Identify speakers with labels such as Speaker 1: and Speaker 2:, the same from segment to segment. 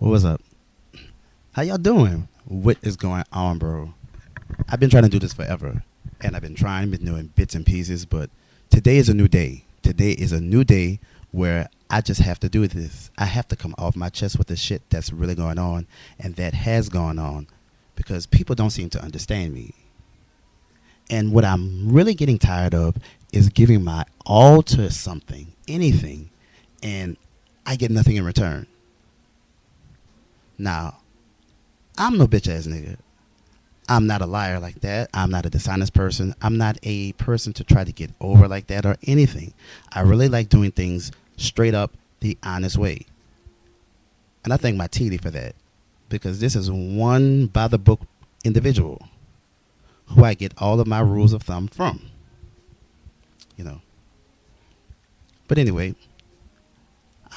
Speaker 1: What was up? How y'all doing? What is going on, bro? I've been trying to do this forever, and been doing bits and pieces, but today is a new day. Today is a new day where I just have to do this. I have to come off my chest with the shit that's really going on and that has gone on because people don't seem to understand me. And what I'm really getting tired of is giving my all to something, anything, and I get nothing in return. Now, I'm no bitch ass nigga. I'm not a liar like that. I'm not a dishonest person. I'm not a person to try to get over like that or anything. I really like doing things straight up the honest way. And I thank my TD for that because this is one by the book individual who I get all of my rules of thumb from. You know. But anyway,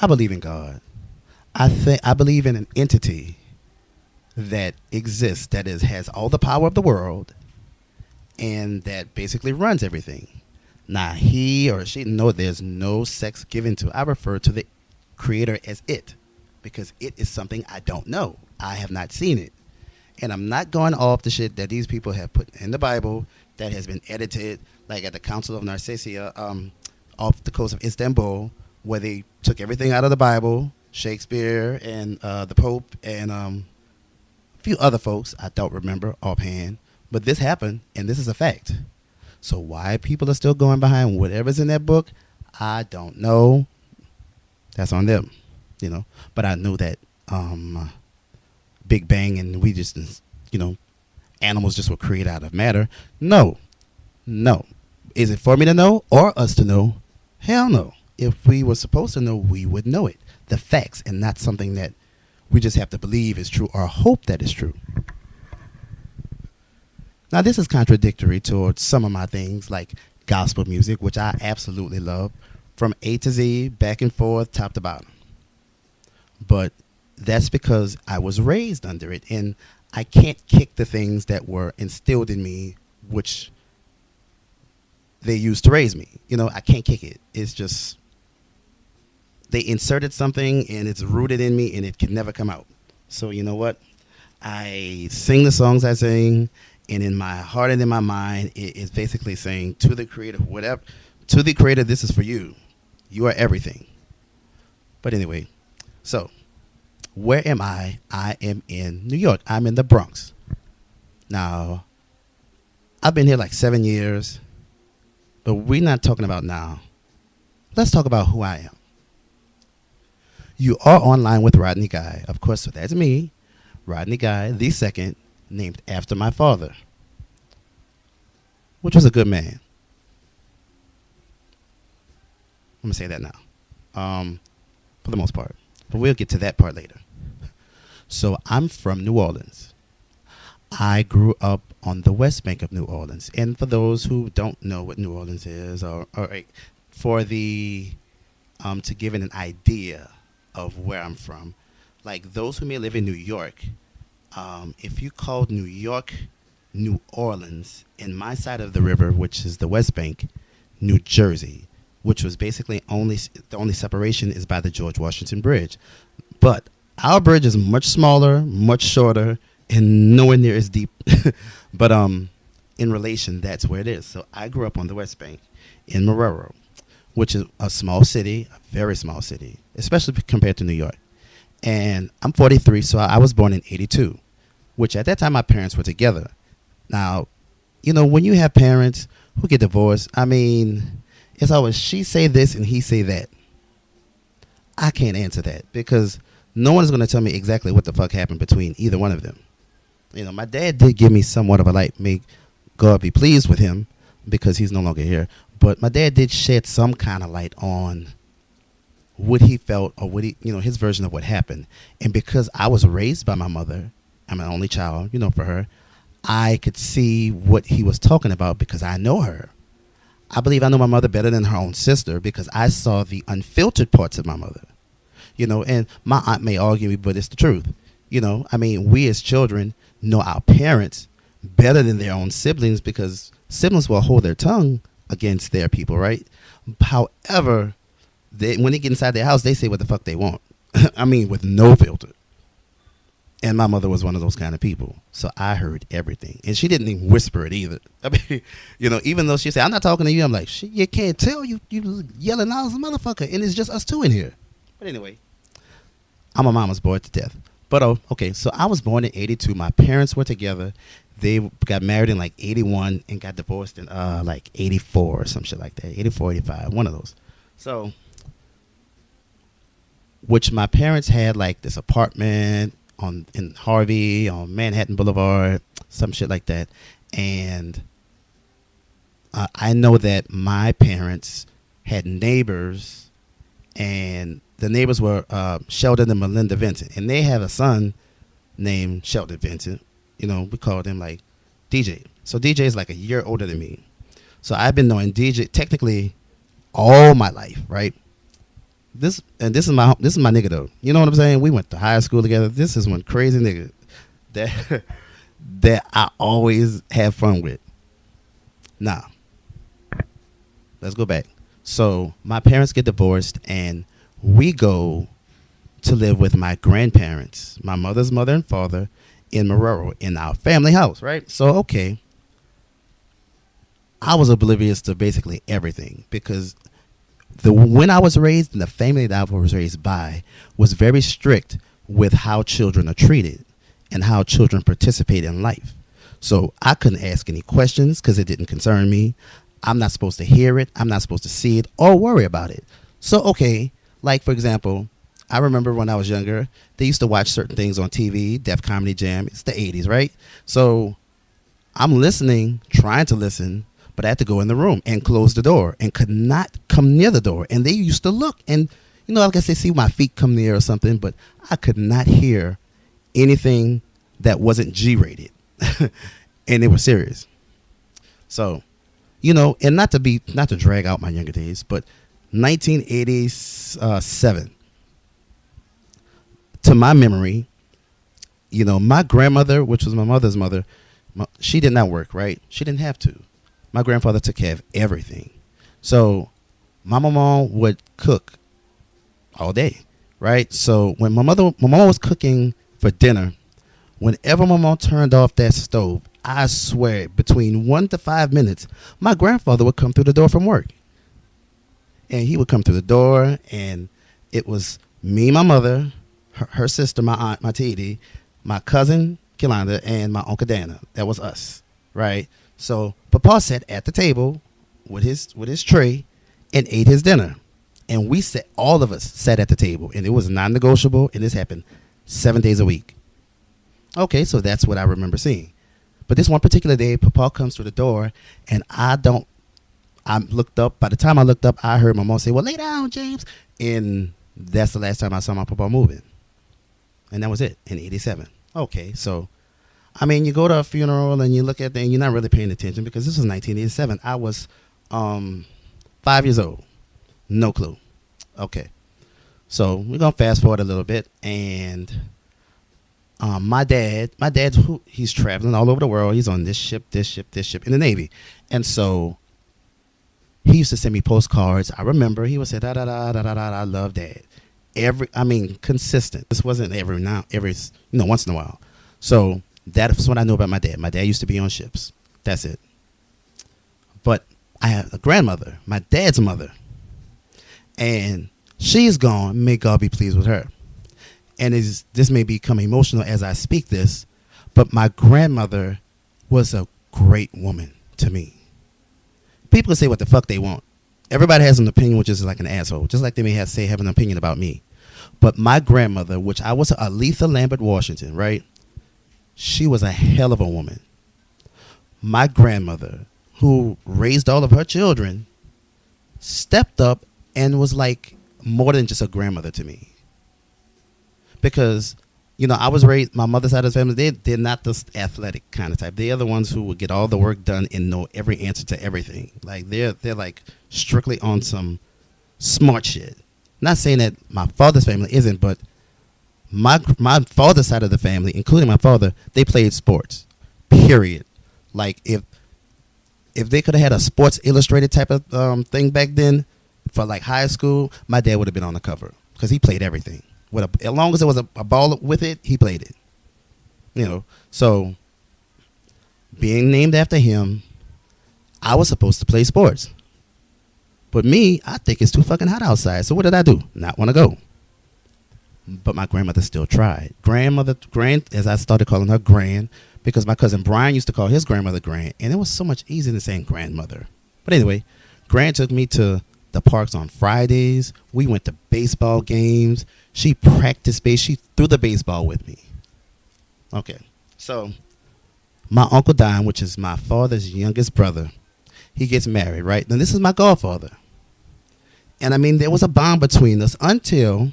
Speaker 1: I believe in God. I believe in an entity that exists, that has all the power of the world, and that basically runs everything. Now, he or she, no, there's no sex given to. I refer to the creator as it, because it is something I don't know. I have not seen it. And I'm not going off the shit that these people have put in the Bible that has been edited, like at the Council of Narcissia, off the coast of Istanbul, where they took everything out of the Bible, Shakespeare and the Pope and a few other folks I don't remember offhand, but this happened and this is a fact. So why people are still going behind whatever's in that book, I don't know. That's on them, you know. But I know that Big Bang and we just, you know, animals just were created out of matter. No. Is it for me to know or us to know? Hell no. If we were supposed to know, we would know it. The facts, and not something that we just have to believe is true or hope that is true. Now, this is contradictory towards some of my things like gospel music, which I absolutely love, from A to Z, back and forth, top to bottom. But that's because I was raised under it, and I can't kick the things that were instilled in me, which they used to raise me. You know, I can't kick it. It's just they inserted something and it's rooted in me and it can never come out. So you know what? I sing the songs I sing, and in my heart and in my mind, it is basically saying to the creator, whatever, to the creator, this is for you. You are everything. But anyway, so where am I? I am in New York. I'm in the Bronx. Now, I've been here like 7 years, but we're not talking about now. Let's talk about who I am. You are online with Rodney Guy. Of course, so that's me, Rodney Guy, the second, named after my father, which was a good man. I'm going to say that now, for the most part. But we'll get to that part later. So I'm from New Orleans. I grew up on the West Bank of New Orleans. And for those who don't know what New Orleans is, or for the, to give it an idea of where I'm from, like those who may live in New York, if you called New York New Orleans, in my side of the river, which is the West Bank, New Jersey, which was basically the only separation is by the George Washington Bridge. But our bridge is much smaller, much shorter, and nowhere near as deep. But in relation, that's where it is. So I grew up on the West Bank in Marrero, which is a small city, a very small city, especially compared to New York. And I'm 43, so I was born in 82, which at that time my parents were together. Now, you know, when you have parents who get divorced, I mean, it's always she say this and he say that. I can't answer that because no one's going to tell me exactly what the fuck happened between either one of them. You know, my dad did give me somewhat of a light. May God be pleased with him because he's no longer here. But my dad did shed some kind of light on what he felt or what he, you know, his version of what happened. And because I was raised by my mother, I'm an only child, you know, for her, I could see what he was talking about because I know her. I believe I know my mother better than her own sister because I saw the unfiltered parts of my mother. You know, and my aunt may argue me, but it's the truth. You know, I mean, we as children know our parents better than their own siblings because siblings will hold their tongue against their people, right? However, when they get inside their house, they say what the fuck they want. I mean, with no filter. And my mother was one of those kind of people. So I heard everything. And she didn't even whisper it either. I mean, even though she said, I'm not talking to you, I'm like, shit, you can't tell. You yelling out as a motherfucker. And it's just us two in here. But anyway, I'm a mama's boy to death. But, okay, so I was born in 82. My parents were together. They got married in like 81 and got divorced in like 84 or some shit like that. 84, 85, one of those. So, which my parents had like this apartment in Harvey on Manhattan Boulevard, some shit like that. And I know that my parents had neighbors, and the neighbors were Sheldon and Melinda Vincent, and they have a son named Sheldon Vincent. We called him like DJ. So DJ is like a year older than me. So I've been knowing DJ technically all my life, right? This is my nigga though. You know what I'm saying? We went to high school together. This is one crazy nigga that I always have fun with. Now, let's go back. So my parents get divorced, and we go to live with my grandparents, my mother's mother and father, in Marrero, in our family house, right? So, okay, I was oblivious to basically everything because when I was raised, and the family that I was raised by was very strict with how children are treated and how children participate in life. So I couldn't ask any questions because it didn't concern me. I'm not supposed to hear it. I'm not supposed to see it or worry about it. So, okay, like, for example, I remember when I was younger, they used to watch certain things on TV, Def Comedy Jam. It's the 80s, right? So I'm listening, trying to listen, but I had to go in the room and close the door and could not come near the door. And they used to look and, like I said, see my feet come near or something, but I could not hear anything that wasn't G-rated. And it was serious. So, and not to drag out my younger days, but 1987, to my memory, my grandmother, which was my mother's mother, she did not work, right? She didn't have to. My grandfather took care of everything. So my mom would cook all day, right? So when my mom was cooking for dinner, whenever my mom turned off that stove, I swear, between 1 to 5 minutes, my grandfather would come through the door from work. And he would come through the door, and it was me, my mother, her sister, my aunt, my Titi, my cousin, Kilanda, and my Uncle Dana. That was us, right? So Papa sat at the table with his tray and ate his dinner. And all of us sat at the table, and it was non-negotiable, and this happened 7 days a week. Okay, so that's what I remember seeing. But this one particular day, Papa comes through the door, and I looked up. By the time I looked up, I heard my mom say, well, lay down, James. And that's the last time I saw my Papa moving. And that was it, in 87. Okay, so, you go to a funeral, and you look at and you're not really paying attention because this was 1987. I was 5 years old. No clue. Okay. So we're going to fast forward a little bit, and my dad, he's traveling all over the world. He's on this ship in the Navy. And so he used to send me postcards. I remember he would say, da, da, da, da, da, da, I love Dad. Consistent. This wasn't once in a while. So that's what I know about my dad. My dad used to be on ships. That's it. But I have a grandmother, my dad's mother, and she's gone. May God be pleased with her. And this may become emotional as I speak this, but my grandmother was a great woman to me. People can say what the fuck they want. Everybody has an opinion, which is like an asshole, just like they may have an opinion about me. But my grandmother, which I was Aletha Lambert Washington, right? She was a hell of a woman. My grandmother, who raised all of her children, stepped up and was like more than just a grandmother to me. Because, I was raised, my mother's side of the family, they're not the athletic kind of type. They're the ones who would get all the work done and know every answer to everything. Like, they're like strictly on some smart shit. Not saying that my father's family isn't, but my father's side of the family, including my father, they played sports, period. Like, if they could have had a Sports Illustrated type of thing back then for like high school, my dad would have been on the cover because he played everything. As long as there was a ball with it, he played it. You know, so being named after him, I was supposed to play sports. But me, I think it's too fucking hot outside. So what did I do? Not want to go. But my grandmother still tried. As I started calling her Grand, because my cousin Brian used to call his grandmother Grand, and it was so much easier than saying grandmother. But anyway, Grand took me to the parks on Fridays. We went to baseball games. She practiced base. She threw the baseball with me. Okay, so my Uncle Don, which is my father's youngest brother, he gets married, right? Now, this is my godfather. And I mean, there was a bond between us until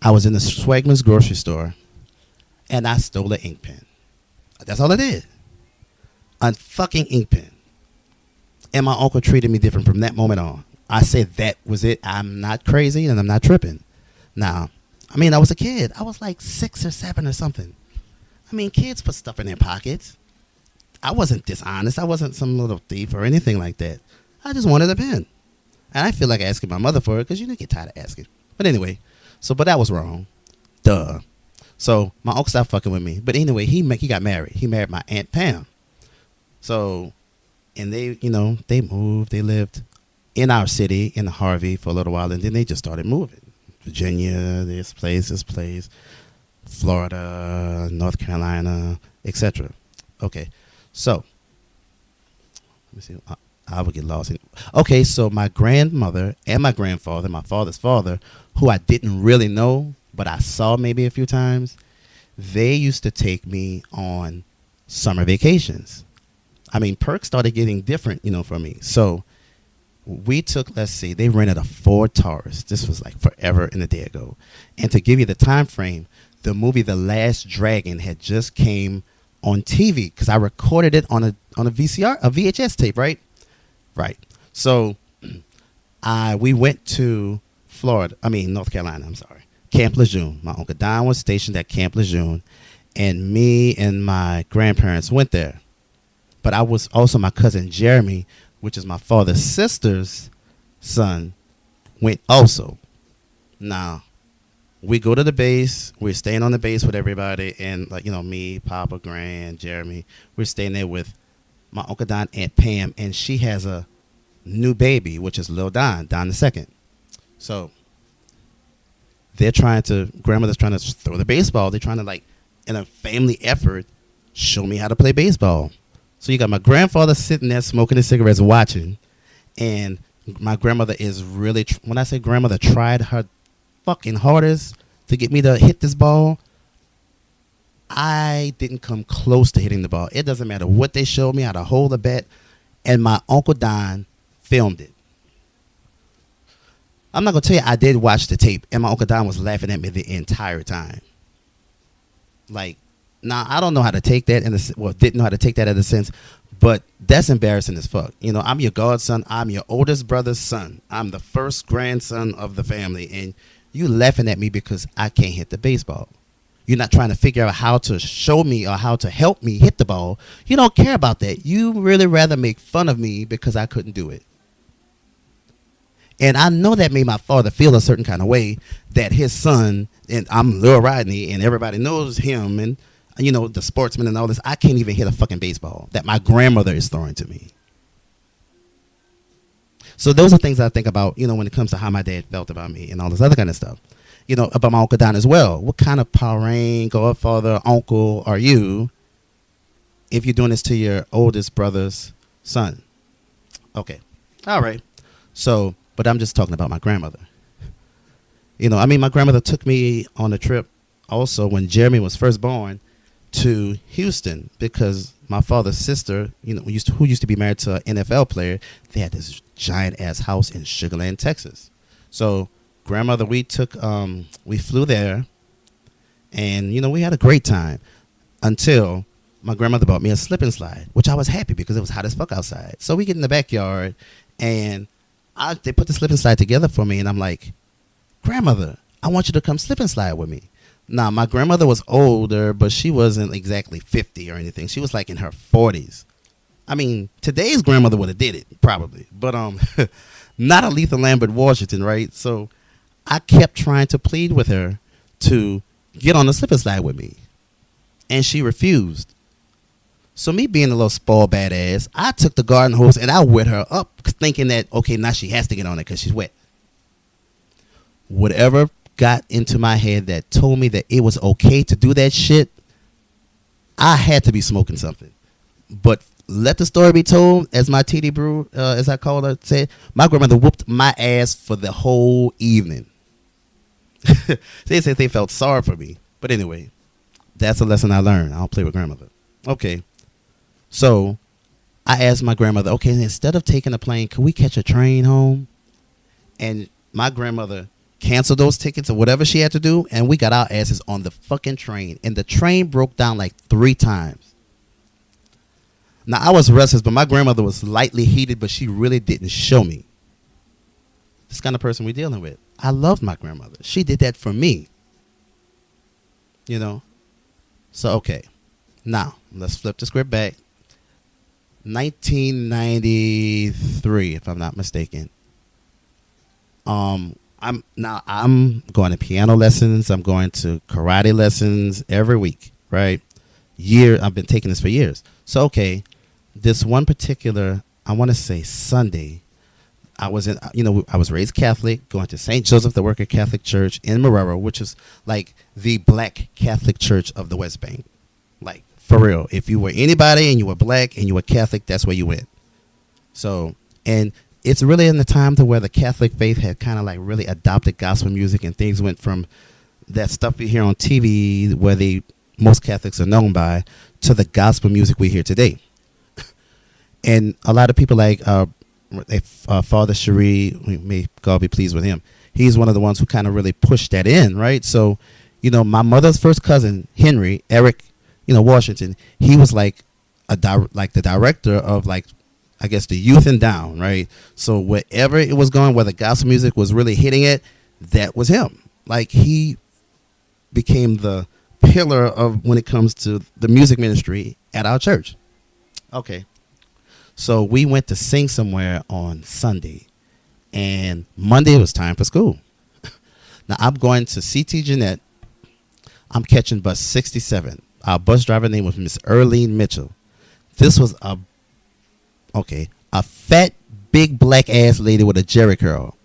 Speaker 1: I was in the Swagman's grocery store and I stole an ink pen. That's all I did. A fucking ink pen. And my uncle treated me different from that moment on. I said that was it. I'm not crazy and I'm not tripping. Now, I mean, I was a kid. I was like 6 or 7 or something. I mean, kids put stuff in their pockets. I wasn't dishonest. I wasn't some little thief or anything like that. I just wanted a pen. And I feel like asking my mother for it because you didn't get tired of asking. But anyway, but that was wrong. Duh. So my uncle stopped fucking with me. But anyway, he got married. He married my Aunt Pam. So, and they moved. They lived in our city, in Harvey, for a little while. And then they just started moving. Virginia, this place, Florida, North Carolina, etc. Okay. So, let me see. I would get lost. Okay, so my grandmother and my grandfather, my father's father, who I didn't really know, but I saw maybe a few times, they used to take me on summer vacations. I mean, perks started getting different, for me. So we took, let's see, they rented a Ford Taurus. This was like forever and a day ago. And to give you the time frame, the movie The Last Dragon had just came on TV because I recorded it on a VHS tape, right? Right. So we went to North Carolina, I'm sorry. Camp Lejeune. My Uncle Don was stationed at Camp Lejeune, and me and my grandparents went there. But I was also, my cousin Jeremy, which is my father's sister's son, went also. Now, we go to the base. We're staying on the base with everybody, and me, Papa, Grand, Jeremy. We're staying there with my Uncle Don, Aunt Pam, and she has a new baby, which is Lil Don the second. So grandmother's trying to throw the baseball. They're trying to, in a family effort, show me how to play baseball. So you got my grandfather sitting there smoking his cigarettes watching, and my grandmother is really, when I say grandmother tried her fucking hardest to get me to hit this ball, I didn't come close to hitting the ball. It doesn't matter what they showed me, how to hold the bat, and my Uncle Don filmed it. I'm not going to tell you I did watch the tape, and my Uncle Don was laughing at me the entire time. Now, I don't know how to take that didn't know how to take that in a sense, but that's embarrassing as fuck. I'm your godson. I'm your oldest brother's son. I'm the first grandson of the family, and you laughing at me because I can't hit the baseball. You're not trying to figure out how to show me or how to help me hit the ball. You don't care about that. You really rather make fun of me because I couldn't do it. And I know that made my father feel a certain kind of way, that his son, and I'm Lil Rodney, and everybody knows him, and, the sportsman and all this, I can't even hit a fucking baseball that my grandmother is throwing to me. So those are things I think about, when it comes to how my dad felt about me and all this other kind of stuff. About my Uncle Don as well. What kind of parrain, godfather, uncle are you if you're doing this to your oldest brother's son? Okay. All right. So, but I'm just talking about my grandmother. My grandmother took me on a trip also when Jeremy was first born to Houston because my father's sister, who used to be married to an NFL player, they had this giant ass house in Sugar Land, Texas. So grandmother, we flew there, and we had a great time until my grandmother bought me a slip and slide, which I was happy because it was hot as fuck outside. So we get in the backyard, and they put the slip and slide together for me, and I'm like, grandmother, I want you to come slip and slide with me. Now, my grandmother was older, but she wasn't exactly 50 or anything. She was in her 40s. I mean, today's grandmother would have did it, probably. But not Aletha Lambert Washington, right? So I kept trying to plead with her to get on the slip and slide with me. and she refused. So me being a little spoiled badass, I took the garden hose and I wet her up, thinking that, okay, now she has to get on it because she's wet. Whatever got into my head that told me that it was okay to do that shit, I had to be smoking something. But let the story be told, as my TD Brew, as I called her, said, my grandmother whooped my ass for the whole evening. They said they felt sorry for me. But anyway, that's a lesson I learned. I don't play with grandmother. Okay. So I asked my grandmother, okay, instead of taking a plane, could we catch a train home? And my grandmother canceled those tickets or whatever she had to do, and we got our asses on the fucking train. And the train broke down like 3 times. Now, I was restless, but my grandmother was lightly heated, but she really didn't show me. This kind of person we're dealing with. I loved my grandmother. She did that for me. You know? So, okay. Now, let's flip the script back. 1993, if I'm not mistaken. I'm going to piano lessons. I'm going to karate lessons every week, right? I've been taking this for years. So, okay, this one particular, I want to say Sunday, I was raised Catholic, going to St. Joseph the Worker Catholic Church in Marrero, which is like the black Catholic church of the West Bank. Like, for real. If you were anybody and you were black and you were Catholic, that's where you went. So, and it's really in the time to where the Catholic faith had kind of like really adopted gospel music, and things went from that stuff we hear on TV where most Catholics are known by, to the gospel music we hear today. And a lot of people like Father Cherie, may God be pleased with him, he's one of the ones who kind of really pushed that in, right? So, my mother's first cousin, Henry, Eric, Washington, he was like the director of like, I guess, the youth and down, right? So wherever it was going, where the gospel music was really hitting it, that was him. Like, he became the pillar of when it comes to the music ministry at our church. Okay. So we went to sing somewhere on Sunday, and Monday it was time for school. Now I'm going to CT Jeanette. I'm catching bus 67. Our bus driver name was Miss Earlene Mitchell. This was a fat, big, black ass lady with a jerry curl.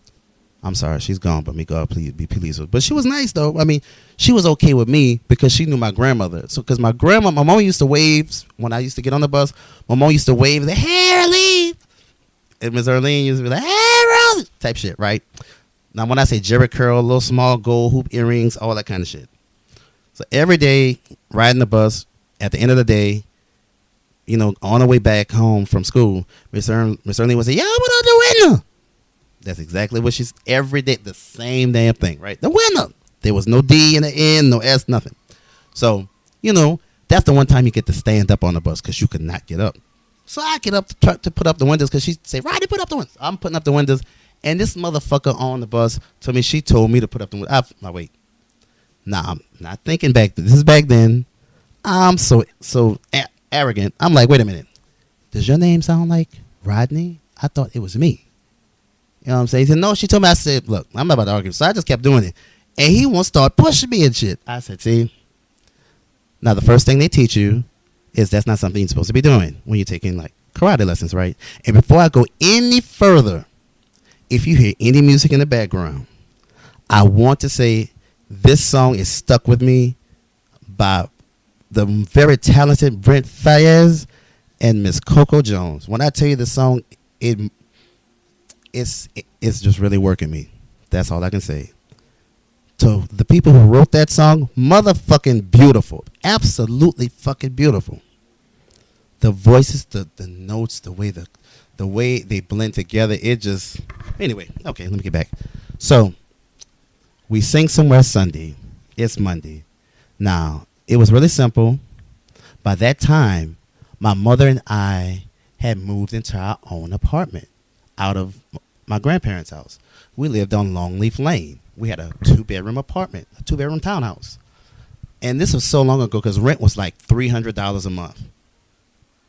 Speaker 1: I'm sorry, she's gone, but may God please be pleased with her. But she was nice, though. I mean, she was okay with me because she knew my grandmother. So, because my mom used to wave when I used to get on the bus. My mom used to wave, the "Hey, Earlene," and Miss Earlene used to be like, "Hey, Rose," type shit, right? Now, when I say jerry curl, little small gold hoop earrings, all that kind of shit. So every day, riding the bus, at the end of the day, on the way back home from school, Miss Earlene would say, "Yeah, what on the window?" That's exactly what she's every day, the same damn thing, right? The window. There was no D in the end, no S, nothing. So, that's the one time you get to stand up on the bus because you could not get up. So I get up to put up the windows because she'd say, "Rodney, put up the windows." I'm putting up the windows, and this motherfucker on the bus she told me to put up the windows. Wait. Nah, I'm not thinking back. This is back then. I'm so arrogant. I'm like, wait a minute. Does your name sound like Rodney? I thought it was me. You know what I'm saying? He said, no, she told me. I said, look, I'm not about to argue. So I just kept doing it. And he won't start pushing me and shit. I said, see, now the first thing they teach you is that's not something you're supposed to be doing when you're taking like karate lessons, right? And before I go any further, if you hear any music in the background, I want to say this song is stuck with me by the very talented Brent Fayez and Miss Coco Jones. When I tell you the song, it's just really working me. That's all I can say. So the people who wrote that song, motherfucking beautiful. Absolutely fucking beautiful. The voices, the notes, the way they blend together, it just... Anyway, okay, let me get back. So, we sing somewhere Sunday. It's Monday. Now, it was really simple. By that time, my mother and I had moved into our own apartment out of my grandparents' house. We lived on Longleaf Lane. We had a 2-bedroom apartment, a 2-bedroom townhouse. And this was so long ago because rent was like $300 a month.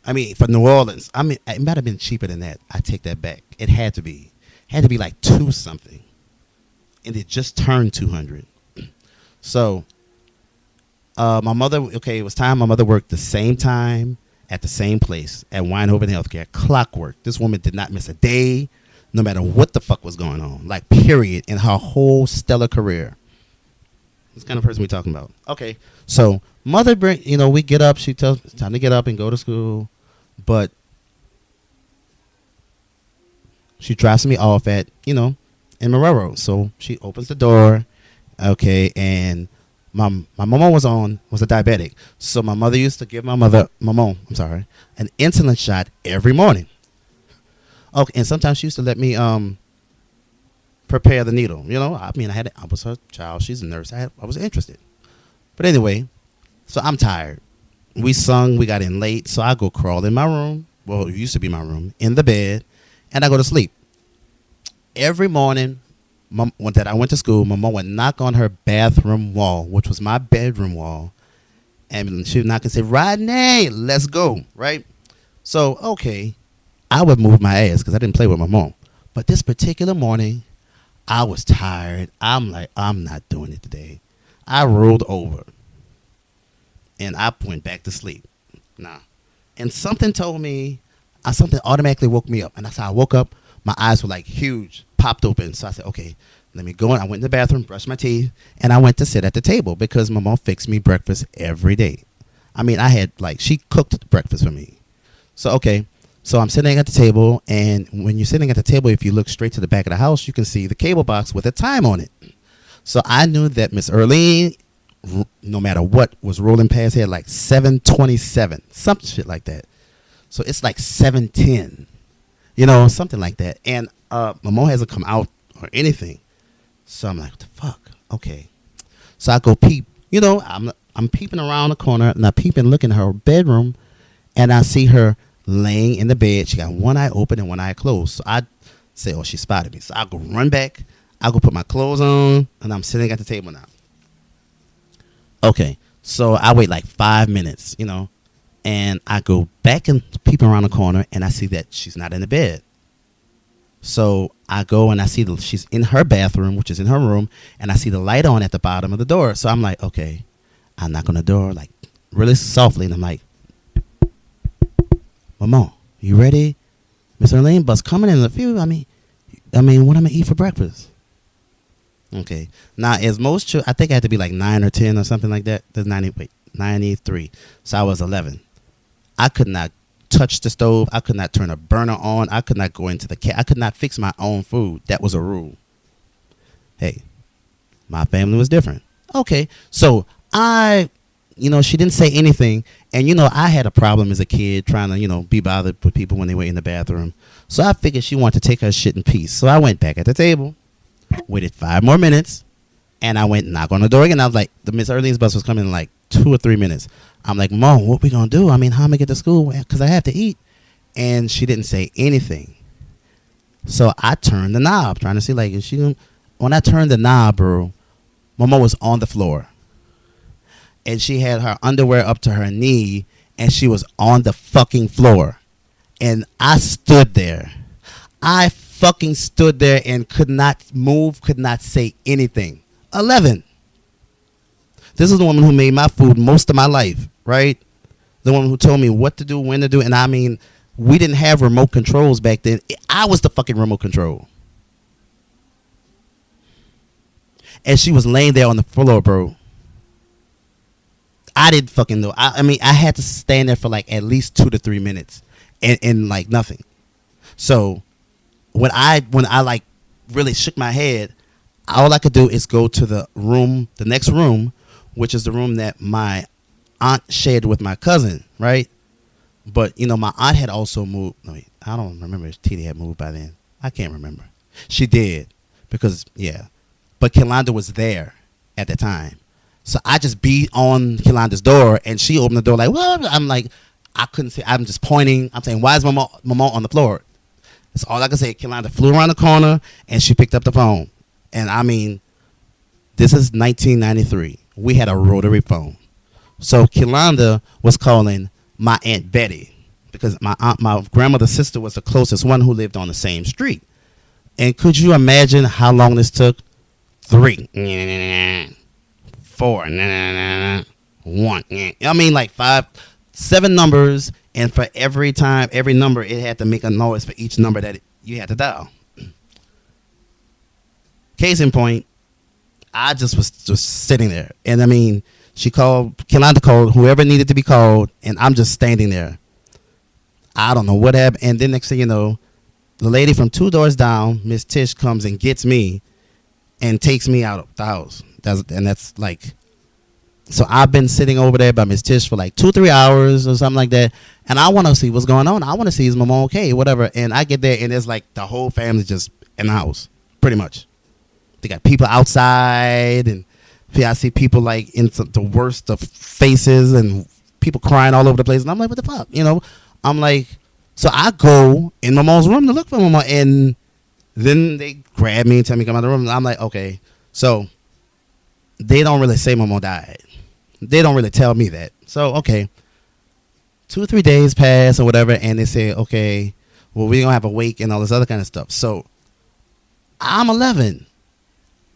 Speaker 1: I mean, for New Orleans. I mean, it might have been cheaper than that. I take that back. It had to be. It had to be like 2 something. And it just turned 200. So, My mother, okay, it was time. My mother worked the same time at the same place at Winehoven Healthcare. Clockwork. This woman did not miss a day, no matter what the fuck was going on. Like, period, in her whole stellar career. This kind of person we talking about. Okay, so mother bring, we get up. She tells it's time to get up and go to school, but she drops me off at in Marrero. So she opens the door. Okay, and my mama was a diabetic, so my mother used to give my mom, an insulin shot every morning. Okay, and sometimes she used to let me prepare the needle. I mean, I was her child. She's a nurse. I was interested. But anyway, so I'm tired. We sung. We got in late. So I go crawl in my room. Well, it used to be my room, in the bed, and I go to sleep. Every morning that I went to school, my mom would knock on her bathroom wall, which was my bedroom wall, and she would knock and say, "Rodney, let's go." Right? So, okay, I would move my ass because I didn't play with my mom. But this particular morning, I was tired. I'm like, I'm not doing it today. I rolled over and I went back to sleep. Nah. And something told me, something automatically woke me up. And that's how I woke up. My eyes were like huge, popped open. So I said, okay, let me go in. I went in the bathroom, brushed my teeth, and I went to sit at the table because my mom fixed me breakfast every day. I mean, she cooked breakfast for me. So, okay. So I'm sitting at the table, and when you're sitting at the table, if you look straight to the back of the house, you can see the cable box with a time on it. So I knew that Miss Earlene, no matter what, was rolling past here like 7:27, some shit like that. So it's like 7:10, something like that. And my mom hasn't come out or anything. So I'm like, what the fuck? Okay. So I go peep. I'm peeping around the corner, and I peep and look in her bedroom, and I see her laying in the bed. She got one eye open and one eye closed. So I say, oh, she spotted me. So I go run back. I go put my clothes on, and I'm sitting at the table now. Okay. So I wait like 5 minutes, and I go back and peep around the corner, and I see that she's not in the bed. So I go and I see she's in her bathroom, which is in her room, and I see the light on at the bottom of the door. So I'm like, okay. I knock on the door like really softly, and I'm like, Mama, you ready? Miss Earlene, bus coming in a few. I mean, what I'm gonna eat for breakfast? Okay. Now, as most I think I had to be like 9 or 10 or something like that. There's 93. So I was 11. I could not touch the stove. I could not turn a burner on. I could not go into the I could not fix my own food. That was a rule. Hey, my family was different. Okay. So she didn't say anything. And, I had a problem as a kid trying to, be bothered with people when they were in the bathroom. So I figured she wanted to take her shit in peace. So I went back at the table, waited 5 more minutes, and I went and knocked on the door again. I was like, the Miss Earlene's bus was coming in like 2 or 3 minutes. I'm like, Mom, what we going to do? I mean, how am I going to get to school? Because I have to eat. And she didn't say anything. So I turned the knob, trying to see, like, when I turned the knob, bro, Mama was on the floor. And she had her underwear up to her knee, and she was on the fucking floor. And I stood there. I fucking stood there and could not move, could not say anything. 11. This is the woman who made my food most of my life, right? The woman who told me what to do, when to do. And I mean, we didn't have remote controls back then. I was the fucking remote control. And she was laying there on the floor, bro. I didn't fucking know. I mean, I had to stand there for like at least 2 to 3 minutes and like nothing. So when I like really shook my head, all I could do is go to the next room, which is the room that my aunt shared with my cousin, right? But, my aunt had also moved. No, wait, I don't remember if Titi had moved by then. I can't remember. She did because, yeah. But Kilanda was there at the time. So I just beat on Kilanda's door, and she opened the door like, what? I'm like, I couldn't say. I'm just pointing. I'm saying, why is Mama on the floor? That's all I could say. Kilanda flew around the corner, and she picked up the phone. And, I mean, this is 1993. We had a rotary phone. So Kilanda was calling my Aunt Betty because my grandmother's sister was the closest one who lived on the same street. And could you imagine how long this took? 3. 4. one. I mean, like 7 numbers, and for every time, every number, it had to make a noise for each number that you had to dial. Case in point, I just was just sitting there, and I mean, she called, Kalanda called whoever needed to be called, and I'm just standing there. I don't know what happened, and then next thing you know, the lady from 2 doors down, Miss Tish, comes and gets me and takes me out of the house. That's like, so I've been sitting over there by Miss Tish for like 2-3 hours or something like that, and I want to see what's going on. I want to see is Mama okay, whatever. And I get there, and it's like the whole family just in the house, pretty much. They got people outside, and I see people like in the worst of faces, and people crying all over the place. And I'm like, what the fuck, you know? I'm like, so I go in my mom's room to look for Mama, and then they grab me and tell me to come out of the room. And I'm like, okay. So they don't really say Mama died. They don't really tell me that. So, okay. 2 or 3 days pass or whatever, and they say, okay, well, we're going to have a wake and all this other kind of stuff. So I'm 11.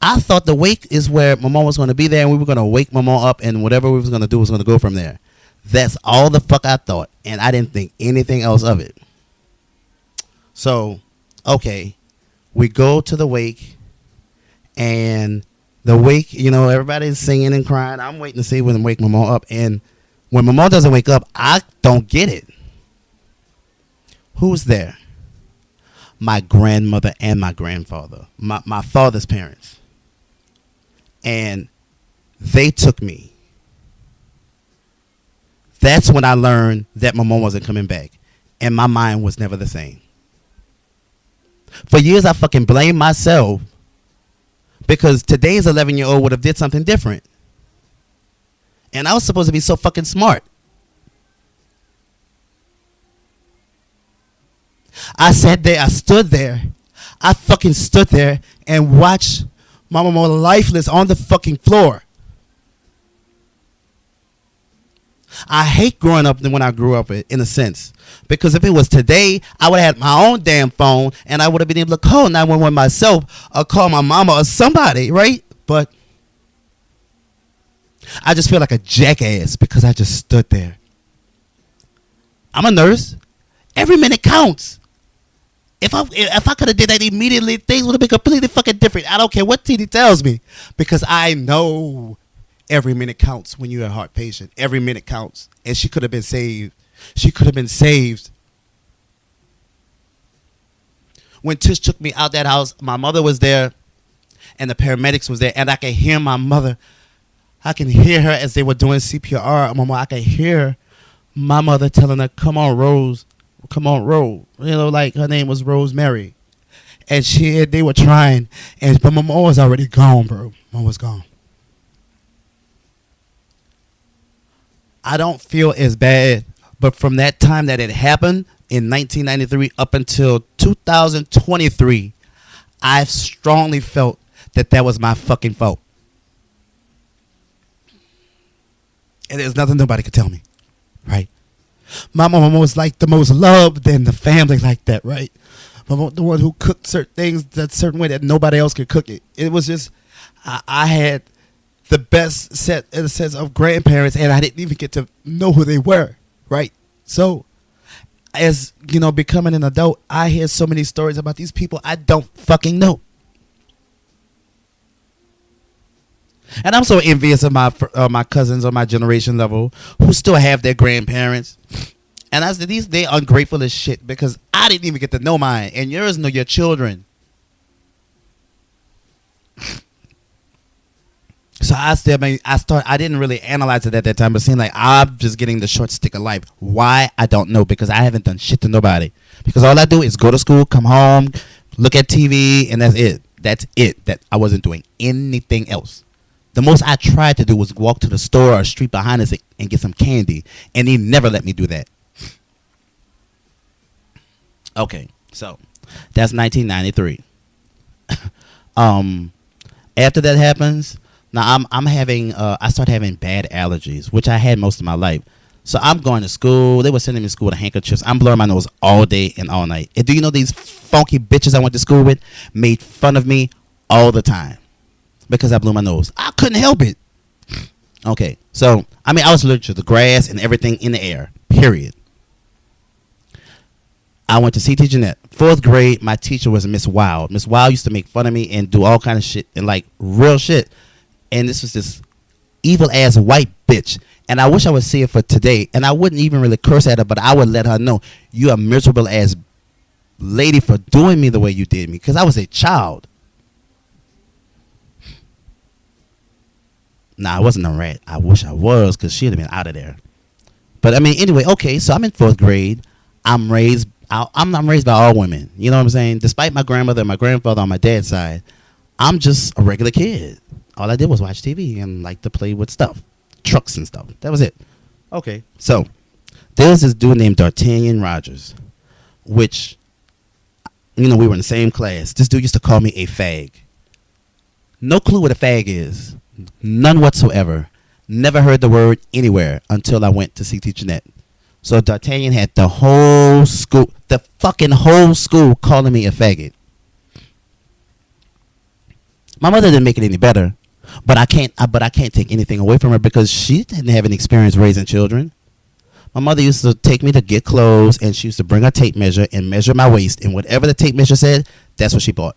Speaker 1: I thought the wake is where Mama was going to be there, and we were going to wake Mama up, and whatever we was going to do was going to go from there. That's all the fuck I thought, and I didn't think anything else of it. So, okay, we go to the wake, and the wake, you know, everybody's singing and crying. I'm waiting to see when they wake Mama up, and when Mama doesn't wake up, I don't get it. Who's there? My grandmother and my grandfather, my father's parents. And they took me. That's when I learned that my mom wasn't coming back. And my mind was never the same. For years, I fucking blamed myself because today's 11-year-old would have did something different. And I was supposed to be so fucking smart. I sat there, I stood there. I fucking stood there and watched my mama lifeless on the fucking floor. I hate growing up when I grew up, in a sense, because if it was today, I would have had my own damn phone and I would have been able to call 911 myself or call my mama or somebody, right? But I just feel like a jackass because I just stood there. I'm a nurse. Every minute counts. If I could have did that immediately, things would have been completely fucking different. I don't care what TD tells me, because I know every minute counts when you're a heart patient. Every minute counts, and she could have been saved. She could have been saved. When Tish took me out that house, my mother was there, and the paramedics was there, and I could hear my mother. I can hear her as they were doing CPR. Mama, I could hear my mother telling her, "Come on, Rose. Come on, Rose." You know, like her name was Rosemary. And they were trying. But my mom was already gone, bro. Mom was gone. I don't feel as bad. But from that time that it happened in 1993 up until 2023, I've strongly felt that was my fucking fault. And there's nothing nobody could tell me. Right? My mama was like the most loved in the family like that, right? My mom, the one who cooked certain things that certain way that nobody else could cook it. It was just, I had the best set in a sense of grandparents, and I didn't even get to know who they were, right? So, as you know, becoming an adult, I hear so many stories about these people I don't fucking know. And I'm so envious of my cousins on my generation level who still have their grandparents. And I said, they ungrateful as shit because I didn't even get to know mine. And yours know your children. So I didn't really analyze it at that time, but seemed like I'm just getting the short stick of life. Why? I don't know, because I haven't done shit to nobody. Because all I do is go to school, come home, look at TV, and that's it. That's it. That I wasn't doing anything else. The most I tried to do was walk to the store or street behind us and get some candy. And he never let me do that. Okay, so that's 1993. After that happens, now I'm having, I start having bad allergies, which I had most of my life. So I'm going to school. They were sending me to school with handkerchiefs. I'm blowing my nose all day and all night. And do you know these funky bitches I went to school with made fun of me all the time? Because I blew my nose. I couldn't help it. Okay, so I mean, I was allergic to the grass and everything in the air. Period. I went to CT Jeanette. Fourth grade, my teacher was Miss Wild. Miss Wild used to make fun of me and do all kind of shit and like real shit. And this was this evil ass white bitch. And I wish I would see it for today. And I wouldn't even really curse at her, but I would let her know you a miserable ass lady for doing me the way you did me, because I was a child. Nah, I wasn't a rat. I wish I was, because she'd have been out of there. But I mean, anyway, okay, so I'm in fourth grade. I'm not raised by all women. You know what I'm saying? Despite my grandmother and my grandfather on my dad's side, I'm just a regular kid. All I did was watch TV and like to play with stuff, trucks and stuff. That was it. Okay, so there's this dude named D'Artagnan Rogers, which, you know, we were in the same class. This dude used to call me a fag. No clue what a fag is. None whatsoever. Never heard the word anywhere until I went to CT Jeanette. So D'Artagnan had the whole school, the fucking whole school calling me a faggot. My mother didn't make it any better, but I can't take anything away from her because she didn't have any experience raising children. My mother used to take me to get clothes, and she used to bring a tape measure and measure my waist, and whatever the tape measure said, that's what she bought.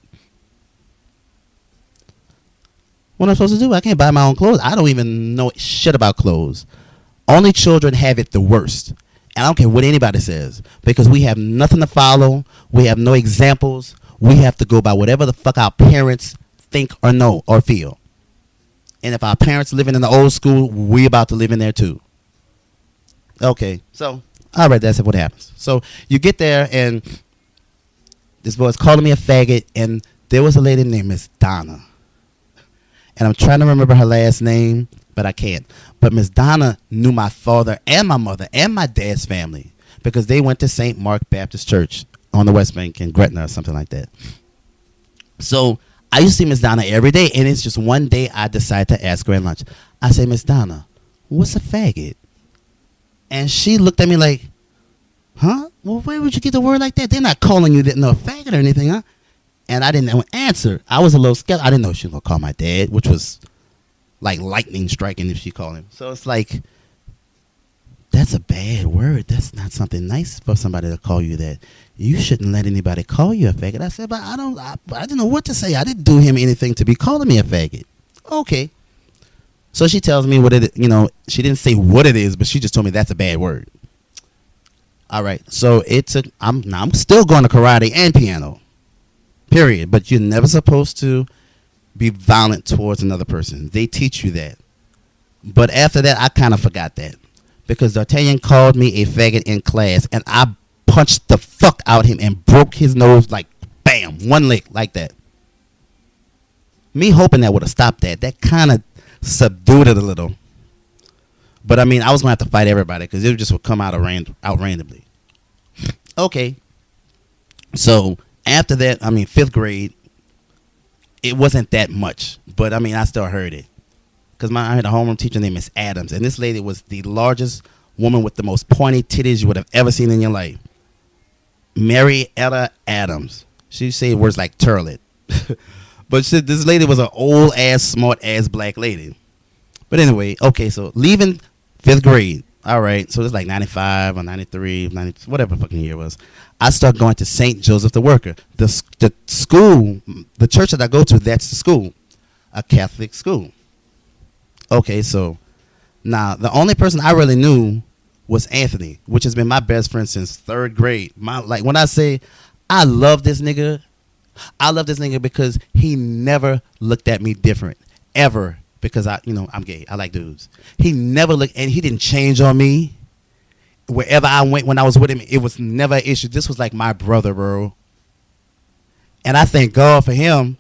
Speaker 1: What am I supposed to do? I can't buy my own clothes. I don't even know shit about clothes. Only children have it the worst. And I don't care what anybody says, because we have nothing to follow. We have no examples. We have to go by whatever the fuck our parents think or know or feel. And if our parents living in the old school, we about to live in there too. Okay, so all right, that's what happens. So you get there, and this boy's calling me a faggot, and there was a lady named Miss Donna, and I'm trying to remember her last name, but I can't. But Miss Donna knew my father and my mother and my dad's family, because they went to St. Mark Baptist Church on the West Bank in Gretna or something like that. So I used to see Miss Donna every day, and it's just one day I decided to ask her at lunch. I say, Miss Donna, what's a faggot? And she looked at me like, huh? Well, where would you get the word like that? They're not calling you that, no, faggot or anything, huh? And I didn't answer. I was a little scared. I didn't know she was going to call my dad, which was like lightning striking if she called him. So it's like, that's a bad word. That's not something nice for somebody to call you that. You shouldn't let anybody call you a faggot. I said, but I didn't know what to say. I didn't do him anything to be calling me a faggot. Okay. So she tells me what it, you know, she didn't say what it is, but she just told me that's a bad word. All right. So I'm still going to karate and piano. Period. But you're never supposed to be violent towards another person. They teach you that. But after that, I kind of forgot that, because D'Artagnan called me a faggot in class, and I punched the fuck out him and broke his nose like bam, one lick like that. Me hoping that would have stopped that. That kind of subdued it a little. But I mean, I was gonna have to fight everybody, because it just would come out randomly. Okay. So after that, I mean, fifth grade, it wasn't that much, but I mean, I still heard it, because I had a homeroom teacher named Miss Adams, and this lady was the largest woman with the most pointy titties you would have ever seen in your life. Marietta Adams. She said words like turlet. But this lady was an old ass, smart ass black lady. But anyway, okay, so leaving fifth grade. All right, so it's like 95 or 93, 90, whatever fucking year it was. I started going to St. Joseph the Worker. The school, the church that I go to, that's the school. A Catholic school. Okay, so now the only person I really knew was Anthony, which has been my best friend since third grade. Like when I say I love this nigga because he never looked at me different, ever, because I'm gay. I like dudes. He never looked, and he didn't change on me. Wherever I went when I was with him, it was never an issue. This was like my brother, bro. And I thank God for him.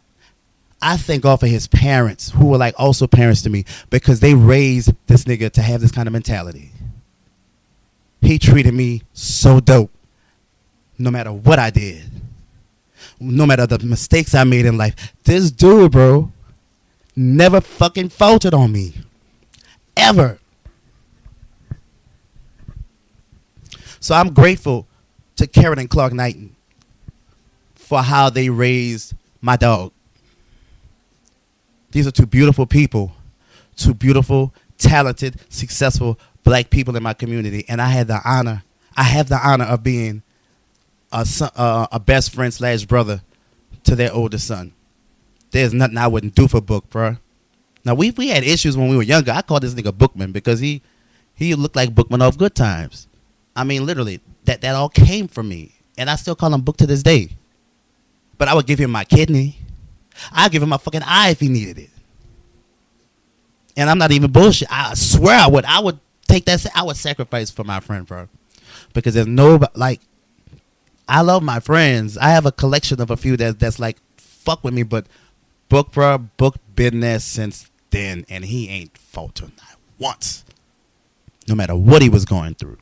Speaker 1: I thank God for his parents, who were like also parents to me, because they raised this nigga to have this kind of mentality. He treated me so dope, no matter what I did, no matter the mistakes I made in life. This dude, bro, never fucking faltered on me, ever. So I'm grateful to Karen and Clark Knighton for how they raised my dog. These are two beautiful people, two beautiful, talented, successful black people in my community, and I had the honor. I have the honor of being a best friend slash brother to their oldest son. There's nothing I wouldn't do for Book, bro. Now we had issues when we were younger. I called this nigga Bookman because he looked like Bookman off Good Times. I mean, literally, that all came from me, and I still call him Book to this day. But I would give him my kidney. I'd give him my fucking eye if he needed it. And I'm not even bullshit. I swear I would. I would take that. I would sacrifice for my friend, bro. Because there's no, like, I love my friends. I have a collection of a few that's like, fuck with me. But Book, bro, Book been there since then. And he ain't faltered not once. No matter what he was going through.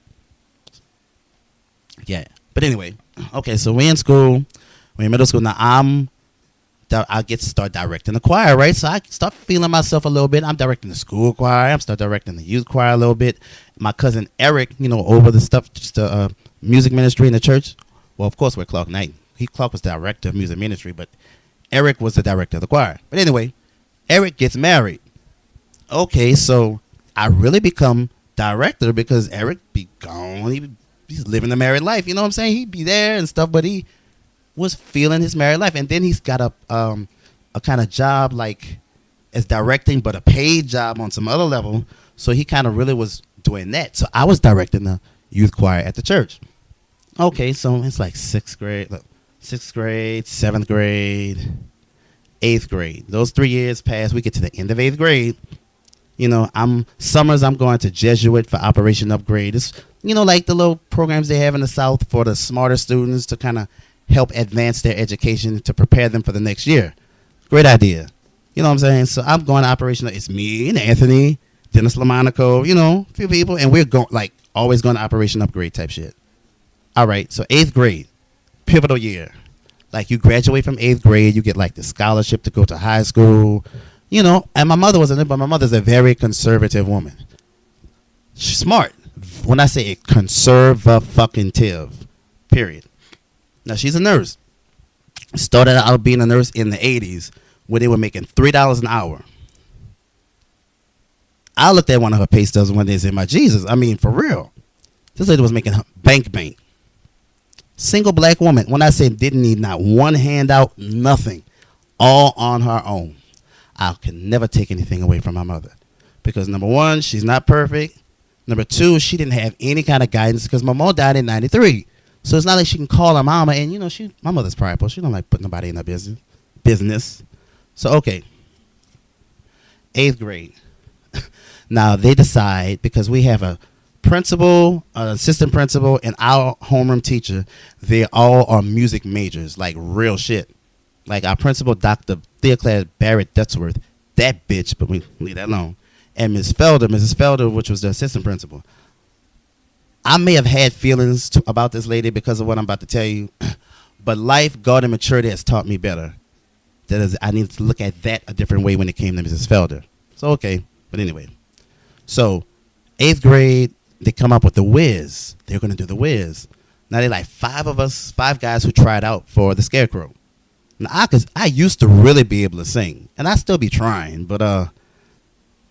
Speaker 1: Yeah. But anyway. Okay, so we're in school. We're in middle school. Now I get to start directing the choir, right? So I start feeling myself a little bit. I'm directing the school choir. I'm start directing the youth choir a little bit. My cousin Eric, over the stuff, just the music ministry in the church. Well, of course, we're Clark Knight. Clark was director of music ministry, but Eric was the director of the choir. But anyway, Eric gets married. Okay, so I really become director because Eric be gone. He's living a married life. You know what I'm saying? He'd be there and stuff, but he was feeling his married life. And then he's got a kind of job like as directing, but a paid job on some other level. So he kind of really was doing that. So I was directing the youth choir at the church. Okay, so it's like 6th grade, 7th grade, 8th grade. Those 3 years pass. We get to the end of 8th grade. Summers I'm going to Jesuit for Operation Upgrade. It's, like the little programs they have in the South for the smarter students to kind of help advance their education to prepare them for the next year. Great idea. You know what I'm saying? So I'm going to Operation. It's me and Anthony, Dennis Lamonaco, a few people, and we're always going to Operation Upgrade type shit. All right, so 8th grade, pivotal year. Like you graduate from 8th grade, you get like the scholarship to go to high school, and my mother wasn't it, but my mother's a very conservative woman. She's smart. When I say conservative, period. Now, she's a nurse. Started out being a nurse in the 80s where they were making $3 an hour. I looked at one of her pay stubs one day and said, my Jesus, I mean, for real. This lady was making bank. Single black woman. When I say didn't need not one handout, nothing. All on her own. I can never take anything away from my mother. Because number one, she's not perfect. Number two, she didn't have any kind of guidance because my mom died in 93. So it's not like she can call her mama. And, my mother's prideful. She don't like putting nobody in her business. So, okay. 8th grade. Now, they decide, because we have a principal, an assistant principal, and our homeroom teacher, they all are music majors, like real shit. Like our principal, Dr. Theoclad Barrett Dutsworth, that bitch, but we leave that alone. And Mrs. Felder, which was the assistant principal. I may have had feelings about this lady because of what I'm about to tell you, but life, God, and maturity has taught me better. That is, I need to look at that a different way when it came to Mrs. Felder. So, okay, but anyway. So, 8th grade, they come up with the Whiz. They're going to do the Whiz. Now, they're like 5 guys who tried out for the Scarecrow. Now, I used to really be able to sing, and I still be trying, but,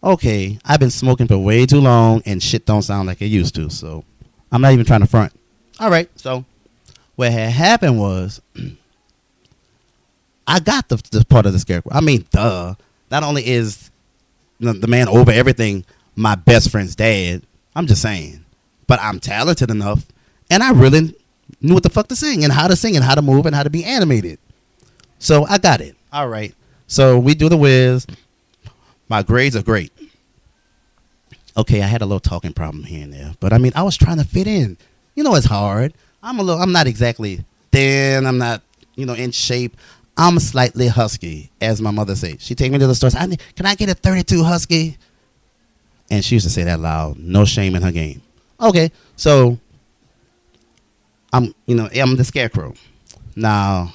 Speaker 1: okay, I've been smoking for way too long, and shit don't sound like it used to, so I'm not even trying to front. All right, so what had happened was I got the part of the Scarecrow. I mean, duh. Not only is the man over everything my best friend's dad, I'm just saying, but I'm talented enough, and I really knew what the fuck to sing and how to move and how to be animated. So I got it. All right. So we do the Whiz. My grades are great. Okay, I had a little talking problem here and there, but I mean, I was trying to fit in. It's hard. I'm not exactly thin. I'm not, in shape. I'm slightly husky, as my mother says. She take me to the store. Can I get a 32 husky? And she used to say that loud. No shame in her game. Okay, so I'm the Scarecrow. Now,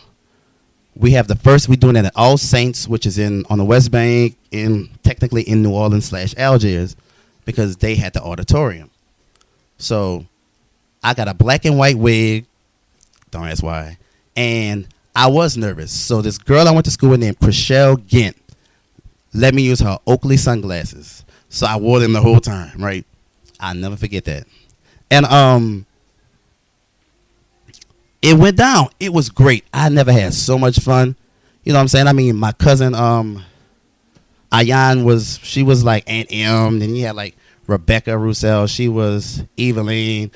Speaker 1: we have we're doing it at All Saints, which is on the West Bank, technically in New Orleans / Algiers, because they had the auditorium. So I got a black and white wig. Don't ask why. And I was nervous. So this girl I went to school with named Chriselle Gint. let me use her Oakley sunglasses. So I wore them the whole time, right? I'll never forget that. And it went down. It was great. I never had so much fun. You know what I'm saying? I mean, my cousin Ayan she was like Aunt M. Then you had like Rebecca Roussel. She was Eveline.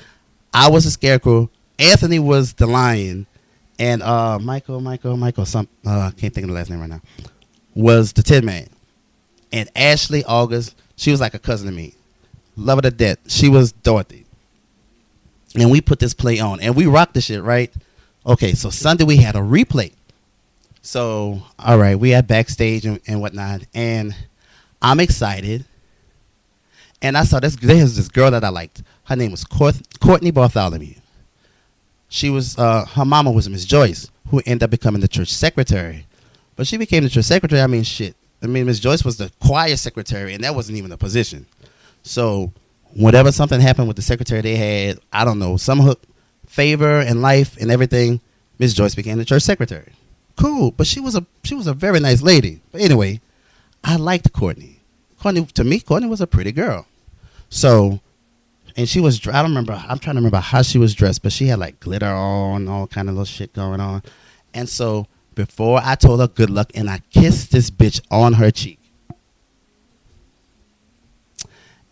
Speaker 1: I was a scarecrow. Anthony was the lion. And Michael, I can't think of the last name right now, was the Tin Man. And Ashley August, she was like a cousin to me. Love her to death. She was Dorothy. And we put this play on. And we rocked the shit, right? Okay, so Sunday we had a replay. So, all right, we had backstage and whatnot. And I'm excited. And I saw there's this girl that I liked. Her name was Courtney Bartholomew. She was, her mama was Miss Joyce, who ended up becoming the church secretary. But she became the church secretary. I mean, shit. I mean, Miss Joyce was the choir secretary, and that wasn't even a position. So, whenever something happened with the secretary they had, I don't know, some favor in life and everything, Miss Joyce became the church secretary. Cool, but she was a very nice lady. But anyway, I liked Courtney. To me, Courtney was a pretty girl. So, and she was, I'm trying to remember how she was dressed, but she had like glitter on, all kind of little shit going on. And so, before I told her good luck, and I kissed this bitch on her cheek.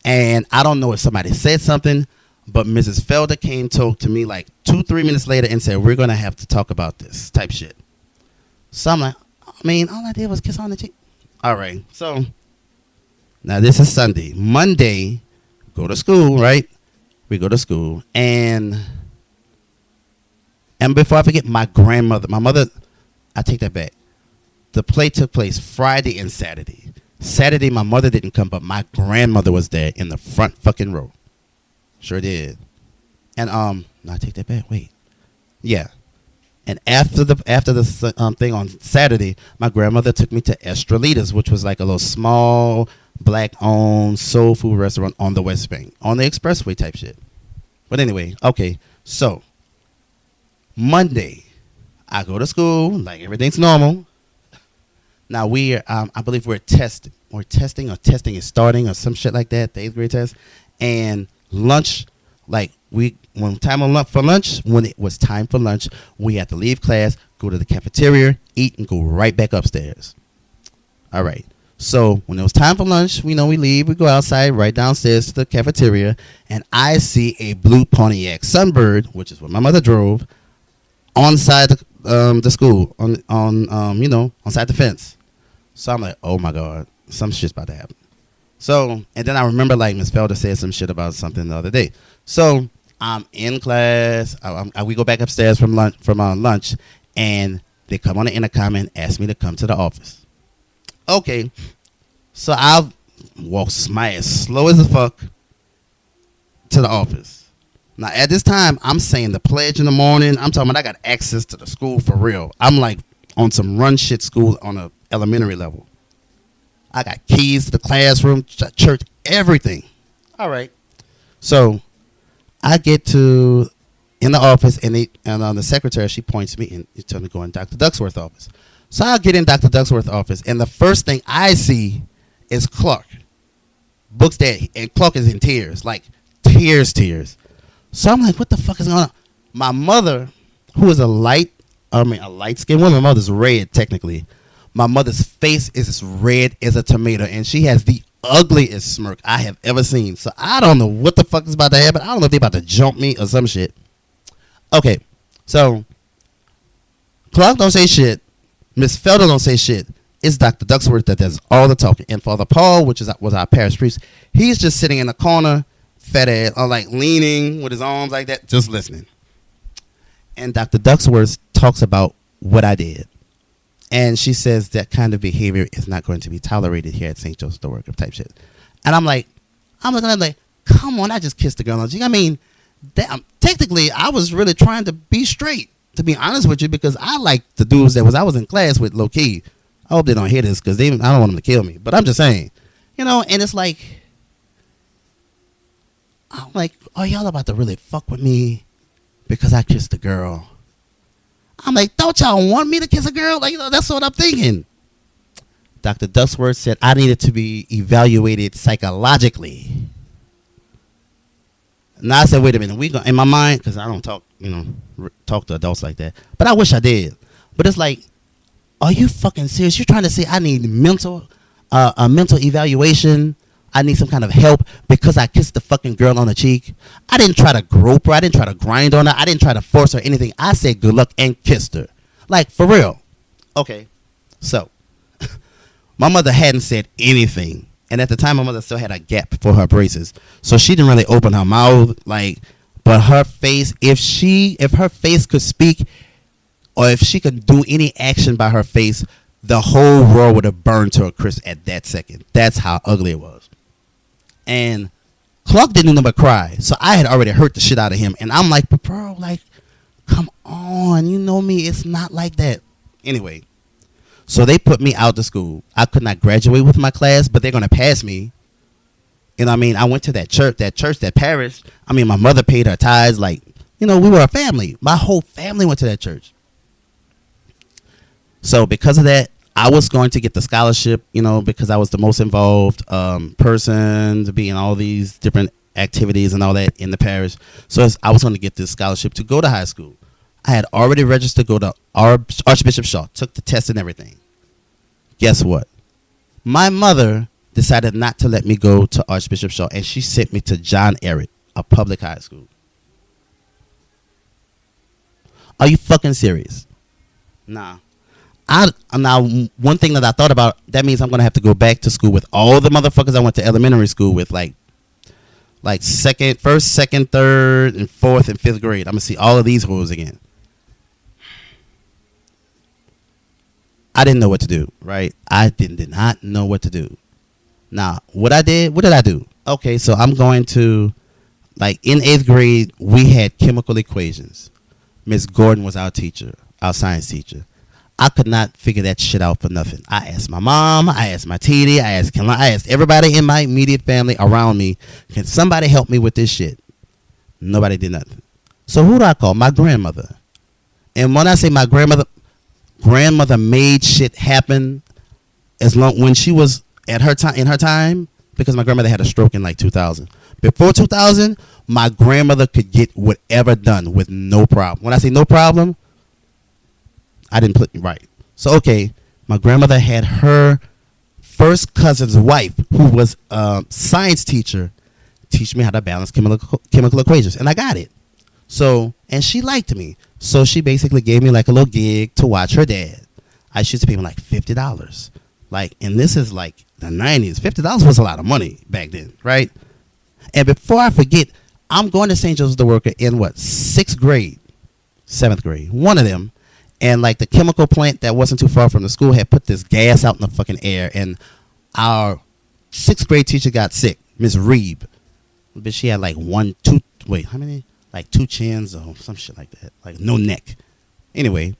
Speaker 1: And I don't know if somebody said something, but Mrs. Felder came to me like 2-3 minutes later and said, we're going to have to talk about this type shit. So I'm like, I mean, all I did was kiss on the cheek. All right. So now this is Sunday. Monday, go to school, right? We go to school. And before I forget, my mother, I take that back. The play took place Friday and Saturday. Saturday, my mother didn't come, but my grandmother was there in the front fucking row. Sure did. And no, I take that back. Wait, yeah. And after the thing on Saturday, my grandmother took me to Estrelitas, which was like a little small black-owned soul food restaurant on the West Bank, on the expressway type shit. But anyway, okay. So Monday, I go to school like everything's normal. Now I believe we're testing. Or testing is starting or some shit like that. The 8th grade test. And lunch, like when it was time for lunch, we had to leave class, go to the cafeteria, eat, and go right back upstairs. All right. So when it was time for lunch, we leave, we go outside, right downstairs to the cafeteria, and I see a blue Pontiac Sunbird, which is what my mother drove, on side the school, on side the fence. So I'm like, oh my God, some shit's about to happen. So, and then I remember like Miss Felder said some shit about something the other day. So I'm in class. We go back upstairs from lunch, and they come on the intercom and ask me to come to the office. Okay, so I'll walk my ass slow as a fuck to the office. Now at this time, I'm saying the pledge in the morning. I'm talking about I got access to the school for real. I'm like on some run shit school on a elementary level. I got keys to the classroom, church, everything. All right. So I get in the office, and the secretary, she points me and tells me to go in Dr. Ducksworth's office. So I get in Dr. Ducksworth's office, and the first thing I see is Clark. Books there, and Clark is in tears, like tears. So I'm like, what the fuck is going on? My mother, who is a light-skinned woman, my mother's red technically. My mother's face is as red as a tomato, and she has the ugliest smirk I have ever seen. So I don't know what the fuck is about to happen. I don't know if they're about to jump me or some shit. Okay, so Clark don't say shit. Miss Felder don't say shit. It's Dr. Ducksworth that does all the talking. And Father Paul, which was our parish priest, he's just sitting in the corner, fat ass, or like leaning with his arms like that, just listening. And Dr. Ducksworth talks about what I did. And she says that kind of behavior is not going to be tolerated here at St. Joseph the Worker type shit. And I'm looking at her like, come on, I just kissed the girl on the cheek. I mean, technically, I was really trying to be straight, to be honest with you, because I like the dudes I was in class with low key. I hope they don't hear this because I don't want them to kill me. But I'm just saying, and it's like, I'm like, are y'all about to really fuck with me because I kissed the girl? I'm like, don't y'all want me to kiss a girl? Like, that's what I'm thinking. Dr. Ducksworth said I needed to be evaluated psychologically. Now I said, wait a minute, we go in my mind because I don't talk, talk to adults like that. But I wish I did. But it's like, are you fucking serious? You're trying to say I need a mental evaluation? I need some kind of help because I kissed the fucking girl on the cheek? I didn't try to grope her. I didn't try to grind on her. I didn't try to force her anything. I said good luck and kissed her. Like, for real. Okay, so my mother hadn't said anything. And at the time, my mother still had a gap for her braces. So she didn't really open her mouth. Like, but her face, if her face could speak, or if she could do any action by her face, the whole world would have burned to a crisp at that second. That's how ugly it was. And Clark didn't know but cry. So I had already hurt the shit out of him. And I'm like, but bro, like, come on. You know me. It's not like that. Anyway. So they put me out to school. I could not graduate with my class, but they're going to pass me. You know what I mean? I went to that church, that parish. I mean, my mother paid her tithes. Like, we were a family. My whole family went to that church. So because of that, I was going to get the scholarship, because I was the most involved person to be in all these different activities and all that in the parish. So I was going to get this scholarship to go to high school. I had already registered to go to Archbishop Shaw, took the test and everything. Guess what? My mother decided not to let me go to Archbishop Shaw, and she sent me to John Ehret, a public high school. Are you fucking serious? Nah. Now, one thing that I thought about, that means I'm going to have to go back to school with all the motherfuckers I went to elementary school with, like first, second, third, and fourth, and fifth grade. I'm going to see all of these hoes again. I didn't know what to do, right? I did not know what to do. Now, what did I do? Okay, so I'm going to, in 8th grade, we had chemical equations. Miss Gordon was our teacher, our science teacher. I could not figure that shit out for nothing. I asked my mom, I asked my TD, I asked everybody in my immediate family around me, can somebody help me with this shit? Nobody did nothing. So who do I call? My grandmother. And when I say my grandmother made shit happen when she was in her time, because my grandmother had a stroke in 2000. Before 2000, my grandmother could get whatever done with no problem. When I say no problem, I didn't put it right. So, okay, my grandmother had her first cousin's wife, who was a science teacher, teach me how to balance chemical equations. And I got it. So, and she liked me. So she basically gave me a little gig to watch her dad. I used to pay him $50. And this is the 90s. $50 was a lot of money back then, right? And before I forget, I'm going to St. Joseph the Worker in 6th grade, 7th grade, one of them. And the chemical plant that wasn't too far from the school had put this gas out in the fucking air. And our 6th grade teacher got sick, Miss Reeb. But she had how many? 2 chins or some shit like that. No neck. Anyway,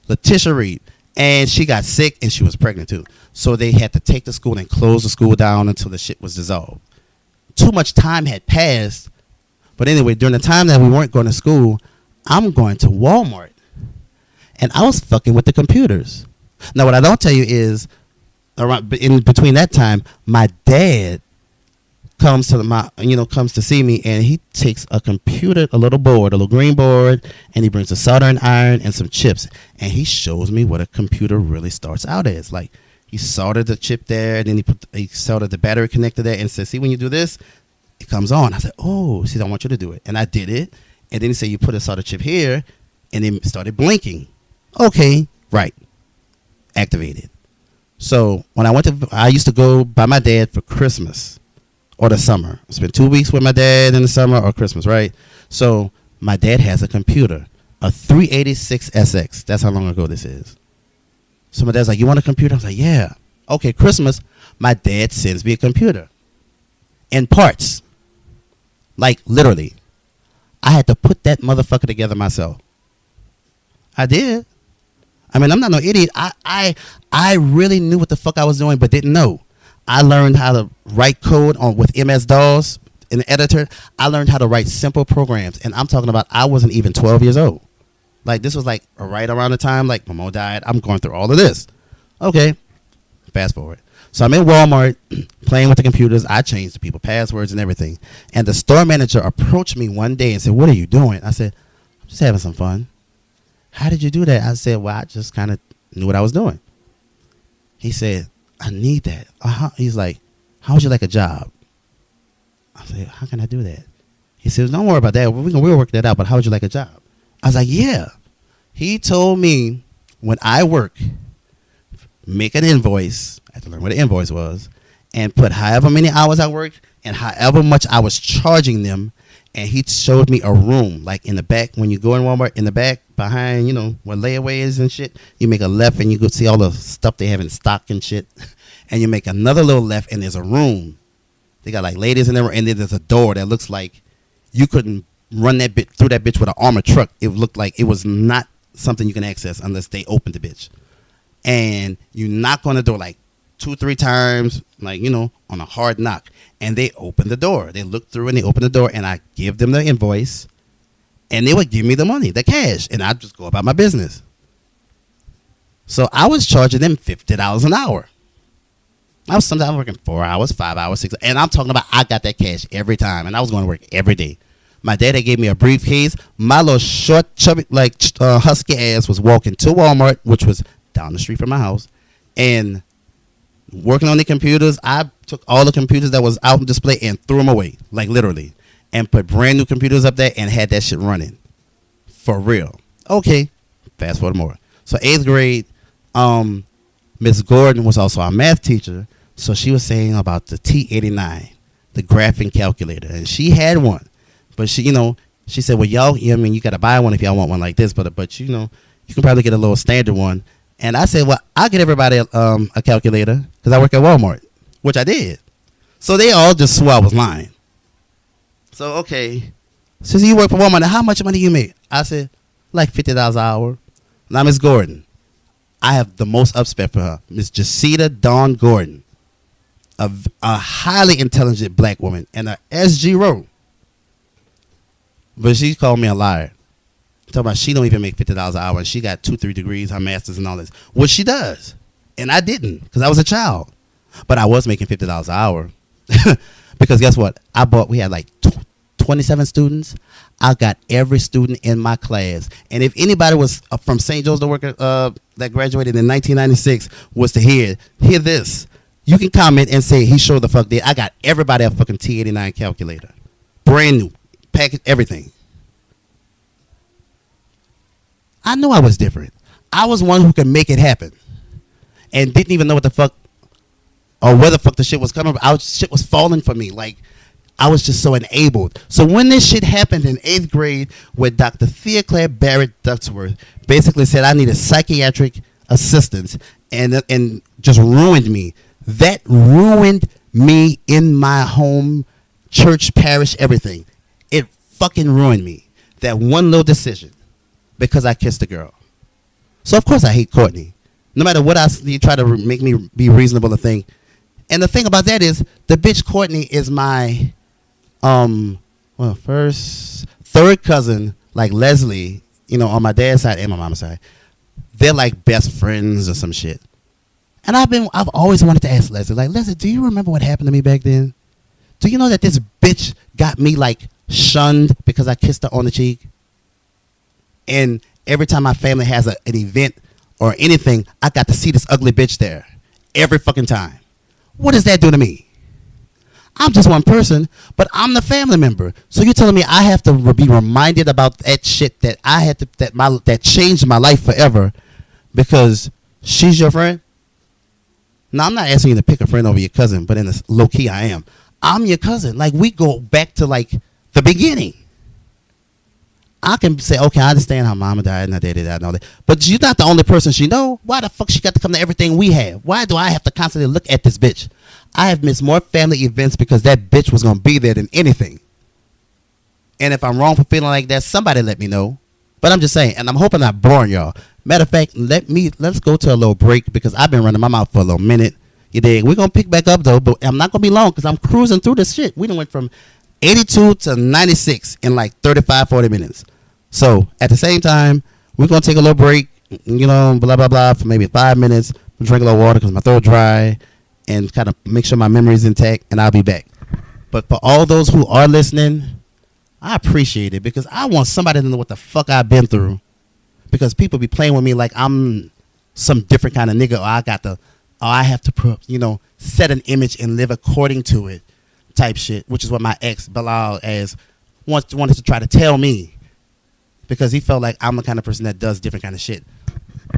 Speaker 1: Letitia Reeb. And she got sick and she was pregnant too. So they had to take the school and close the school down until the shit was dissolved. Too much time had passed. But anyway, during the time that we weren't going to school, I'm going to Walmart. And I was fucking with the computers. Now, what I don't tell you is, in between that time, my dad comes to see me, and he takes a computer, a little green board, and he brings a soldering iron and some chips, and he shows me what a computer really starts out as. He soldered the chip there, and then he soldered the battery connector there, and said, "See, when you do this, it comes on." I said, "Oh, see, I want you to do it," and I did it. And then he said, "You put a solder chip here," and then started blinking. Okay, right. Activated. So when I used to go by my dad for Christmas or the summer. I spent 2 weeks with my dad in the summer or Christmas, right? So my dad has a computer, a 386SX. That's how long ago this is. So my dad's like, "You want a computer?" I was like, "Yeah." Okay, Christmas, my dad sends me a computer in parts. Literally. I had to put that motherfucker together myself. I did. I mean, I'm not no idiot. I really knew what the fuck I was doing, but didn't know. I learned how to write code with MS-DOS in the editor. I learned how to write simple programs, and I'm talking about I wasn't even 12 years old. This was right around the time my mom died. I'm going through all of this. Okay, Fast forward. So I'm in Walmart playing with the computers. I changed the people passwords and everything. And the store manager approached me one day and said, "What are you doing?" I said, "I'm just having some fun." "How did you do that?" I said, "Well, I just kind of knew what I was doing." He said, "I need that." He's like, "How would you like a job?" I said, "How can I do that?" He says, "Don't worry about that. We'll work that out, but how would you like a job?" I was like, "Yeah." He told me when I work, make an invoice. I had to learn what an invoice was, and put however many hours I worked and however much I was charging them. And he showed me a room, like in the back. When you go in Walmart, in the back, behind, where layaway is and shit, you make a left and you go see all the stuff they have in stock and shit. And you make another little left and there's a room. They got like ladies in there, and then there's a door that looks like you couldn't run that bit through that bitch with an armored truck. It looked like it was not something you can access unless they opened the bitch. And you knock on the door like 2-3 times, like, on a hard knock. And they open the door. They look through and they open the door, and I give them the invoice, and they would give me the money, the cash, and I'd just go about my business. So I was charging them $50 an hour. I was sometimes working 4 hours, 5 hours, 6, and I'm talking about I got that cash every time, and I was going to work every day. My daddy gave me a briefcase. My little short, chubby, husky ass was walking to Walmart, which was down the street from my house, and working on the computers. I took all the computers that was out on display and threw them away, like literally, and put brand new computers up there and had that shit running for real. Okay, fast forward more. So 8th grade, Miss Gordon was also our math teacher, so she was saying about the T89, the graphing calculator, and she had one, but she said, "Well, y'all, you got to buy one if y'all want one like this, but you can probably get a little standard one." And I said, "Well, I'll get everybody a calculator because I work at Walmart," which I did. So they all just swore I was lying. So, okay. Since you work for Walmart, how much money you make? I said, like $50 an hour. Now, Miss Gordon, I have the most respect for her. Miss Jacita Dawn Gordon, a highly intelligent black woman and a SG row. But she called me a liar. Talking about she don't even make $50 an hour, and she got 2-3 degrees, her master's and all this. Which she does. And I didn't, because I was a child. But I was making $50 an hour. Because guess what? We had like 27 students. I got every student in my class. And if anybody was from St. Joe's that graduated in 1996 was to hear this, you can comment and say he sure the fuck did. I got everybody a fucking T89 calculator. Brand new. Package, everything. I knew I was different. I was one who could make it happen. And didn't even know what the fuck or where the fuck the shit was coming from. Shit was falling for me. Like, I was just so enabled. So when this shit happened in 8th grade, where Dr. Thea Claire Barrett Ducksworth basically said I needed psychiatric assistance and just ruined me. That ruined me in my home, church, parish, everything. It fucking ruined me. That one little decision. Because I kissed a girl. So, of course, I hate Courtney. No matter what you try to make me be reasonable to think. And the thing about that is, the bitch Courtney is my, third cousin, like Leslie, on my dad's side and my mom's side. They're like best friends or some shit. And I've always wanted to ask Leslie, like, Leslie, do you remember what happened to me back then? Do you know that this bitch got me, like, shunned because I kissed her on the cheek? And every time my family has an event or anything, I got to see this ugly bitch there. Every fucking time. What does that do to me? I'm just one person, but I'm the family member. So you're telling me I have to be reminded about that shit that I had to, that changed my life forever because she's your friend? Now, I'm not asking you to pick a friend over your cousin, but in a low key I am. I'm your cousin. Like, we go back to, like, the beginning. I can say, okay, I understand how mama died and her daddy died and all that. But you're not the only person she know. Why the fuck she got to come to everything we have? Why do I have to constantly look at this bitch? I have missed more family events because that bitch was going to be there than anything. And if I'm wrong for feeling like that, somebody let me know. But I'm just saying, and I'm hoping I'm boring y'all. Matter of fact, let's go to a little break because I've been running my mouth for a little minute. You dig? We're going to pick back up, though, but I'm not going to be long because I'm cruising through this shit. We done went from 82 to 96 in like 35, 40 minutes. So at the same time, we're going to take a little break, blah, blah, blah, for maybe 5 minutes. drink a little water because my throat dry, and kind of make sure my memory is intact, and I'll be back. But for all those who are listening, I appreciate it because I want somebody to know what the fuck I've been through. Because people be playing with me like I'm some different kind of nigga, or I have to, set an image and live according to it, type shit. Which is what my ex Bilal as wanted to try to tell me, because he felt like I'm the kind of person that does different kind of shit.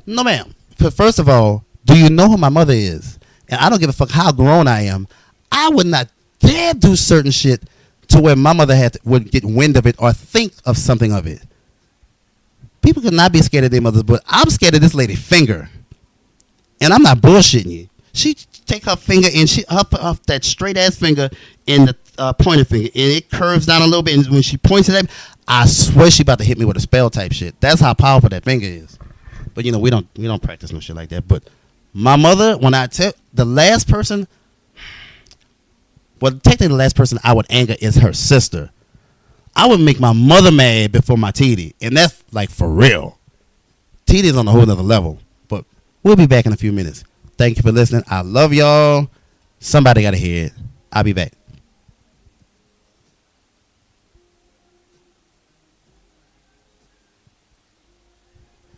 Speaker 1: No, ma'am. First of all, do you know who my mother is? And I don't give a fuck how grown I am. I would not dare do certain shit to where my mother would get wind of it or think of something of it. People could not be scared of their mothers, but I'm scared of this lady finger. And I'm not bullshitting you. She take her finger and she up that straight ass finger and the pointer finger, and it curves down a little bit. And when she points it at me, I swear she about to hit me with a spell type shit. That's how powerful that finger is. But we don't practice no shit like that. But my mother, when I tell the last person, well, technically the last person I would anger is her sister. I would make my mother mad before my TD, and that's like for real. TD is on a whole nother level. But we'll be back in a few minutes. Thank you for listening. I love y'all. Somebody got to hear it. I'll be back.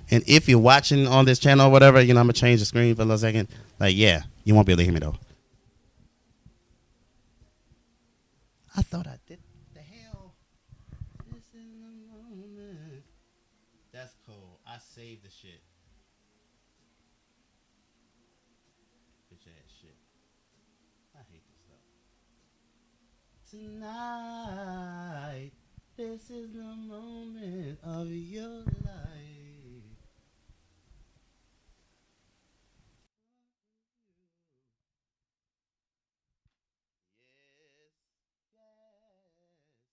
Speaker 1: And if you're watching on this channel or whatever, I'm going to change the screen for a little second. Like, yeah, you won't be able to hear me, though. I thought I did. The hell? This is the moment. That's cool. I saved the shit. Bitch ass shit. I hate this stuff. Tonight, this is the moment of your life. Yes, yes, yes. Sweet Lord, speak to me.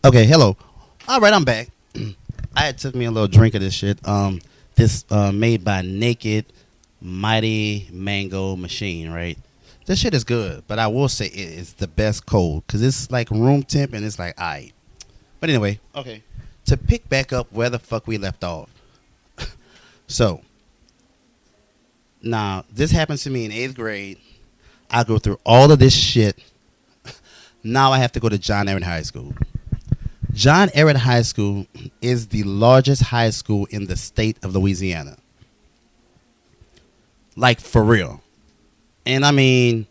Speaker 1: Okay, hello. All right, I'm back. I had took me a little drink of this shit. This made by Naked Mighty Mango Machine, right? This shit is good, but I will say it is the best cold because it's like room temp and it's like aight. But anyway, okay. To pick back up where the fuck we left off. So now this happens to me in 8th grade. I go through all of this shit. Now I have to go to John Aaron High School. John Aaron High School is the largest high school in the state of Louisiana. Like, for real. And I mean,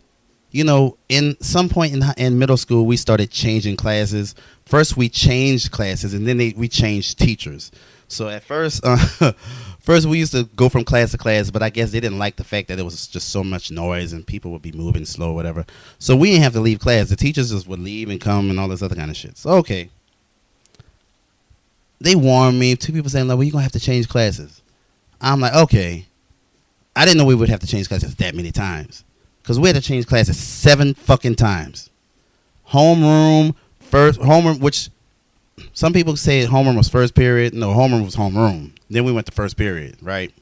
Speaker 1: you know, in some point in middle school, we started changing classes. First, we changed classes, and then we changed teachers. So at first, first we used to go from class to class, but I guess they didn't like the fact that it was just so much noise and people would be moving slow or whatever. So we didn't have to leave class. The teachers just would leave and come and all this other kind of shit. So, okay. They warned me. 2 people saying, like, well, you're going to have to change classes. I'm like, okay. I didn't know we would have to change classes that many times. Because we had to change classes 7 fucking times. Homeroom, which some people say homeroom was first period. No, homeroom was homeroom. Then we went to first period, right?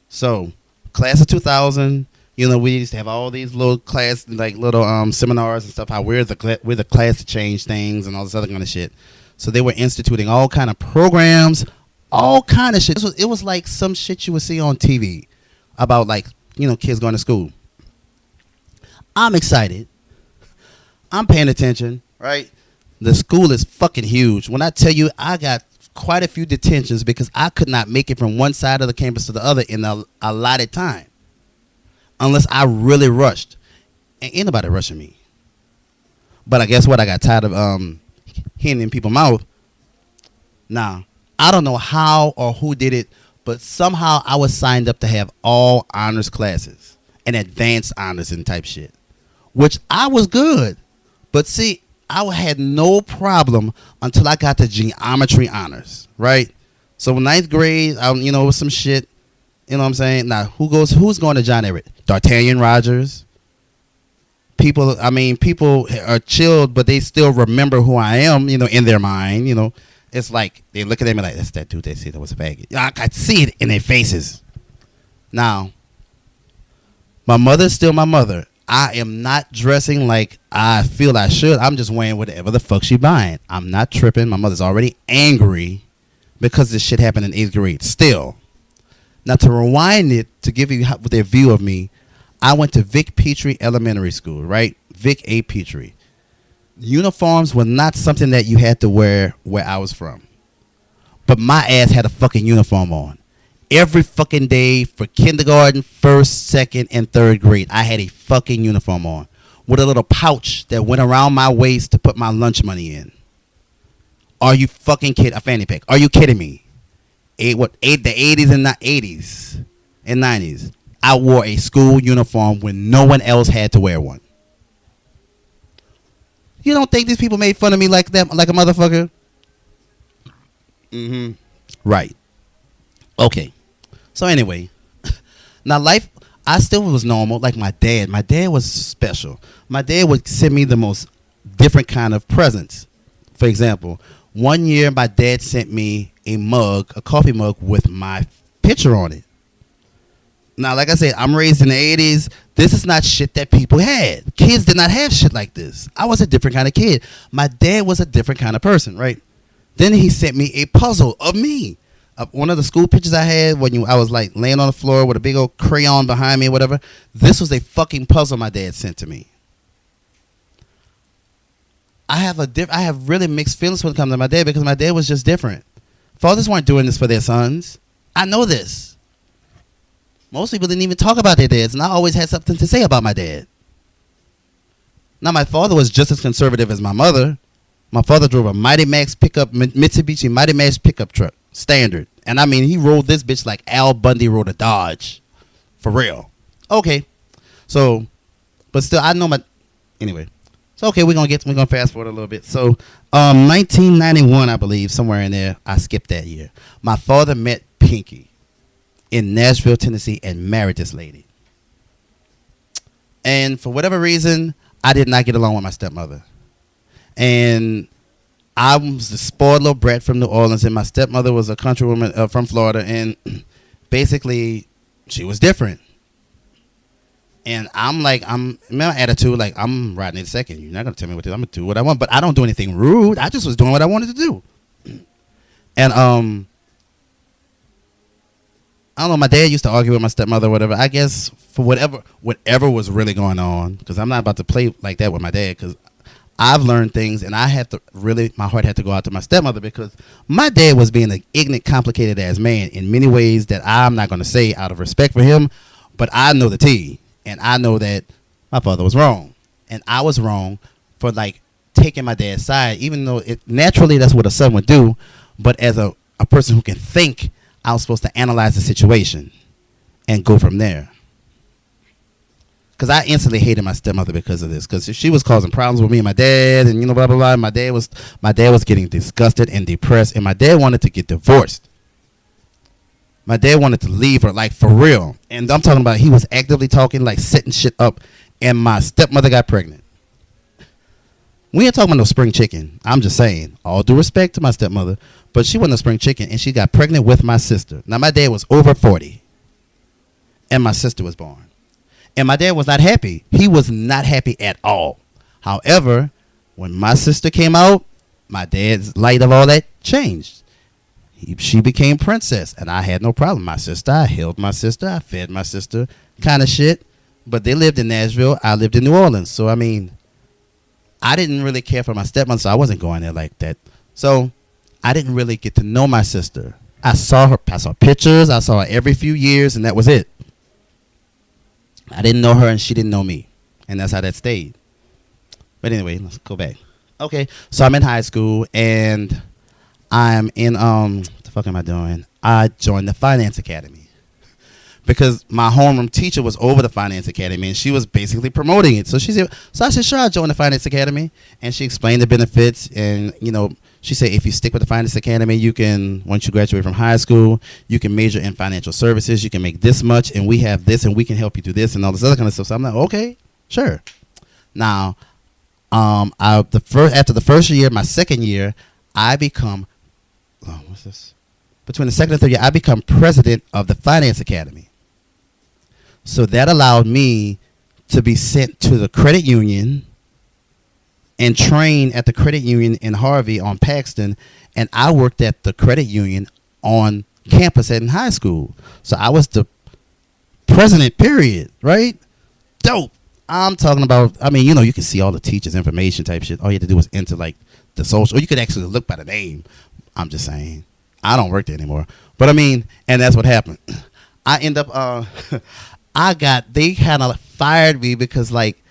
Speaker 1: So, class of 2000, you know, we used to have all these little class, like little seminars and stuff, how we're the class to change things and all this other kind of shit. So they were instituting all kind of programs, all kind of shit. It was like some shit you would see on TV about, like, you know, kids going to school. I'm excited. I'm paying attention, right? The school is fucking huge. When I tell you, I got quite a few detentions because I could not make it from one side of the campus to the other in a allotted time. Unless I really rushed. And ain't nobody rushing me. But I guess what? I got tired of hitting in people's mouth. Now, I don't know how or who did it, but somehow I was signed up to have all honors classes and advanced honors and type shit, which I was good. But see, I had no problem until I got to geometry honors, right? So 9th grade, you know, it was some shit. You know what I'm saying? Now, who's going to John Everett? D'Artagnan Rogers. People are chilled, but they still remember who I am, you know, in their mind, you know. It's like, they look at me like, that's that dude they said that was a faggot. I could see it in their faces. Now, my mother's still my mother. I am not dressing like I feel I should. I'm just wearing whatever the fuck she buying. I'm not tripping. My mother's already angry because this shit happened in 8th grade. Still. Now, to rewind it, to give you their view of me, I went to Vic Petrie Elementary School, right? Vic A. Petrie. Uniforms were not something that you had to wear where I was from. But my ass had a fucking uniform on. Every fucking day for kindergarten, 1st, 2nd, and 3rd grade, I had a fucking uniform on with a little pouch that went around my waist to put my lunch money in. Are you fucking kidding? A fanny pack. Are you kidding me? The 80s and not 80s and 90s. I wore a school uniform when no one else had to wear one. You don't think these people made fun of me like that, like a motherfucker? Mm-hmm. Right. Okay. So anyway, now life, I still was normal, like my dad. My dad was special. My dad would send me the most different kind of presents. For example, one year my dad sent me a coffee mug with my picture on it. Now, like I said, I'm raised in the 80s. This is not shit that people had. Kids did not have shit like this. I was a different kind of kid. My dad was a different kind of person, right? Then he sent me a puzzle of me. One of the school pictures I had when I was like laying on the floor with a big old crayon behind me or whatever. This was a fucking puzzle my dad sent to me. I have really mixed feelings when it comes to my dad because my dad was just different. Fathers weren't doing this for their sons. I know this. Most people didn't even talk about their dads, and I always had something to say about my dad. Now, my father was just as conservative as my mother. My father drove a Mitsubishi Mighty Max pickup truck, standard. And I mean, he rode this bitch like Al Bundy rode a Dodge. For real. Okay. So, but still, I know anyway. So, okay, we're gonna fast forward a little bit. So, 1991, I believe, somewhere in there, I skipped that year. My father met Pinky in Nashville, Tennessee, and married this lady. And for whatever reason, I did not get along with my stepmother. And I was the spoiled little brat from New Orleans, and my stepmother was a country woman from Florida, and basically, she was different. And I'm like, my attitude, like, I'm riding it second. You're not gonna tell me what to do. I'm gonna do what I want, but I don't do anything rude. I just was doing what I wanted to do. And I don't know. My dad used to argue with my stepmother, or whatever. I guess for whatever was really going on, because I'm not about to play like that with my dad, because I've learned things, and I had to really, my heart had to go out to my stepmother, because my dad was being an ignorant, complicated ass man in many ways that I'm not going to say out of respect for him, but I know the tea, and I know that my father was wrong, and I was wrong for like taking my dad's side, even though naturally that's what a son would do, but as a person who can think, I was supposed to analyze the situation and go from there. Because I instantly hated my stepmother because of this. Because she was causing problems with me and my dad, and blah blah blah. My dad was getting disgusted and depressed, and my dad wanted to get divorced. My dad wanted to leave her, like, for real. And I'm talking about, he was actively talking, like, setting shit up, and my stepmother got pregnant. We ain't talking about no spring chicken. I'm just saying, all due respect to my stepmother, but she wasn't a spring chicken, and she got pregnant with my sister. Now, my dad was over 40, and my sister was born. And my dad was not happy. He was not happy at all. However, when my sister came out, my dad's light of all that changed. She became princess, and I had no problem. My sister, I held my sister, I fed my sister, kind of shit. But they lived in Nashville. I lived in New Orleans. So, I mean, I didn't really care for my stepmother, so I wasn't going there like that. So I didn't really get to know my sister. I saw pictures, I saw her every few years, and that was it. I didn't know her, and she didn't know me. And that's how that stayed. But anyway, let's go back. Okay, so I'm in high school, and I'm in, what the fuck am I doing? I joined the Finance Academy. Because my homeroom teacher was over the Finance Academy, and she was basically promoting it. So I said, sure, I'll join the Finance Academy. And she explained the benefits, and, she said, if you stick with the Finance Academy, you can, once you graduate from high school, you can major in financial services. You can make this much, and we have this, and we can help you do this, and all this other kind of stuff. So I'm like, okay, sure. Now, after the first year, my second year, I become, between the second and third year, I become president of the Finance Academy. So that allowed me to be sent to the credit union and train at the credit union in Harvey on Paxton, and I worked at the credit union on campus in high school. So I was the president, period, right? Dope. I'm talking about, you can see all the teachers' information type shit. All you had to do was enter, like, the social, or you could actually look by the name. I'm just saying. I don't work there anymore. But, and that's what happened. I end up, they kind of fired me because, like,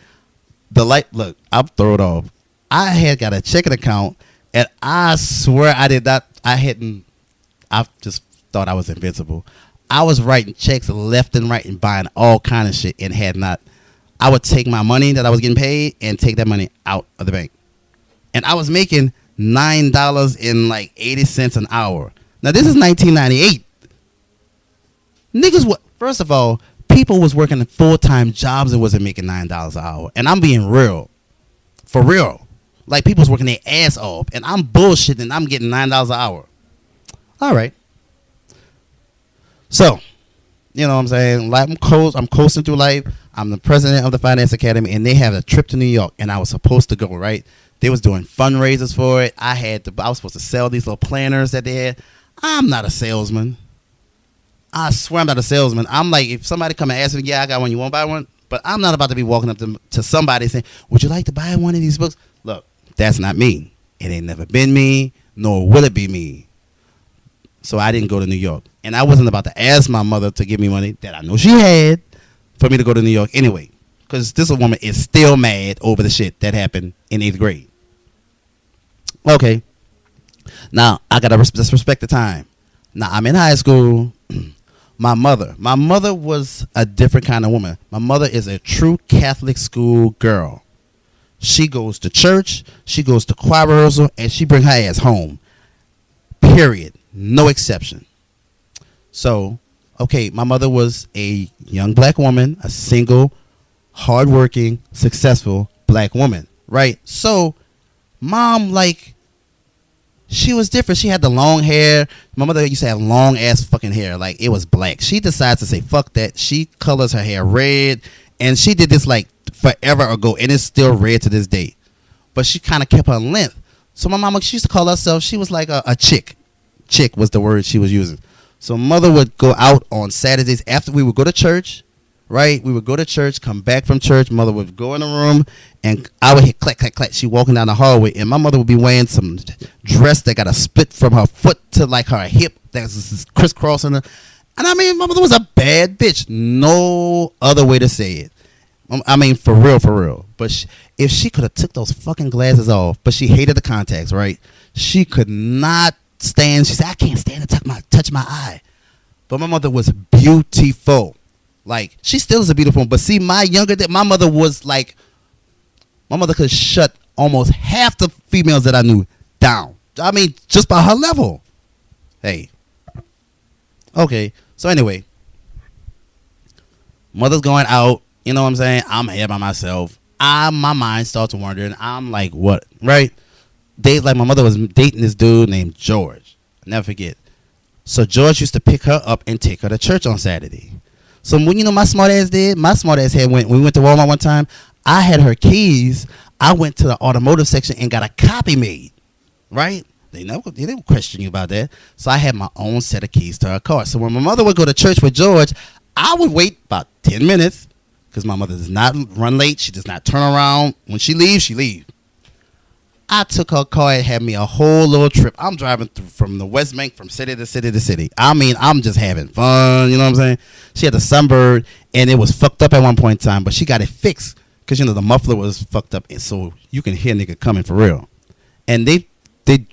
Speaker 1: look, I'm thrown off. I had got a checking account, and I swear I just thought I was invincible. I was writing checks left and right and buying all kind of shit, and I would take my money that I was getting paid and take that money out of the bank. And I was making $9.80 an hour. Now, this is 1998. Niggas, first of all, people was working in full-time jobs and wasn't making $9 an hour. And I'm being real. For real. Like, people was working their ass off. And I'm bullshitting and I'm getting $9 an hour. All right. So, you know what I'm saying? Like, I'm coasting through life. I'm the president of the Finance Academy, and they have a trip to New York, and I was supposed to go, right? They was doing fundraisers for it. I was supposed to sell these little planners that they had. I'm not a salesman. I swear I'm not a salesman. I'm like, if somebody come and ask me, yeah, I got one, you want to buy one? But I'm not about to be walking up to somebody saying, would you like to buy one of these books? Look, that's not me. It ain't never been me, nor will it be me. So I didn't go to New York. And I wasn't about to ask my mother to give me money that I know she had for me to go to New York anyway. Because this woman is still mad over the shit that happened in 8th grade. Okay. Now, I got to respect the time. Now, I'm in high school. My mother was a different kind of woman. My mother is a true Catholic school girl. She goes to church, she goes to choir rehearsal, and she bring her ass home. Period. No exception. So, okay, my mother was a young black woman, a single, hardworking, successful black woman, right? So, mom, like, She was different. She had the long hair. My mother used to have long ass fucking hair. Like, it was black. She decides to say, fuck that. She colors her hair red. And she did this like forever ago. And it's still red to this day. But she kind of kept her length. So my mama, she used to call herself, she was like a chick. Chick was the word she was using. So mother would go out on Saturdays after we would go to church. Right? We would go to church, come back from church. Mother would go in the room, and I would hear clack, clack, clack. She walking down the hallway, and my mother would be wearing some dress that got a split from her foot to like her hip that was crisscrossing her. And I mean, my mother was a bad bitch. No other way to say it. I mean, for real, for real. But if she could have took those fucking glasses off, but she hated the contacts, right? She could not stand. She said, I can't stand to touch my eye. But my mother was beautiful. Like, she still is a beautiful one. But see, my mother was like, my mother could shut almost half the females that I knew down. I mean, just by her level. Hey. Okay. So anyway, mother's going out. You know what I'm saying? I'm here by myself. My mind starts wandering. I'm like, what? Right? My mother was dating this dude named George. I'll never forget. So George used to pick her up and take her to church on Saturday. So when, you know, my smart ass did, when we went to Walmart one time, I had her keys. I went to the automotive section and got a copy made, right? They didn't question you about that. So I had my own set of keys to her car. So when my mother would go to church with George, I would wait about 10 minutes because my mother does not run late. She does not turn around. When she leaves, she leaves. I took her car and had me a whole little trip. I'm driving through from the West Bank, from city to city to city. I mean, I'm just having fun. You know what I'm saying? She had a Sunbird, and it was fucked up at one point in time, but she got it fixed because, you know, the muffler was fucked up, and so you can hear nigga coming for real. And they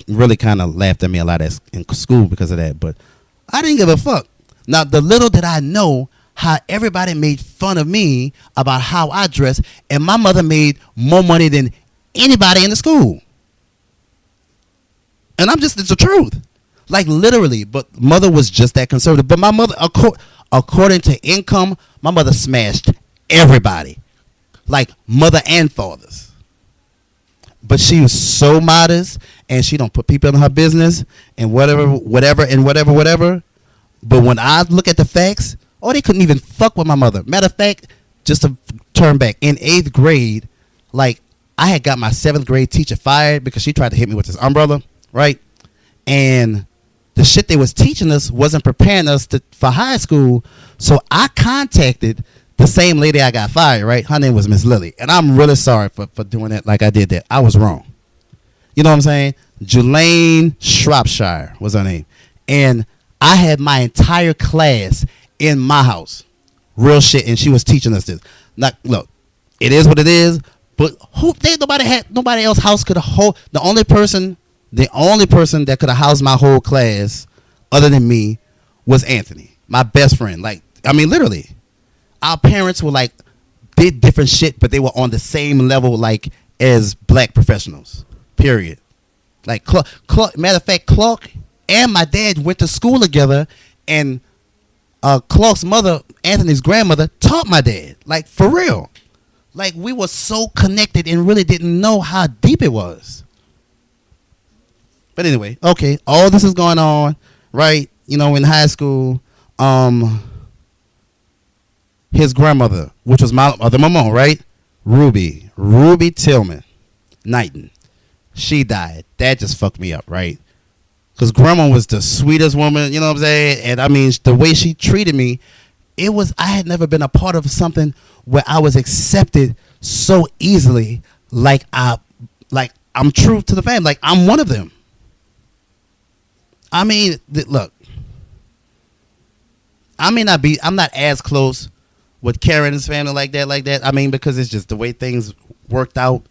Speaker 1: really kind of laughed at me a lot in school because of that, but I didn't give a fuck. Now, the little did I know how everybody made fun of me about how I dress, and my mother made more money than anybody in the school. And it's the truth. Like, literally. But mother was just that conservative. But my mother, according to income, my mother smashed everybody. Like, mother and fathers. But she was so modest, and she don't put people in her business, and whatever. But when I look at the facts, they couldn't even fuck with my mother. Matter of fact, just to turn back, in 8th grade, like, I had got my 7th grade teacher fired because she tried to hit me with this umbrella, right? And the shit they was teaching us wasn't preparing us for high school. So I contacted the same lady I got fired, right? Her name was Miss Lily. And I'm really sorry for doing that like I did that. I was wrong. You know what I'm saying? Julaine Shropshire was her name. And I had my entire class in my house. Real shit. And she was teaching us this. Now, look, it is what it is. But nobody else house could hold. The only person that could have housed my whole class other than me was Anthony, my best friend. Like, I mean, literally, our parents were like, did different shit, but they were on the same level, like, as black professionals, period. Like, matter of fact, Clark and my dad went to school together, and Clark's mother, Anthony's grandmother, taught my dad. Like, for real. Like, we were so connected and really didn't know how deep it was. But anyway, okay, all this is going on, right? You know, in high school, his grandmother, which was my other mama, right? Ruby Tillman Knighton. She died. That just fucked me up, right? Because grandma was the sweetest woman, you know what I'm saying? And I mean, the way she treated me, I had never been a part of something where I was accepted so easily, like I'm true to the family, like I'm one of them. I mean, look, I'm not as close with Karen's family like that. I mean, because it's just the way things worked out.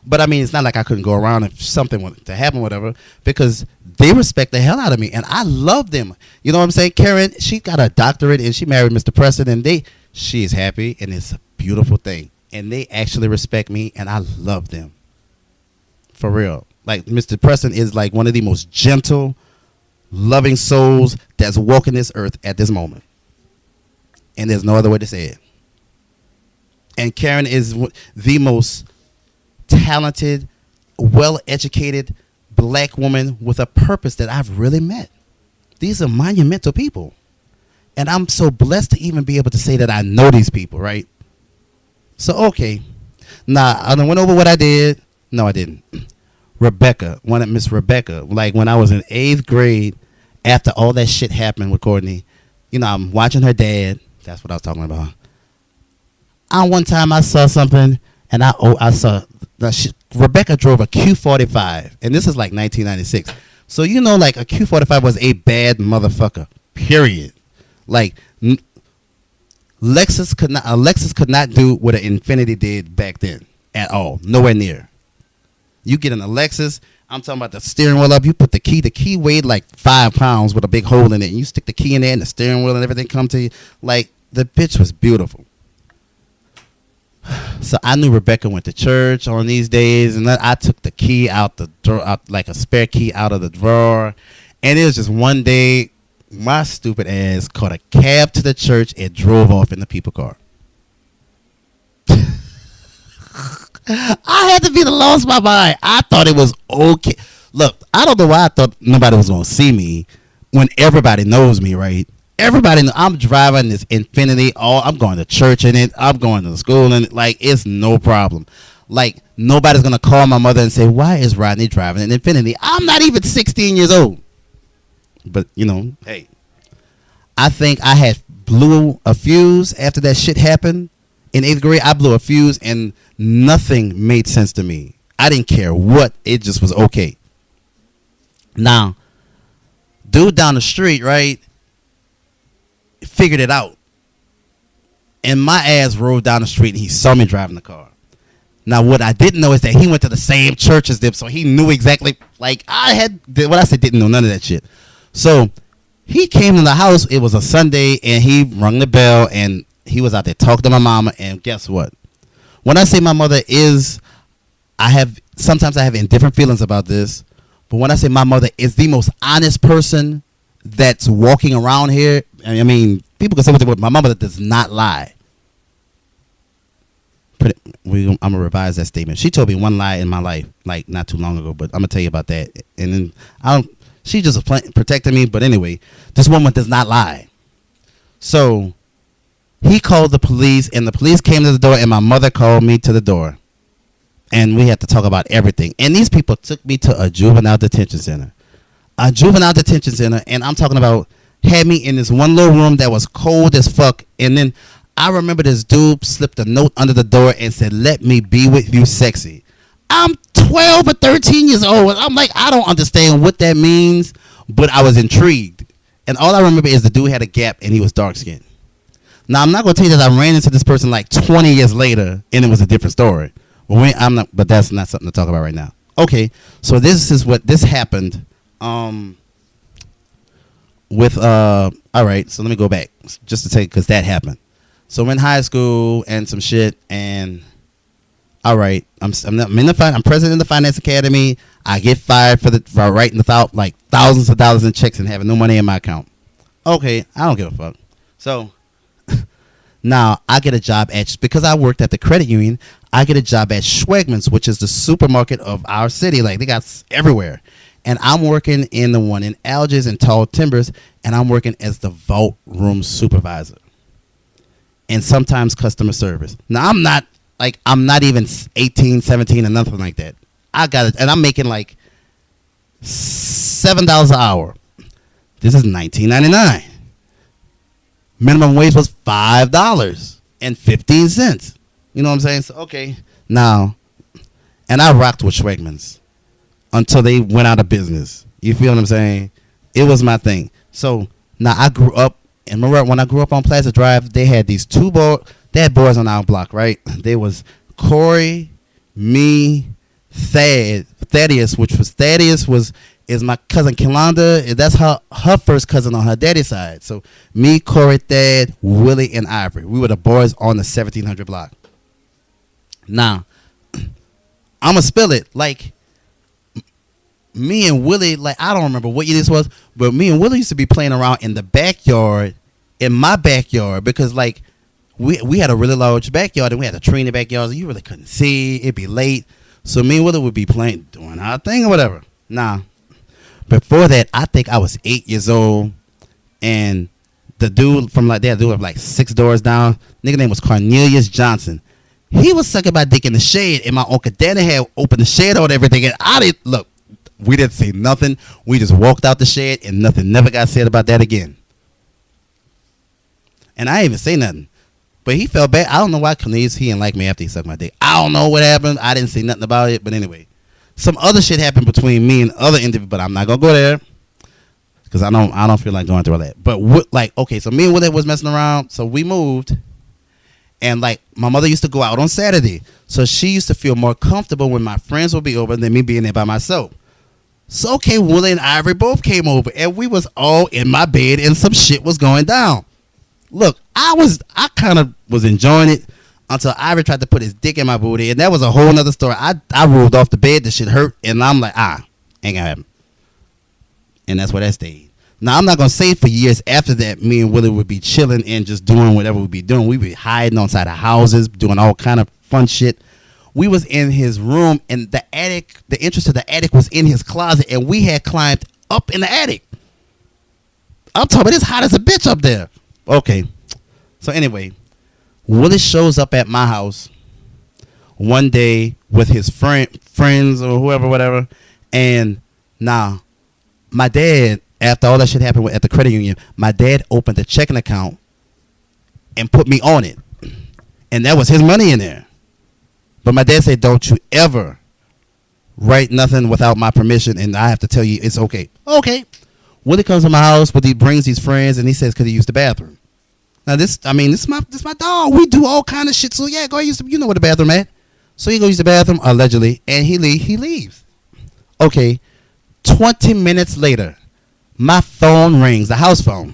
Speaker 1: But I mean, it's not like I couldn't go around if something were to happen, whatever, because they respect the hell out of me, and I love them. You know what I'm saying? Karen, she got a doctorate, and she married Mr. Preston, and she is happy, and it's a beautiful thing. And they actually respect me, and I love them. For real. Like, Mr. Preston is like one of the most gentle, loving souls that's walking this earth at this moment. And there's no other way to say it. And Karen is the most talented, well-educated black woman with a purpose that I've really met. These are monumental people. And I'm so blessed to even be able to say that I know these people, right? So, okay. Nah, I done went over what I did. No, I didn't. Rebecca, Miss Rebecca, like when I was in 8th grade, after all that shit happened with Courtney, I'm watching her dad. That's what I was talking about. One time I saw something, and I saw Rebecca drove a Q45, and this is like 1996. So like a Q45 was a bad motherfucker. Period. Like Lexus could not do what an Infiniti did back then at all. Nowhere near. You get in a Lexus, I'm talking about the steering wheel up. You put the key weighed like 5 pounds with a big hole in it, and you stick the key in there, and the steering wheel and everything come to you. Like the bitch was beautiful. So I knew Rebecca went to church on these days, and I took the key out the drawer, like a spare key out of the drawer, and it was just one day, my stupid ass caught a cab to the church and drove off in the people car. I had to be the lost my mind. I thought it was okay. Look, I don't know why I thought nobody was gonna see me when everybody knows me, right? Everybody knows I'm driving this Infiniti. I'm going to church in it. I'm going to school in it. Like, it's no problem. Like, nobody's gonna call my mother and say, "Why is Rodney driving an Infiniti?" I'm not even 16 years old. But hey, I think I had blew a fuse after that shit happened. In 8th grade, I blew a fuse and nothing made sense to me. I didn't care what. It just was okay. Now, dude down the street, right, figured it out. And my ass rode down the street and he saw me driving the car. Now, what I didn't know is that he went to the same church as them, so he knew exactly, like, didn't know none of that shit. So, he came to the house, it was a Sunday, and he rung the bell, and he was out there talking to my mama, and guess what? When I say my mother is, sometimes I have indifferent feelings about this, but when I say my mother is the most honest person that's walking around here, I mean, people can say what they want, my mother does not lie. I'm going to revise that statement. She told me one lie in my life, like not too long ago, but I'm going to tell you about that. And then she just was protecting me, but anyway, this woman does not lie. So he called the police, and the police came to the door, and my mother called me to the door. And we had to talk about everything. And these people took me to a juvenile detention center. A juvenile detention center, and I'm talking about had me in this one little room that was cold as fuck. And then I remember this dude slipped a note under the door and said, "Let me be with you, sexy." I'm 12 or 13 years old. I'm like, I don't understand what that means, but I was intrigued. And all I remember is the dude had a gap and he was dark skinned. Now, I'm not going to tell you that I ran into this person like 20 years later and it was a different story. But that's not something to talk about right now. Okay, so this happened with, all right, so let me go back just to take, because that happened. So I'm in high school and some shit, and all right, I'm president of the finance academy. I get fired for writing without like thousands of dollars in checks and having no money in my account. Okay, I don't give a fuck. So now I get a job because I worked at the credit union. I get a job at Schwegman's, which is the supermarket of our city. Like, they got everywhere. And I'm working in the one in Algiers and Tall Timbers, and I'm working as the vault room supervisor and sometimes customer service. Now, I'm not even 18, 17 or nothing like that. I got it, and I'm making like $7 an hour. This is $19.99. Minimum wage was $5.15. You know what I'm saying? So, okay. Now, and I rocked with Schwegman's until they went out of business. You feel what I'm saying? It was my thing. So, now I grew up, and remember when I grew up on Plaza Drive, they had these they had boys on our block, right? They was Corey, me, Thaddeus, is my cousin Kilanda. That's her first cousin on her daddy's side. So me, Corey, Thad, Willie, and Ivory. We were the boys on the 1700 block. Now, I'm going to spill it. Like, me and Willie, like, I don't remember what year this was, but me and Willie used to be playing around in the backyard, in my backyard, because, like, we had a really large backyard, and we had a tree in the backyard, so you really couldn't see. It'd be late. So me and Willie would be playing, doing our thing or whatever. Nah. Before that, I think I was 8 years old, and the dude from like that dude of like 6 doors down, nigga name was Cornelius Johnson. He was sucking my dick in the shade, and my uncle Danny had opened the shade on everything, and I didn't look. We didn't say nothing. We just walked out the shed, and nothing never got said about that again. And I didn't even say nothing. But he felt bad. I don't know why Cornelius, he didn't like me after he sucked my dick. I don't know what happened. I didn't say nothing about it. But anyway, some other shit happened between me and other individuals, but I'm not going to go there because I don't feel like going through all that. But okay, so me and Willie was messing around. So we moved. And like my mother used to go out on Saturday. So she used to feel more comfortable when my friends would be over than me being there by myself. So okay, Willie and Ivory both came over, and we was all in my bed, and some shit was going down. Look, I kind of was enjoying it until Ivory tried to put his dick in my booty, and that was a whole nother story. I rolled off the bed, the shit hurt, and I'm like, ain't gonna happen. And that's where that stayed. Now, I'm not gonna say for years after that, me and Willie would be chilling and just doing whatever we'd be doing. We'd be hiding outside of houses, doing all kind of fun shit. We was in his room, and the attic, the entrance to the attic was in his closet, and we had climbed up in the attic. I'm talking about it's hot as a bitch up there. Okay. So anyway, Willie shows up at my house one day with his friends or whoever, whatever. And now, my dad, after all that shit happened at the credit union, my dad opened a checking account and put me on it. And that was his money in there. But my dad said, don't you ever write nothing without my permission, and I have to tell you it's okay. Okay. Willie comes to my house, but he brings these friends, and he says, because he used the bathroom. Now, this is my dog. We do all kind of shit. So, yeah, go use the, you know where the bathroom at. So, he goes use the bathroom, allegedly, and he leaves. Okay. 20 minutes later, my phone rings, the house phone.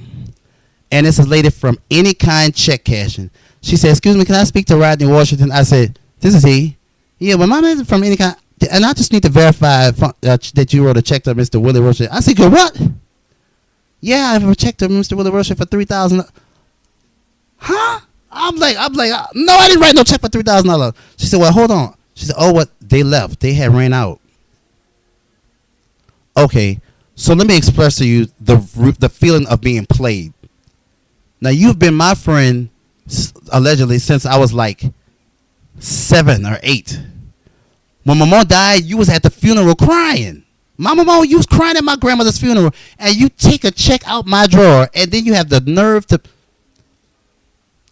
Speaker 1: And it's a lady from Any Kind Check Cashing. She said, excuse me, can I speak to Rodney Washington? I said, this is he. Yeah, well, my man is from Any Kind. And I just need to verify that you wrote a check to Mr. Willie Rocher. I said, what? Yeah, I have a check to Mr. Willie Rocher for $3,000. Huh? I'm like, no, I didn't write no check for $3,000. She said, well, hold on. She said, oh, what? They left. They had ran out. Okay, so let me express to you the feeling of being played. Now, you've been my friend, allegedly, since I was like 7 or 8. When my mom died, you was at the funeral crying. My mom, you was crying at my grandmother's funeral, and you take a check out my drawer, and then you have the nerve to,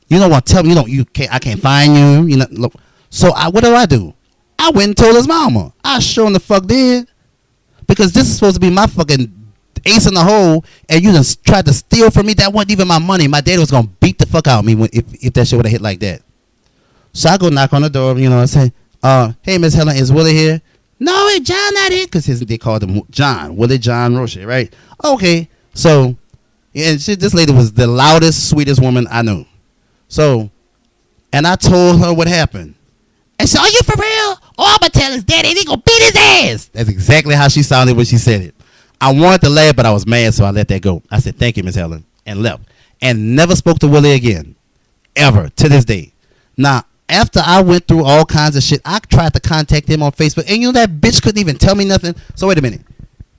Speaker 1: you don't want to tell me, I can't find you, look. So what do? I went and told his mama. I sure in the fuck did, because this is supposed to be my fucking ace in the hole, and you just tried to steal from me. That wasn't even my money. My daddy was gonna beat the fuck out of me if that shit would have hit like that. So I go knock on the door, I say, hey, Miss Helen, is Willie here? No, it's John not here, because they called him John, Willie John Rocher, right? Okay, so, and this lady was the loudest, sweetest woman I knew. So, and I told her what happened. And so, are you for real? Oh, I'm going to tell his daddy, and he going to beat his ass. That's exactly how she sounded when she said it. I wanted to laugh, but I was mad, so I let that go. I said, thank you, Miss Helen, and left. And never spoke to Willie again, ever, to this day. Now, after I went through all kinds of shit, I tried to contact him on Facebook, and that bitch couldn't even tell me nothing. So wait a minute.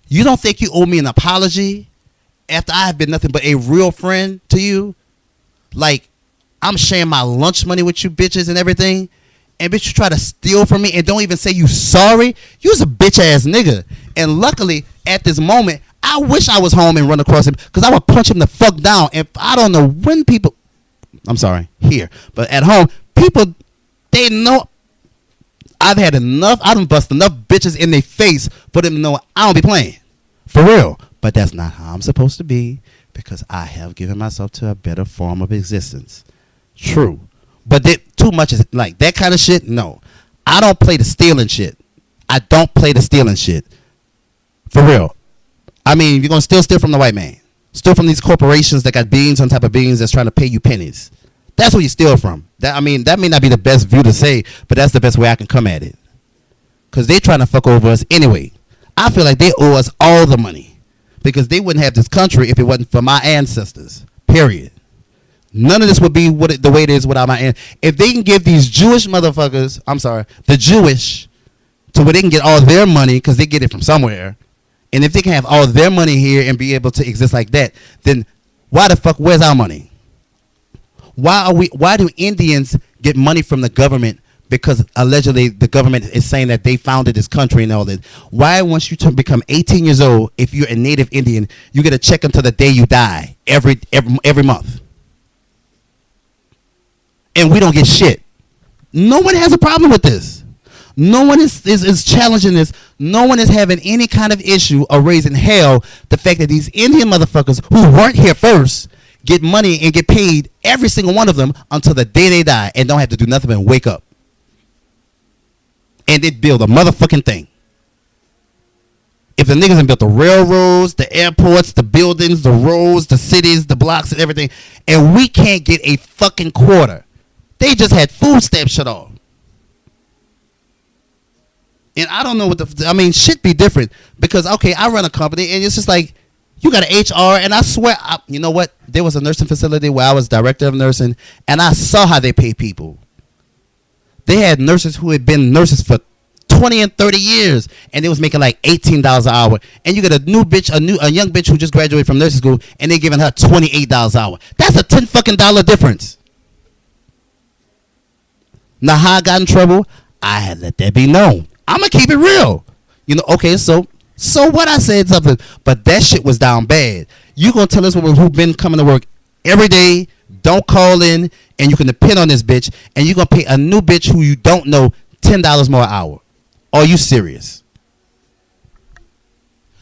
Speaker 1: You don't think you owe me an apology after I have been nothing but a real friend to you? Like, I'm sharing my lunch money with you bitches and everything, and bitch, you try to steal from me and don't even say you sorry? You's a bitch ass nigga. And luckily, at this moment, I wish I was home and run across him, because I would punch him the fuck down. And I don't know when people, I'm sorry, here, but at home, people, they know I've had enough. I done bust enough bitches in their face for them to know I don't be playing. For real. But that's not how I'm supposed to be, because I have given myself to a better form of existence. True. But too much is like that kind of shit. No. I don't play the stealing shit. I don't play the stealing shit. For real. I mean, you're going to steal from the white man. Steal from these corporations that got beans on top of beans that's trying to pay you pennies. That's where you steal from. That may not be the best view to say, but that's the best way I can come at it. Because they trying to fuck over us anyway. I feel like they owe us all the money, because they wouldn't have this country if it wasn't for my ancestors. Period. None of this would be the way it is without my ancestors. If they can give these Jewish motherfuckers, the Jewish, to where they can get all their money, because they get it from somewhere, And if they can have all their money here and be able to exist like that, then why the fuck, where's our money? Why do Indians get money from the government? Because allegedly the government is saying that they founded this country and all that. Why, once you become 18 years old, if you're a native Indian, you get a check until the day you die every month? And we don't get shit. No one has a problem with this. No one is challenging this. No one is having any kind of issue or raising hell the fact that these Indian motherfuckers who weren't here first get money and get paid, every single one of them, until the day they die and don't have to do nothing but wake up. And they build a motherfucking thing. If the niggas have built the railroads, the airports, the buildings, the roads, the cities, the blocks, and everything, and we can't get a fucking quarter. They just had food stamps shut off. And I don't know shit be different. Because, okay, I run a company, and it's just like, you got an HR, and I swear, you know what? There was a nursing facility where I was director of nursing, and I saw how they pay people. They had nurses who had been nurses for 20 and 30 years, and they was making like $18 an hour. And you get a new bitch, a young bitch who just graduated from nursing school, and they giving her $28 an hour. That's a $10 fucking difference. Now, how I got in trouble, I had let that be known. I'm gonna keep it real. You know, okay, so what? I said something, but that shit was down bad. You gonna tell us who been coming to work every day, don't call in, and you can depend on this bitch, and you're going to pay a new bitch who you don't know $10 more an hour. Are you serious?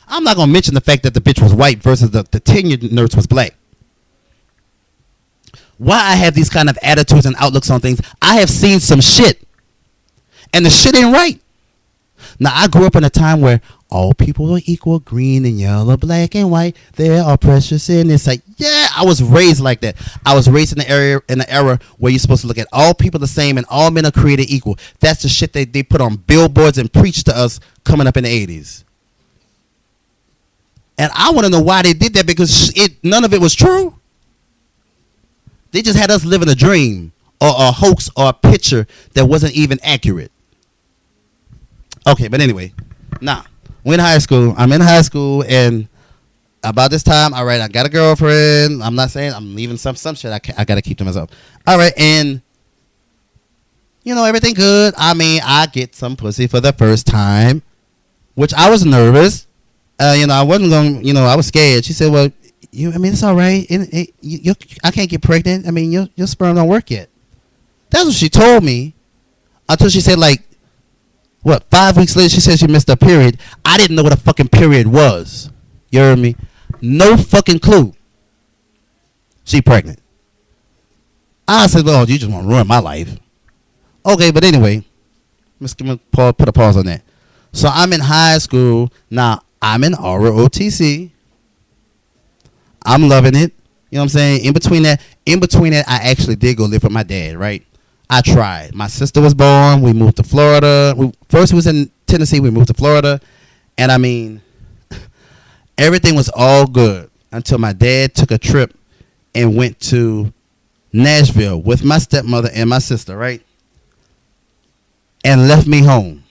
Speaker 1: I'm not going to mention the fact that the bitch was white versus the tenured nurse was black. Why I have these kind of attitudes and outlooks on things, I have seen some shit, and the shit ain't right. Now, I grew up in a time where all people are equal, green and yellow, black and white. They are precious in this. Like, yeah, I was raised like that. I was raised in the era where you're supposed to look at all people the same and all men are created equal. That's the shit they put on billboards and preached to us coming up in the 80s. And I want to know why they did that, because none of it was true. They just had us living a dream or a hoax or a picture that wasn't even accurate. Okay, but anyway, now. We're in high school. I'm in high school, and about this time, all right, I got a girlfriend. I'm not saying I'm leaving some shit. I got to keep to myself. All right, and, you know, everything good. I mean, I get some pussy for the first time, which I was nervous. You know, I wasn't going, you know, I was scared. She said, well, it's all right. I can't get pregnant. I mean, your sperm don't work yet. That's what she told me, until she said, like, 5 weeks later, she said she missed her period. I didn't know what a fucking period was. You heard me? No fucking clue. She pregnant. I said, well, you just want to ruin my life. Okay, but anyway, let's put a pause on that. So I'm in high school. Now, I'm in ROTC. I'm loving it. You know what I'm saying? In between that, I actually did go live with my dad, right? I tried. My sister was born. We moved to Florida. First we was in Tennessee. We moved to Florida. And I mean, everything was all good until my dad took a trip and went to Nashville with my stepmother and my sister, right? And left me home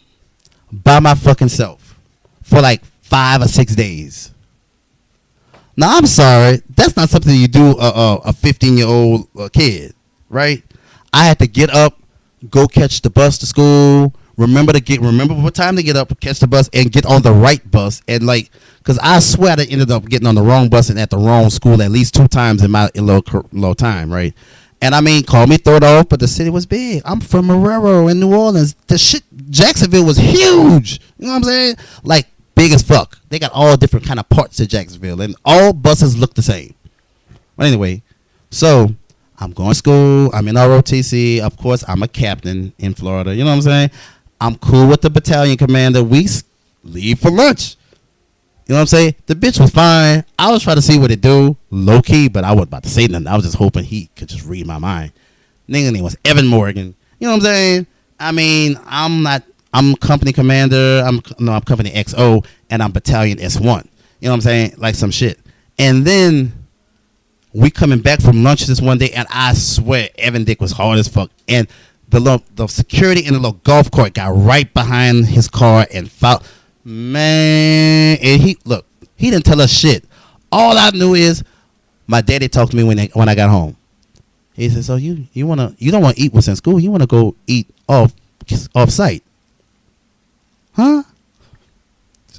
Speaker 1: by my fucking self for like 5 or 6 days. Now, I'm sorry. That's not something you do a 15-year-old kid, right? I had to get up, go catch the bus to school, remember what time to get up, catch the bus, and get on the right bus. And like, because I swear I ended up getting on the wrong bus and at the wrong school at least 2 times in my low time, right? And I mean, call me third off, but the city was big. I'm from Marrero in New Orleans. Jacksonville was huge. You know what I'm saying? Like, big as fuck. They got all different kind of parts of Jacksonville, and all buses look the same. But anyway, so I'm going to school. I'm in ROTC. Of course, I'm a captain in Florida. You know what I'm saying? I'm cool with the battalion commander. We leave for lunch. You know what I'm saying? The bitch was fine. I was trying to see what it do, low key, but I wasn't about to say nothing. I was just hoping he could just read my mind. Nigga name was Evan Morgan. You know what I'm saying? I mean, I'm company commander. I'm company XO, and I'm battalion S1. You know what I'm saying? Like some shit. And then we coming back from lunch this one day, and I swear Evan Dick was hard as fuck. And the security in the little golf cart got right behind his car and Man, and he didn't tell us shit. All I knew is my daddy talked to me when I got home. He said, "So you don't want to eat what's in school. You want to go eat off site, huh?"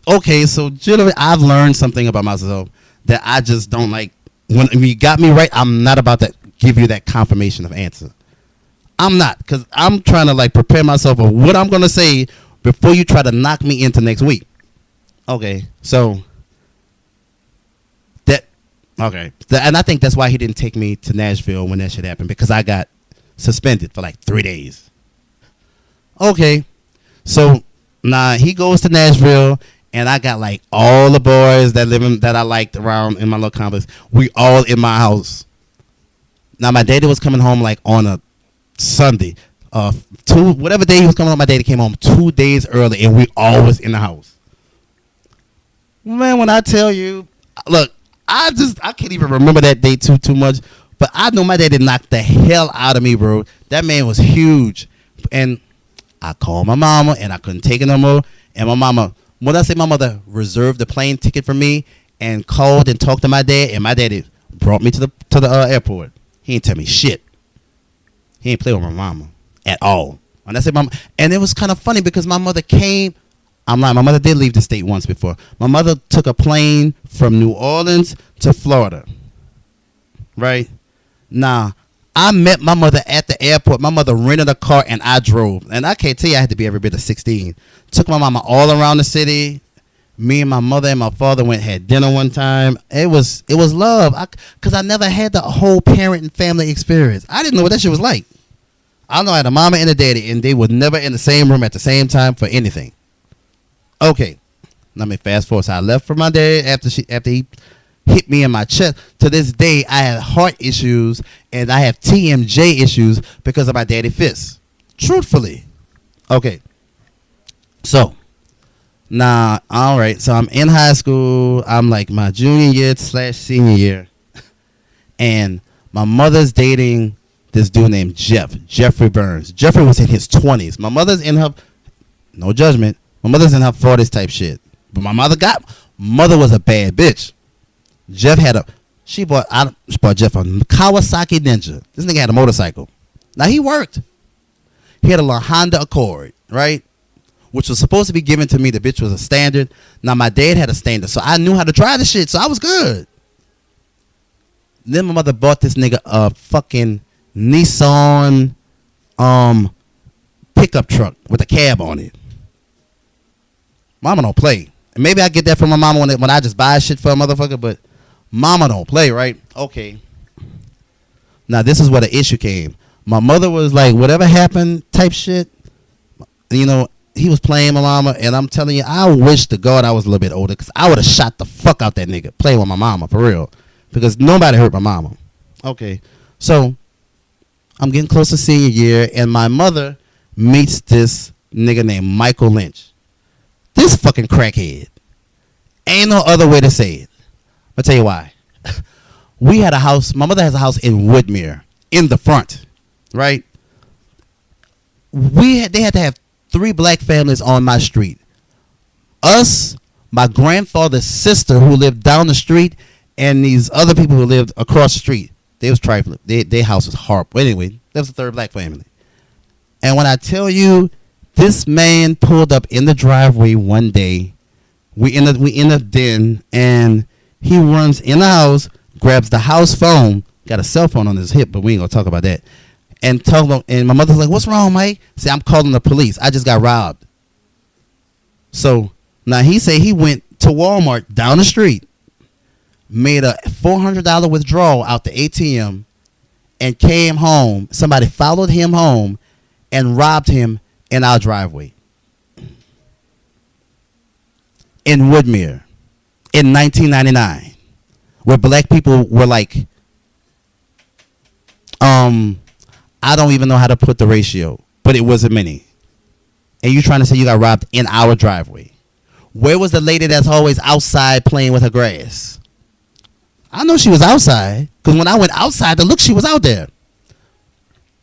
Speaker 1: Okay, so generally, I've learned something about myself that I just don't like. When you got me right, I'm not about to give you that confirmation of answer. I'm not, because I'm trying to like prepare myself for what I'm gonna say before you try to knock me into next week. Okay, so that okay, and I think that's why he didn't take me to Nashville when that shit happened, because I got suspended for like 3 days. Okay, so he goes to Nashville, and I got like all the boys that I liked around in my little complex. We all in my house. Now my daddy was coming home like on a Sunday, whatever day he was coming home. My daddy came home 2 days early, and we all was in the house. Man, when I tell you, look, I can't even remember that day too much, but I know my daddy knocked the hell out of me, bro. That man was huge, and I called my mama, and I couldn't take it no more. And my mama, when I say my mother reserved the plane ticket for me and called and talked to my dad, and my daddy brought me to the airport. He didn't tell me shit. He didn't play with my mama at all. When I say mama, and it was kind of funny because my mother came. I'm lying. My mother did leave the state once before. My mother took a plane from New Orleans to Florida. Right? Now, I met my mother at the airport. My mother rented a car and I drove. And I can't tell you I had to be every bit of 16. Took my mama all around the city. Me and my mother and my father had dinner one time. It was love. Because I never had the whole parent and family experience. I didn't know what that shit was like. I know I had a mama and a daddy, and they were never in the same room at the same time for anything. Okay, let me fast forward. So I left for my dad after he hit me in my chest. To this day, I have heart issues and I have TMJ issues because of my daddy fists. Truthfully. Okay. So, all right. So I'm in high school. I'm like my junior year / senior year. And my mother's dating this dude named Jeffrey Burns. Jeffrey was in his 20s. My mother's in her, no judgment, my mother's in her 40s type shit. But my mother was a bad bitch. She bought Jeff a Kawasaki Ninja. This nigga had a motorcycle. Now he worked. He had a little Honda Accord, right? Which was supposed to be given to me. The bitch was a standard. Now my dad had a standard, so I knew how to drive the shit, so I was good. Then my mother bought this nigga a fucking Nissan pickup truck with a cab on it. Mama don't play. And maybe I get that from my mama when I just buy shit for a motherfucker, but mama don't play, right? Okay. Now this is where the issue came. My mother was like, whatever happened type shit. You know, he was playing my mama, and I'm telling you, I wish to God I was a little bit older, because I would have shot the fuck out that nigga playing with my mama, for real. Because nobody hurt my mama. Okay. So I'm getting close to senior year, and my mother meets this nigga named Michael Lynch. This fucking crackhead. Ain't no other way to say it. I'll tell you why. We had a house. My mother has a house in Woodmere, in the front, right? They had to have 3 black families on my street. Us, my grandfather's sister who lived down the street, and these other people who lived across the street. They was trifling. Their house was horrible. Anyway, that was the 3rd black family. And when I tell you, this man pulled up in the driveway one day. We in a den, and he runs in the house, grabs the house phone, got a cell phone on his hip, but we ain't gonna talk about that. And my mother's like, "What's wrong, Mike?" Say, "I'm calling the police. I just got robbed." So now he say he went to Walmart down the street, made a $400 withdrawal out the ATM, and came home. Somebody followed him home and robbed him in our driveway in Woodmere in 1999, where black people were like, I don't even know how to put the ratio, but it wasn't many. And you trying to say you got robbed in our driveway? Where was the lady that's always outside playing with her grass? I know she was outside, because when I went outside to look, she was out there.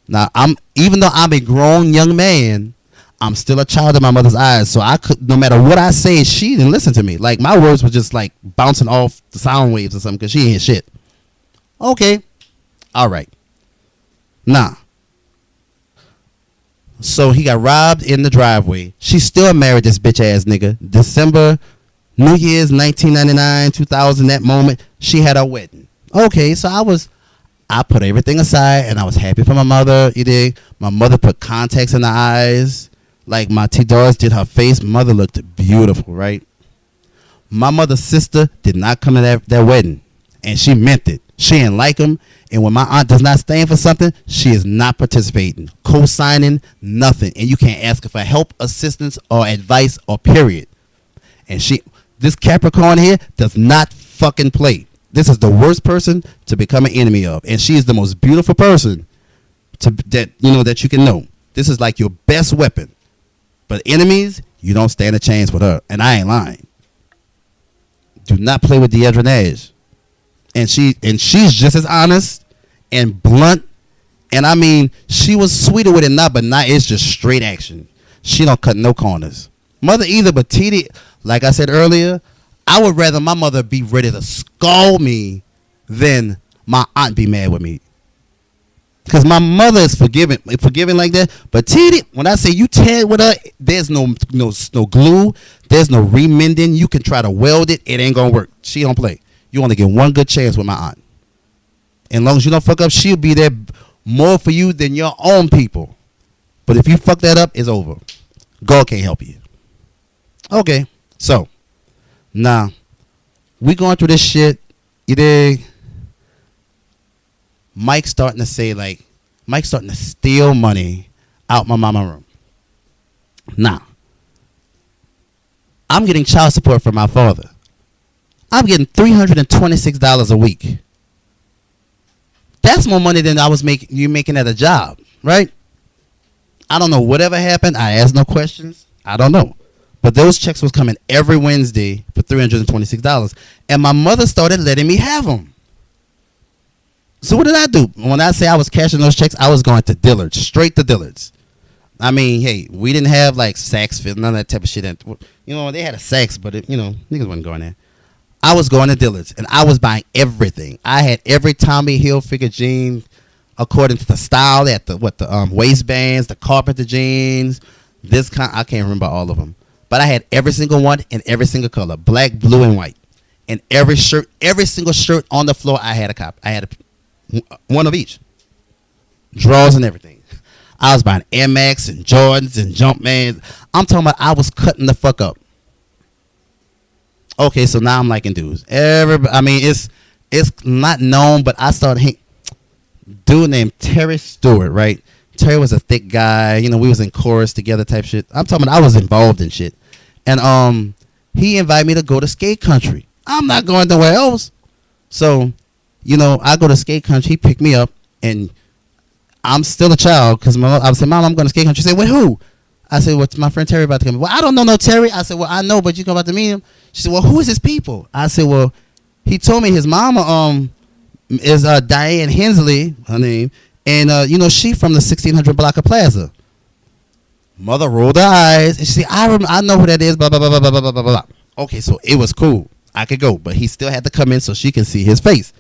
Speaker 1: Now, even though I'm a grown young man, I'm still a child in my mother's eyes. So I could, no matter what I say, she didn't listen to me. Like my words were just like bouncing off the sound waves or something because she ain't hear shit. Okay. All right. Nah. So he got robbed in the driveway. She still married this bitch ass nigga. December, New Year's 1999, 2000, that moment, she had her wedding. Okay, so I put everything aside and I was happy for my mother. You dig? My mother put contacts in her eyes. Like my T-Doris did her face. Mother looked beautiful, right? My mother's sister did not come to that wedding. And she meant it. She didn't like him. And when my aunt does not stand for something, she is not participating, co-signing, nothing. And you can't ask her for help, assistance, or advice, or period. And this Capricorn here does not fucking play. This is the worst person to become an enemy of. And she is the most beautiful person that you can know. This is like your best weapon. But enemies, you don't stand a chance with her. And I ain't lying. Do not play with Deidre Nash. And she's just as honest and blunt. And I mean, she was sweeter with it now, but now it's just straight action. She don't cut no corners. Mother either, but Titi, like I said earlier, I would rather my mother be ready to scold me than my aunt be mad with me. Because my mother is forgiving like that. But Titi, when I say you tear with her, there's no glue. There's no remending. You can try to weld it. It ain't going to work. She don't play. You only get one good chance with my aunt. And as long as you don't fuck up, she'll be there more for you than your own people. But if you fuck that up, it's over. God can't help you. Okay. So, now, we going through this shit. You dig? Mike's starting to steal money out my mama room. Now, I'm getting child support from my father. I'm getting $326 a week. That's more money than you making at a job, right? I don't know whatever happened. I asked no questions. I don't know. But those checks was coming every Wednesday for $326. And my mother started letting me have them. So what did I do? When I say I was cashing those checks, I was going to Dillard's, straight to Dillard's. I mean, hey, we didn't have like Saks Fit, none of that type of shit. You know, they had a Saks, but niggas wasn't going there. I was going to Dillard's, and I was buying everything. I had every Tommy Hilfiger jean according to the style. They had the waistbands, the carpenter jeans, I can't remember all of them. But I had every single one in every single color, black, blue, and white. And every single shirt on the floor, I had a cop. I had one of each. Drawers and everything. I was buying Air Max and Jordans and Jumpmans. I'm talking about I was cutting the fuck up. Okay, so now I'm liking dudes. It's not known, but I started dude named Terry Stewart, right? Terry was a thick guy. We was in chorus together type shit. I'm talking about I was involved in shit. And he invited me to go to skate country. I'm not going nowhere else. So, I go to skate country. He picked me up, and I'm still a child because I said, Mom, I'm going to skate country. She said, wait, who? I said, well, my friend Terry about to come. Well, I don't know no Terry. I said, well, I know, but you come about to meet him. She said, well, who is his people? I said, well, he told me his mama is Diane Hensley, her name, and she from the 1600 block of Plaza. Mother rolled her eyes and she said, I know who that is. Blah blah blah blah blah blah blah blah. Okay, so it was cool. I could go, but he still had to come in so she can see his face.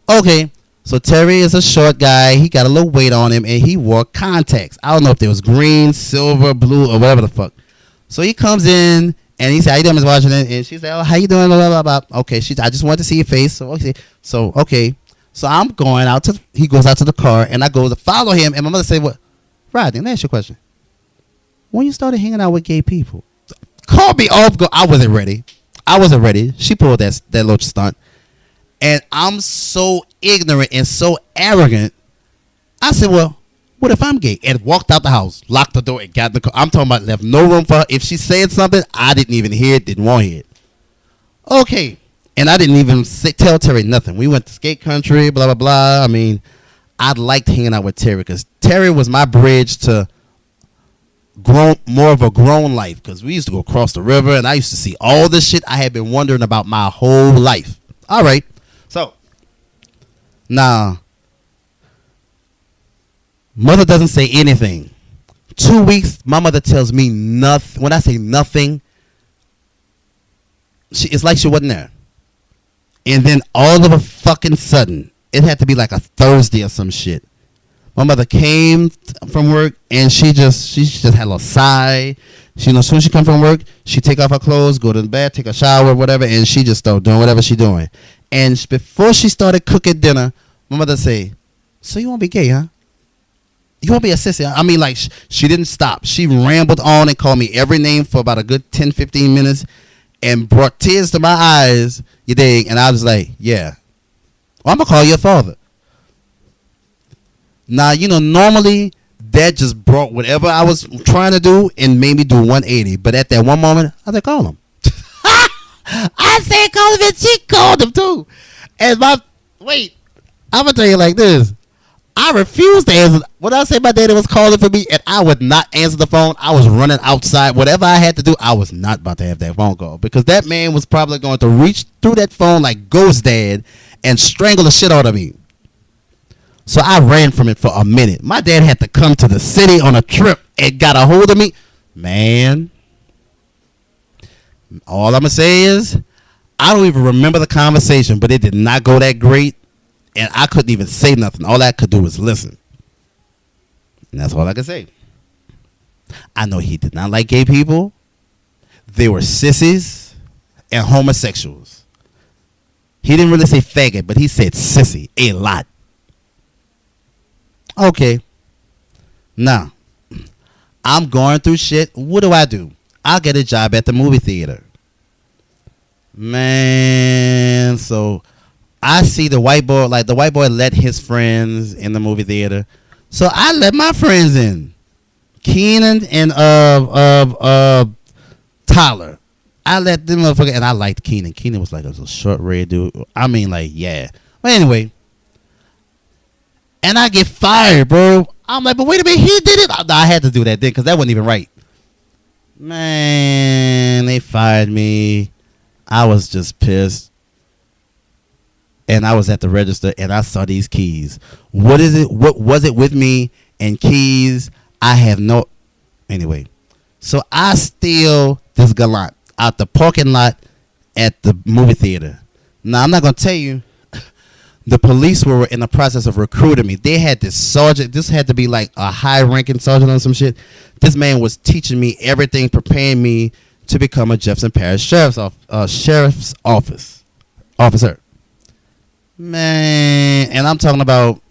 Speaker 1: Okay. So Terry is a short guy. He got a little weight on him, and he wore contacts. I don't know if they was green, silver, blue, or whatever the fuck. So he comes in, and he said, how you doing, Miss Washington? And she said, oh, how you doing? Blah, blah, blah, blah. Okay, I just wanted to see your face. So, okay. So I'm going out he goes out to the car, and I go to follow him, and my mother said, what? Rodney, let me ask you a question. When you started hanging out with gay people? Call me off. I wasn't ready. She pulled that little stunt. And I'm so ignorant and so arrogant. I said, well, what if I'm gay? And walked out the house, locked the door, and got in the car. I'm talking about left no room for her. If she said something, I didn't even hear it, didn't want to hear it. Okay. And I didn't even tell Terry nothing. We went to skate country, blah, blah, blah. I mean, I liked hanging out with Terry because Terry was my bridge to more of a grown life because we used to go across the river, and I used to see all the shit I had been wondering about my whole life. All right. So, now, mother doesn't say anything. 2 weeks, my mother tells me nothing. When I say nothing, it's like she wasn't there. And then all of a fucking sudden, it had to be like a Thursday or some shit. My mother came from work and she just had a little sigh. She, as soon as she come from work, she take off her clothes, go to the bed, take a shower, whatever, and she just start doing whatever she doing. And before she started cooking dinner, my mother say, "So you won't be gay, huh? You won't be a sissy?" I mean, like, she didn't stop. She rambled on and called me every name for about a good 10, 15 minutes and brought tears to my eyes, you dig? And I was like, yeah. Well, I'm going to call your father. Now, normally that just brought whatever I was trying to do and made me do 180. But at that one moment, I said, call him. I said, call him, and she called him too. And I'm going to tell you like this. I refused to answer. When I said my daddy was calling for me and I would not answer the phone, I was running outside. Whatever I had to do, I was not about to have that phone call. Because that man was probably going to reach through that phone like Ghost Dad and strangle the shit out of me. So I ran from it for a minute. My dad had to come to the city on a trip and got a hold of me. Man, all I'm going to say is, I don't even remember the conversation, but it did not go that great. And I couldn't even say nothing. All I could do was listen. And that's all I could say. I know he did not like gay people. They were sissies and homosexuals. He didn't really say faggot, but he said sissy a lot. Okay. Now, I'm going through shit. What do? I'll get a job at the movie theater. Man, so I see the white boy, like the white boy let his friends in the movie theater. So I let my friends in. Keenan and Tyler. I let them motherfucker, and I liked Keenan. Keenan was like a short red dude. I mean, like, yeah. But anyway, and I get fired, bro. I'm like, but wait a minute, he did it. I had to do that then because that wasn't even right. Man, they fired me. I was just pissed. And I was at the register and I saw these keys. What is it? What was it with me and keys? I have no. Anyway, so I steal this gallant out the parking lot at the movie theater. Now, I'm not going to tell you. The police were in the process of recruiting me. They had this sergeant. This had to be like a high-ranking sergeant or some shit. This man was teaching me everything, preparing me to become a Jefferson Parish sheriff's office officer. Man, and I'm talking about,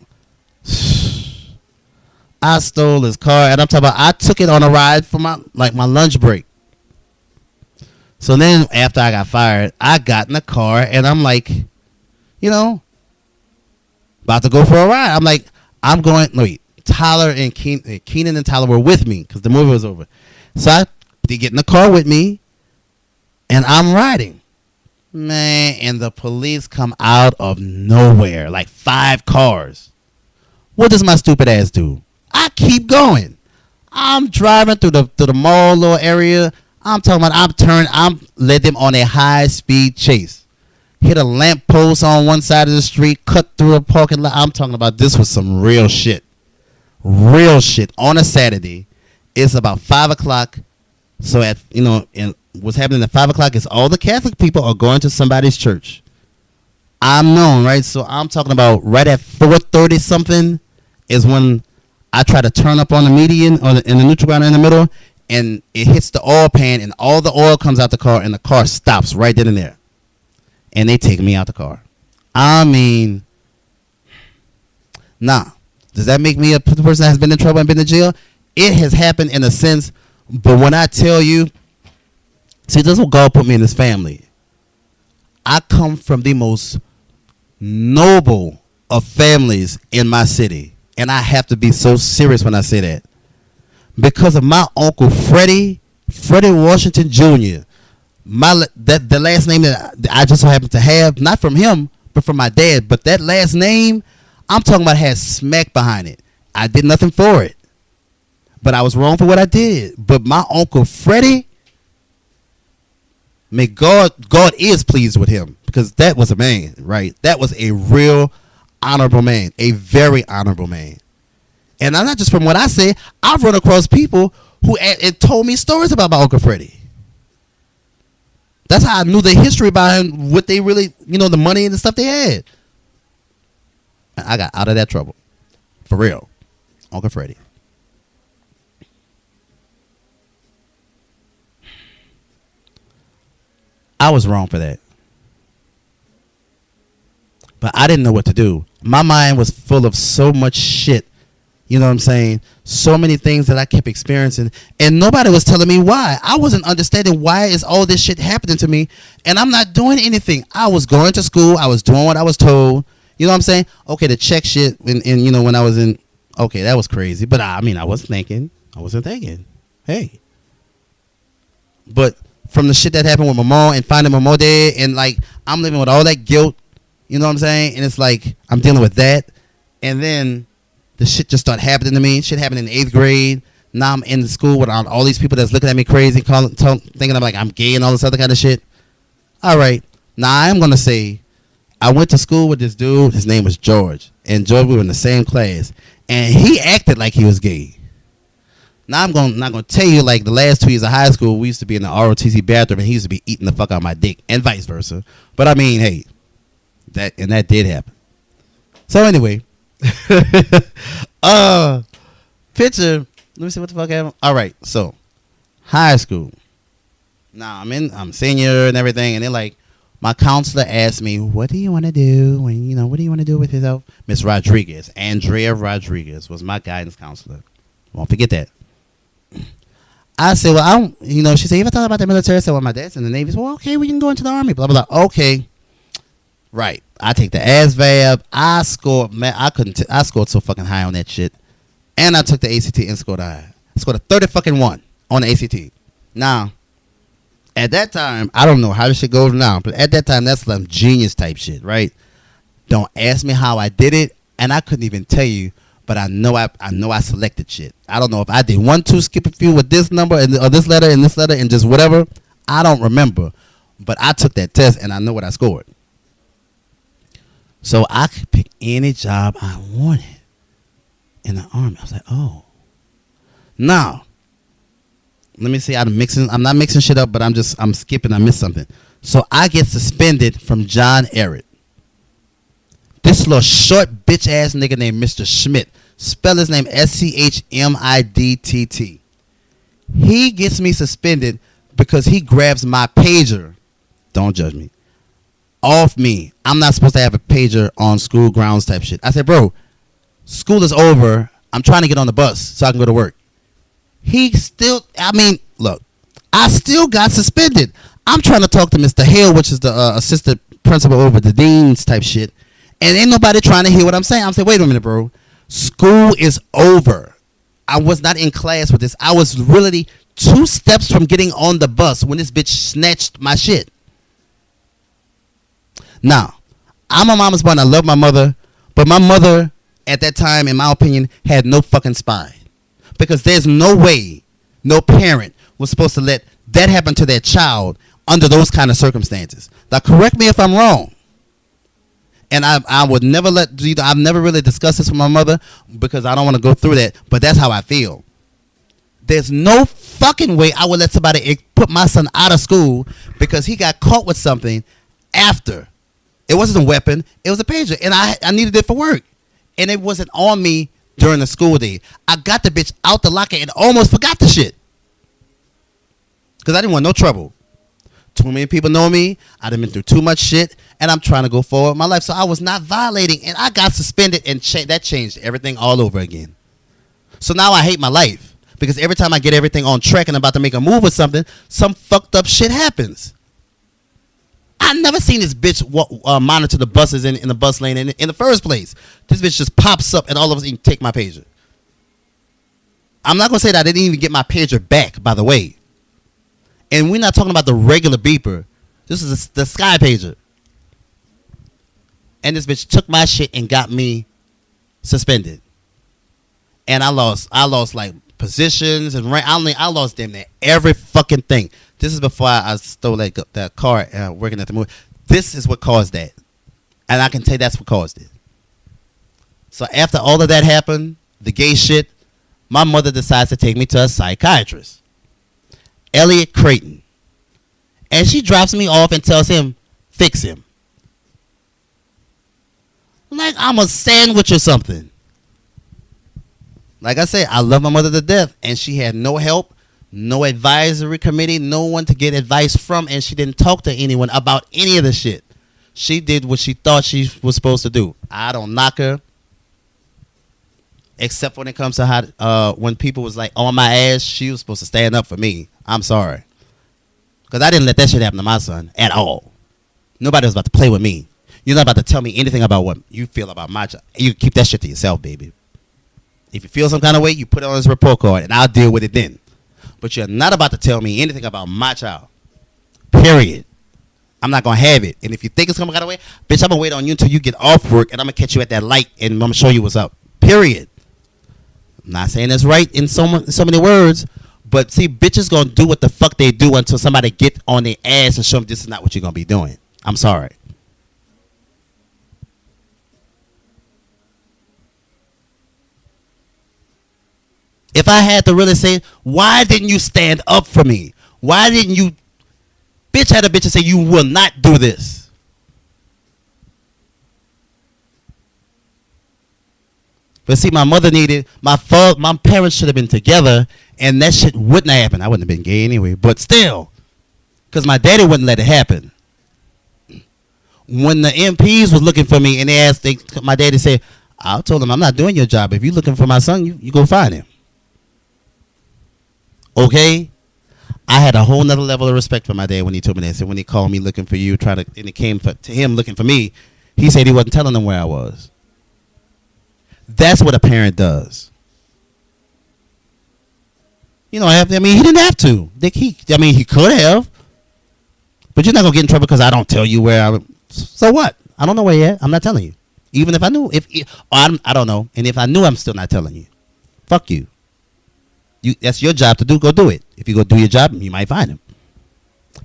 Speaker 1: I stole his car, and I'm talking about I took it on a ride for my lunch break. So then after I got fired, I got in the car, and I'm like, about to go for a ride. I'm like, Tyler and Keenan and Tyler were with me because the movie was over. So they get in the car with me, and I'm riding. Man, and the police come out of nowhere, like 5 cars. What does my stupid ass do? I keep going. I'm driving through the mall little area. I'm talking about I'm led them on a high speed chase. Hit a lamp post on one side of the street, cut through a parking lot. I'm talking about this was some real shit. Real shit on a Saturday. It's about 5 o'clock. So and what's happening at 5 o'clock is all the Catholic people are going to somebody's church. I'm known, right? So I'm talking about right at 4:30 something is when I try to turn up on the median or in the neutral ground in the middle, and it hits the oil pan, and all the oil comes out the car, and the car stops right then and there. And they take me out the car. I mean, nah. Does that make me a person that has been in trouble and been in jail? It has happened in a sense, but when I tell you, see, this is what God put me in this family. I come from the most noble of families in my city. And I have to be so serious when I say that. Because of my uncle Freddie Washington Jr., the last name that I just so happen to have, not from him, but from my dad. But that last name, I'm talking about, has smack behind it. I did nothing for it. But I was wrong for what I did. But my uncle Freddie, may God is pleased with him, because that was a man, right? That was a real honorable man, a very honorable man. And I'm not just from what I say. I've run across people who it told me stories about my Uncle Freddie. That's how I knew the history behind what they really, the money and the stuff they had. And I got out of that trouble. For real. Uncle Freddie. I was wrong for that. But I didn't know what to do. My mind was full of so much shit. You know what I'm saying? So many things that I kept experiencing. And nobody was telling me why. I wasn't understanding why is all this shit happening to me. And I'm not doing anything. I was going to school. I was doing what I was told. You know what I'm saying? Okay, the check shit. And when I was in. Okay, that was crazy. But I wasn't thinking. Hey. But from the shit that happened with my mom and finding my mom dead. And like, I'm living with all that guilt. You know what I'm saying? And it's like, I'm dealing with that. And then the shit just started happening to me. Shit happened in the 8th grade. Now I'm in the school with all these people that's looking at me crazy, thinking I'm like I'm gay and all this other kind of shit. All right. Now I am going to say I went to school with this dude. His name was George. And George, we were in the same class. And he acted like he was gay. Now I'm not going to tell you like the last 2 years of high school, we used to be in the ROTC bathroom and he used to be eating the fuck out of my dick and vice versa. But I mean, hey. That did happen. So anyway, picture. Let me see what the fuck happened. All right, so high school. Now I'm senior and everything, and they're like, my counselor asked me, "What do you want to do? What do you want to do with yourself?" Miss Rodriguez, Andrea Rodriguez, was my guidance counselor. Won't forget that. I said, well, I don't. She said, "You ever thought about the military?" I said, "Well, my dad's in the Navy." I said, "Well, okay, we can go into the Army." Blah blah blah. Okay. Right. I take the ASVAB. I scored, man. I scored so fucking high on that shit. And I took the ACT and scored high. I scored a 30-fucking-1 on the ACT. Now, at that time, I don't know how this shit goes now, but at that time, that's some genius type shit, right? Don't ask me how I did it, and I couldn't even tell you, but I know I selected shit. I don't know if I did 1, 2, skip a few with this number or this letter and just whatever. I don't remember, but I took that test and I know what I scored. So I could pick any job I wanted in the Army. I was like, oh. Now, let me see. I'm not mixing shit up, but I'm skipping. I missed something. So I get suspended from John Ehret. This little short bitch ass nigga named Mr. Schmidt. Spell his name SCHMIDTT. He gets me suspended because he grabs my pager. Don't judge me. Off me. I'm not supposed to have a pager on school grounds type shit. I said, bro, school is over. I'm trying to get on the bus so I can go to work. Look, I still got suspended. I'm trying to talk to Mr. Hale, which is the assistant principal over the deans type shit. And ain't nobody trying to hear what I'm saying. I'm saying, wait a minute, bro. School is over. I was not in class with this. I was really 2 steps from getting on the bus when this bitch snatched my shit. Now, I'm a mama's boy and I love my mother, but my mother at that time, in my opinion, had no fucking spine. Because there's no way no parent was supposed to let that happen to their child under those kind of circumstances. Now, correct me if I'm wrong. And I would never I've never really discussed this with my mother because I don't want to go through that, but that's how I feel. There's no fucking way I would let somebody put my son out of school because he got caught with something after. It wasn't a weapon. It was a pager. And I needed it for work. And it wasn't on me during the school day. I got the bitch out the locker and almost forgot the shit. Because I didn't want no trouble. Too many people know me. I done been through too much shit. And I'm trying to go forward with my life. So I was not violating. And I got suspended. And that changed everything all over again. So now I hate my life. Because every time I get everything on track and I'm about to make a move or something, some fucked up shit happens. I never seen this bitch monitor the buses in the bus lane in the first place. This bitch just pops up and all of a sudden take my pager. I'm not going to say that I didn't even get my pager back, by the way. And we're not talking about the regular beeper. This is the sky pager. And this bitch took my shit and got me suspended. And I lost like positions and rank. I lost damn near every fucking thing. This is before I stole that car working at the movie. This is what caused that. And I can tell you that's what caused it. So after all of that happened, the gay shit, my mother decides to take me to a psychiatrist, Elliot Creighton. And she drops me off and tells him, fix him. Like I'm a sandwich or something. Like I said, I love my mother to death, and she had no help, no advisory committee, no one to get advice from, and she didn't talk to anyone about any of the shit. She did what she thought she was supposed to do. I don't knock her, except when it comes to how when people was like on my ass, she was supposed to stand up for me. I'm sorry, because I didn't let that shit happen to my son at all. Nobody was about to play with me. You're not about to tell me anything about what you feel about my child. You keep that shit to yourself, baby. If you feel some kind of way, you put it on this report card, and I'll deal with it then. But you're not about to tell me anything about my child. Period. I'm not going to have it. And if you think it's coming kind of way, bitch, I'm going to wait on you until you get off work, and I'm going to catch you at that light, and I'm going to show you what's up. Period. I'm not saying that's right in so many words, but see, bitches going to do what the fuck they do until somebody get on their ass and show them this is not what you're going to be doing. I'm sorry. If I had to really say, why didn't you stand up for me? Why didn't you, bitch, had a bitch and say, you will not do this? But see, my mother needed, my parents should have been together, and that shit wouldn't have happened. I wouldn't have been gay anyway, but still, because my daddy wouldn't let it happen. When the MPs was looking for me, and they asked, my daddy said, I told them, I'm not doing your job. If you're looking for my son, you go find him. Okay, I had a whole nother level of respect for my dad when he told me that. So when he called me looking for you, and it came to him looking for me, he said he wasn't telling them where I was. That's what a parent does. You know, he didn't have to. He could have, but you're not gonna get in trouble because I don't tell you where I'm. So what? I don't know where you're at. I'm not telling you. Even if I knew, I don't know, and if I knew, I'm still not telling you. Fuck you. That's your job to do. Go do it. If you go do your job, you might find him.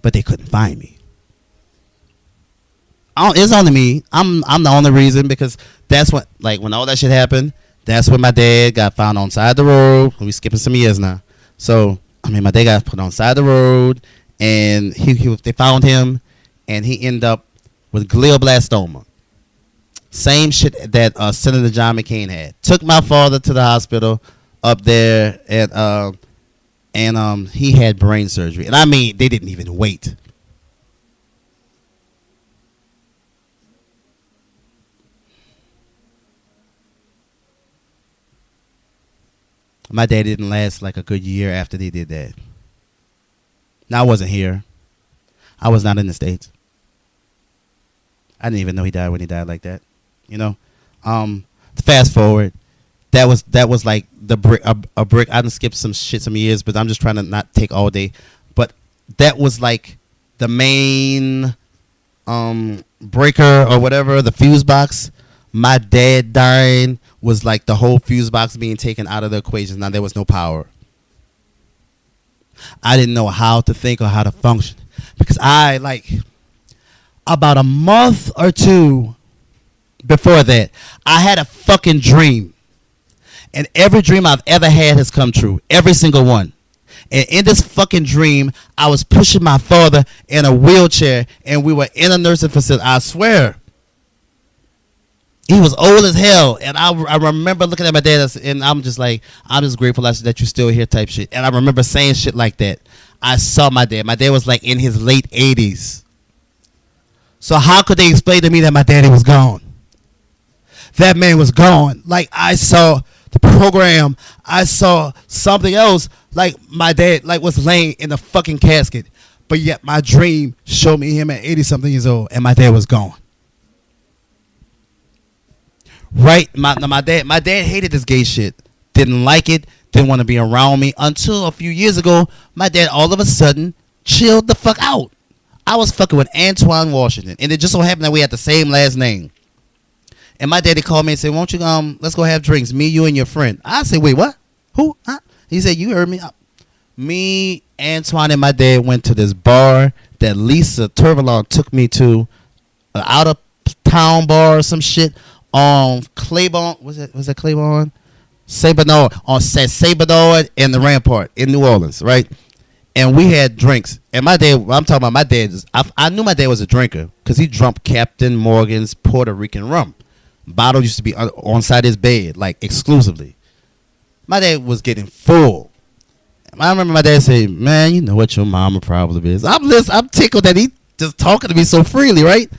Speaker 1: But they couldn't find me. It's only me. I'm the only reason, because that's what, like, when all that shit happened, that's when my dad got found on side of the road. We skipping some years now. So, my dad got put on side of the road, and they found him, and he ended up with glioblastoma. Same shit that Senator John McCain had. Took my father to the hospital up there, and he had brain surgery, and they didn't even wait. My dad didn't last like a good year after they did that. Now, I wasn't here. I was not in the States. I didn't even know he died when he died like that. You know, fast forward. That was like the brick, a brick. I done skipped some years, but I'm just trying to not take all day. But that was like the main breaker or whatever, the fuse box. My dad dying was like the whole fuse box being taken out of the equation. Now there was no power. I didn't know how to think or how to function, because about a month or two before that, I had a fucking dream. And every dream I've ever had has come true. Every single one. And in this fucking dream, I was pushing my father in a wheelchair, and we were in a nursing facility. I swear. He was old as hell. And I remember looking at my dad, and I'm just like, I'm just grateful that you're still here type shit. And I remember saying shit like that. I saw my dad. My dad was like in his late 80s. So how could they explain to me that my daddy was gone? That man was gone. Like, I saw the program, I saw something else, like my dad was laying in the fucking casket, but yet my dream showed me him at 80 something years old, and my dad was gone. Right? My dad hated this gay shit, didn't like it, didn't want to be around me, until a few years ago, my dad all of a sudden chilled the fuck out. I was fucking with Antoine Washington, and it just so happened that we had the same last name. And my daddy called me and said, won't you let's go have drinks, me, you, and your friend. I said, wait, what? Who? Huh? He said, you heard me. Me, Antoine, and my dad went to this bar that Lisa Turvalon took me to, an out-of-town bar or some shit on Claiborne. Was it Claiborne? St. Bernard and the Rampart in New Orleans, right? And we had drinks. And my dad, I'm talking about my dad. I knew my dad was a drinker because he drank Captain Morgan's Puerto Rican rum. Bottle used to be on side his bed, like exclusively. My dad was getting full. I remember my dad saying, "Man, you know what your mama problem is." I'm tickled that he just talking to me so freely, right?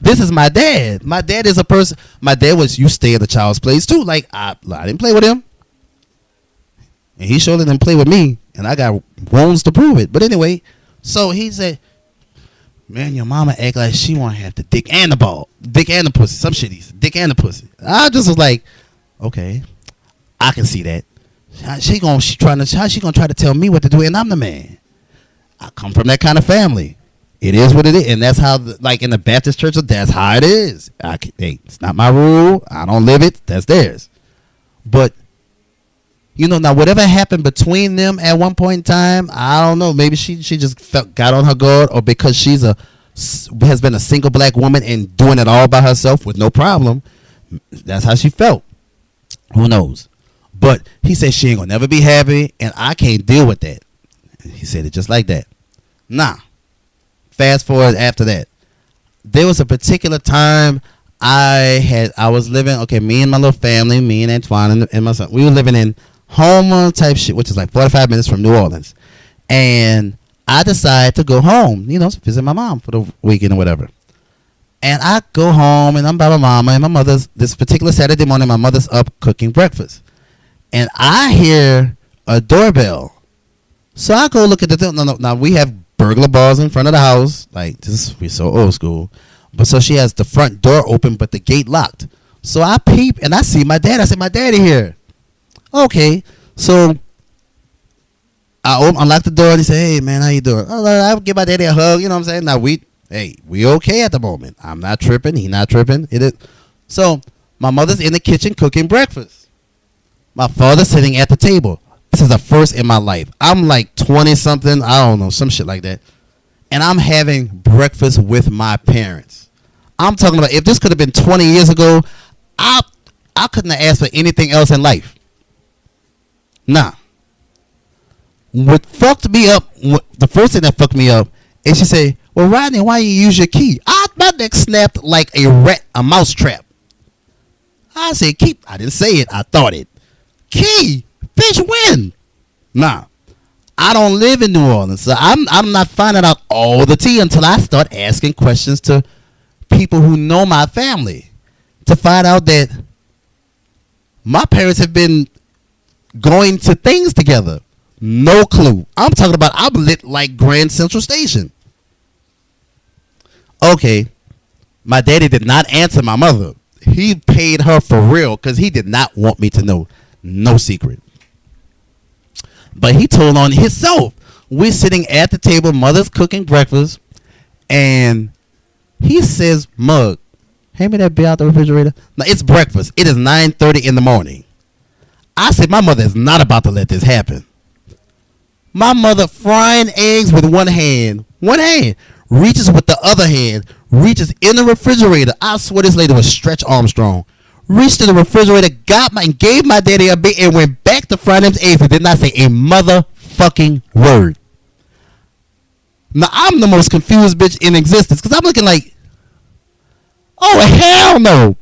Speaker 1: This is my dad. My dad is a person. My dad was you stay at the child's place too. Like I didn't play with him, and he surely didn't play with me, and I got wounds to prove it. But anyway, so he said, "Man, your mama act like she want to have the dick and the ball, dick and the pussy, some shit. He's dick and the pussy." I just was like, okay, I can see that. How she gonna try to tell me what to do, and I'm the man. I come from that kind of family. It is what it is, and that's how, like in the Baptist church, that's how it is. Hey, it's not my rule. I don't live it. That's theirs. But now whatever happened between them at one point in time, I don't know. Maybe she just got on her guard, or because she's has been a single black woman and doing it all by herself with no problem. That's how she felt. Who knows? But he said she ain't gonna never be happy, and I can't deal with that. He said it just like that. Nah. Fast forward after that. There was a particular time I was living, me and my little family, me and Antoine and my son, we were living in Houma type shit, which is like 45 minutes from New Orleans. And I decided to go home, to visit my mom for the weekend or whatever. And I go home, and I'm by my mama, and my mother's, this particular Saturday morning, my mother's up cooking breakfast. And I hear a doorbell. So I go look at the door. Now we have burglar bars in front of the house. Like, we're so old school. But so she has the front door open, but the gate locked. So I peep, and I see my dad. I said, "My daddy here." Okay. So I unlock the door, and he said, "Hey, man, how you doing?" I'll give my daddy a hug. You know what I'm saying? Now, we okay at the moment. I'm not tripping. He not tripping. It is. So my mother's in the kitchen cooking breakfast. My father's sitting at the table. This is the first in my life. I'm like 20-something. I don't know, some shit like that. And I'm having breakfast with my parents. I'm talking about, if this could have been 20 years ago, I couldn't have asked for anything else in life. Nah. What fucked me up, the first thing that fucked me up, is she said, "Well, Rodney, why you use your key?" My neck snapped like a mouse trap. I said, I didn't say it. I thought it. Key? Bitch, when? Nah. I don't live in New Orleans, so I'm not finding out all the tea until I start asking questions to people who know my family to find out that my parents have been going to things together. No clue. I'm talking about I'm lit like Grand Central Station. Okay. My daddy did not answer my mother. He paid her for real because he did not want me to know. No secret. But he told on himself. We're sitting at the table, mother's cooking breakfast, and he says, "Mug, hand me that beer out the refrigerator." Now, it's breakfast. It is 9:30 in the morning. I said, my mother is not about to let this happen. My mother frying eggs with one hand, reaches with the other hand, reaches in the refrigerator. I swear this lady was Stretch Armstrong. Reached in the refrigerator, gave my daddy a bit, and went back to frying them eggs and did not say a motherfucking word. Now, I'm the most confused bitch in existence because I'm looking like, oh, hell no.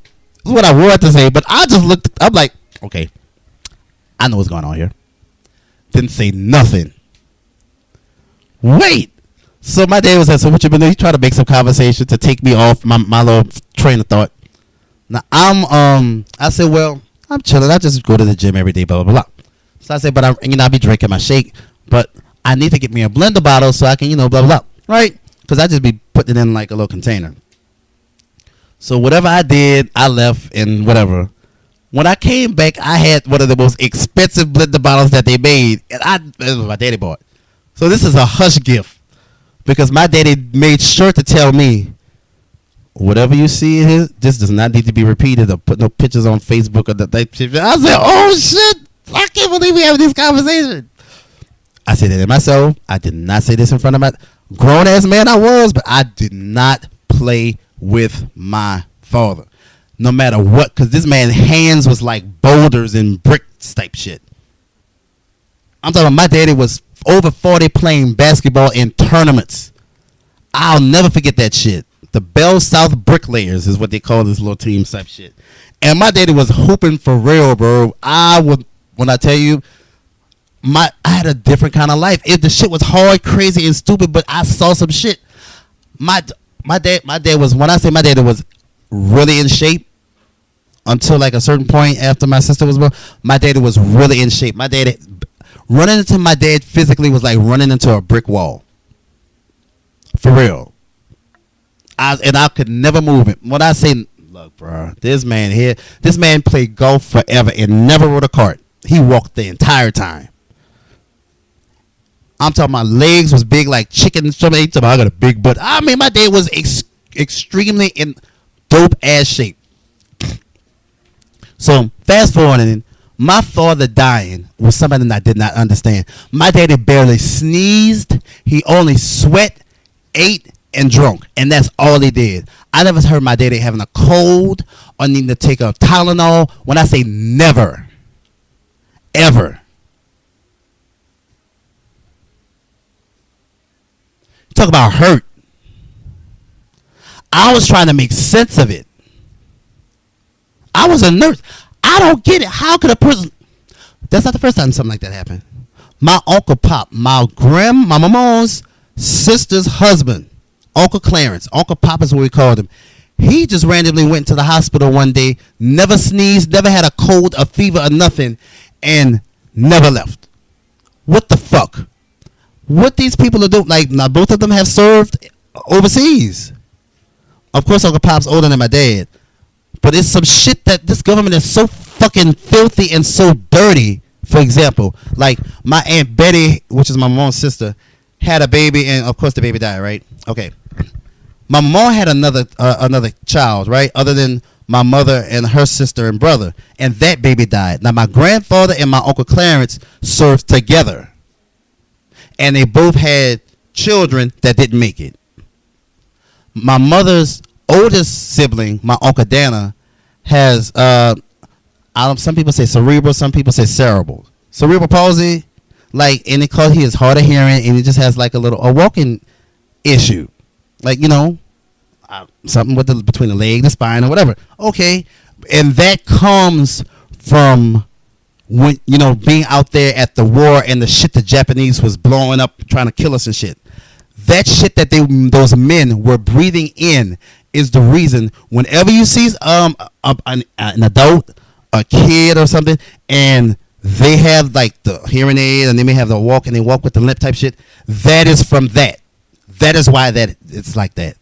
Speaker 1: That's what I wanted to say, but I just looked, I'm like, okay, I know what's going on here. Didn't say nothing. Wait. So my dad was like, "So what you been doing?" He tried to make some conversation to take me off my little train of thought. Now, I said, "Well, I'm chilling. I just go to the gym every day, blah, blah, blah." So I said, "But I'll be drinking my shake, but I need to get me a blender bottle so I can, blah, blah, blah." Right? Because I just be putting it in like a little container. So whatever I did, I left and whatever. When I came back, I had one of the most expensive blender bottles that they made, and it was my daddy bought. So this is a hush gift because my daddy made sure to tell me, whatever you see in here, this does not need to be repeated or put no pictures on Facebook or the type shit. I said, "Oh shit, I can't believe we having this conversation." I said it to myself. I did not say this in front of my grown ass man I was, but I did not play with my father. No matter what, because this man's hands was like boulders and brick type shit. I'm talking about my daddy was over 40 playing basketball in tournaments. I'll never forget that shit. The Bell South Bricklayers is what they call this little team type shit. And my daddy was hooping for real, bro. When I tell you, I had a different kind of life. If the shit was hard, crazy, and stupid, but I saw some shit. My dad was, when I say my dad was really in shape until like a certain point after my sister was born, my daddy was really in shape. My daddy, running into my dad physically was like running into a brick wall. For real. I could never move it. When I say, look, bro, this man played golf forever and never rode a cart. He walked the entire time. I'm talking my legs was big like chicken. Somebody talking about I got a big butt. I mean, my dad was extremely in dope ass shape. So fast forwarding, my father dying was something that I did not understand. My daddy barely sneezed. He only sweat, ate, and drunk, and that's all he did. I never heard my daddy having a cold or needing to take a Tylenol. When I say never, ever. Talk about hurt. I was trying to make sense of it. I was a nurse. I don't get it. How could a person... That's not the first time something like that happened. My Uncle Pop, my mom's sister's husband, Uncle Clarence, Uncle Pop is what we called him. He just randomly went to the hospital one day, never sneezed, never had a cold, a fever, or nothing, and never left. What the fuck? What these people are doing, like, now both of them have served overseas. Of course, Uncle Pop's older than my dad. But it's some shit that this government is so fucking filthy and so dirty. For example, like my Aunt Betty, which is my mom's sister, had a baby, and of course the baby died, right? Okay. My mom had another child, right? Other than my mother and her sister and brother. And that baby died. Now, my grandfather and my Uncle Clarence served together. And they both had children that didn't make it. My mother's oldest sibling, my Uncle Dana, has, some people say cerebral, some people say cerebral. Cerebral palsy, like, and he is hard of hearing, and he just has like a walking issue. Like, something with between the leg, the spine, or whatever. Okay. And that comes from when, being out there at the war and the shit the Japanese was blowing up, trying to kill us and shit. That shit that those men were breathing in is the reason whenever you see an adult, a kid or something, and they have like the hearing aid and they may have the walk and they walk with the limp type shit, that is from that. That is why that it's like that.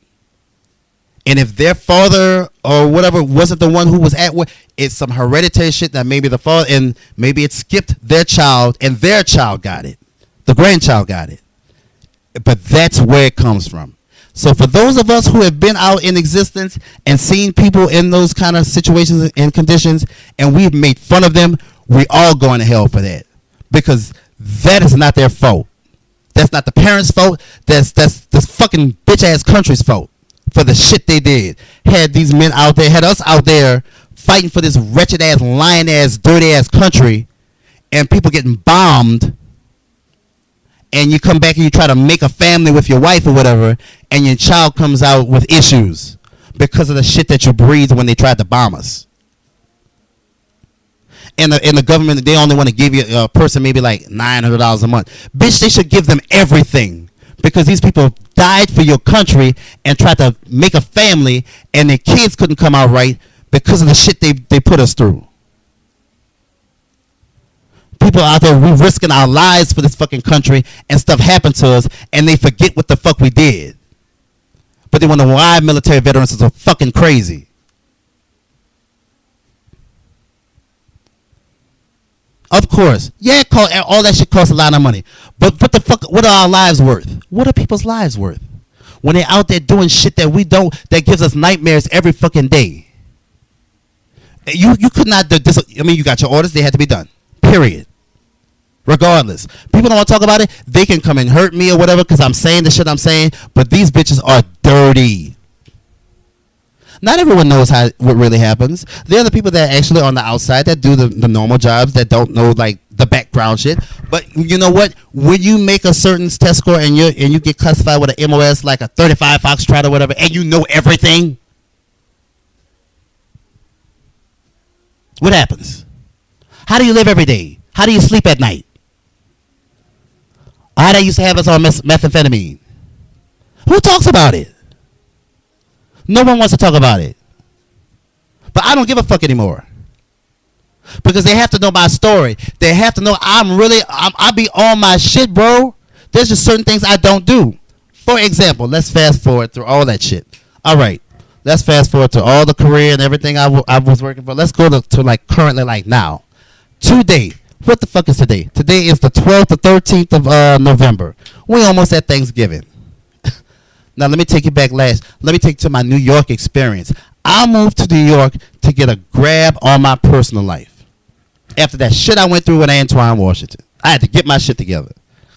Speaker 1: And if their father or whatever wasn't the one who was at work, it's some hereditary shit that maybe the father, and maybe it skipped their child and their child got it. The grandchild got it. But that's where it comes from. So for those of us who have been out in existence and seen people in those kind of situations and conditions, and we've made fun of them, we all going to hell for that. Because that is not their fault. That's not the parents' fault. That's this fucking bitch-ass country's fault for the shit they did. Had these men out there, had us out there fighting for this wretched-ass, lying-ass, dirty-ass country, and people getting bombed, and you come back and you try to make a family with your wife or whatever, and your child comes out with issues because of the shit that you breathed when they tried to bomb us. And the government, they only want to give you a person maybe like $900 a month. Bitch, they should give them everything, because these people died for your country and tried to make a family, and their kids couldn't come out right because of the shit they put us through. People out there, we risking our lives for this fucking country, and stuff happened to us, and they forget what the fuck we did. But they wonder why military veterans are so fucking crazy. Of course. Yeah, all that shit costs a lot of money. But what the fuck, what are our lives worth? What are people's lives worth? When they're out there doing shit that we don't, that gives us nightmares every fucking day. You could not do this. I mean, you got your orders, they had to be done. Period. Regardless. People don't want to talk about it. They can come and hurt me or whatever because I'm saying the shit I'm saying, but these bitches are dirty. Not everyone knows what really happens. There are the people that are actually on the outside that do the normal jobs that don't know like the background shit. But you know what? When you make a certain test score and you get classified with an MOS like a 35 Foxtrot or whatever, and you know everything, what happens? How do you live every day? How do you sleep at night? How they used to have us on methamphetamine. Who talks about it? No one wants to talk about it. But I don't give a fuck anymore. Because they have to know my story. They have to know I be on my shit, bro. There's just certain things I don't do. For example, let's fast forward through all that shit. All right. Let's fast forward to all the career and everything I was working for. Let's go to like currently like now. Today. What the fuck is today? Today is the 12th or 13th of November. We almost at Thanksgiving. Now, let me take you back Let me take you to my New York experience. I moved to New York to get a grab on my personal life. After that shit I went through with Antoine Washington. I had to get my shit together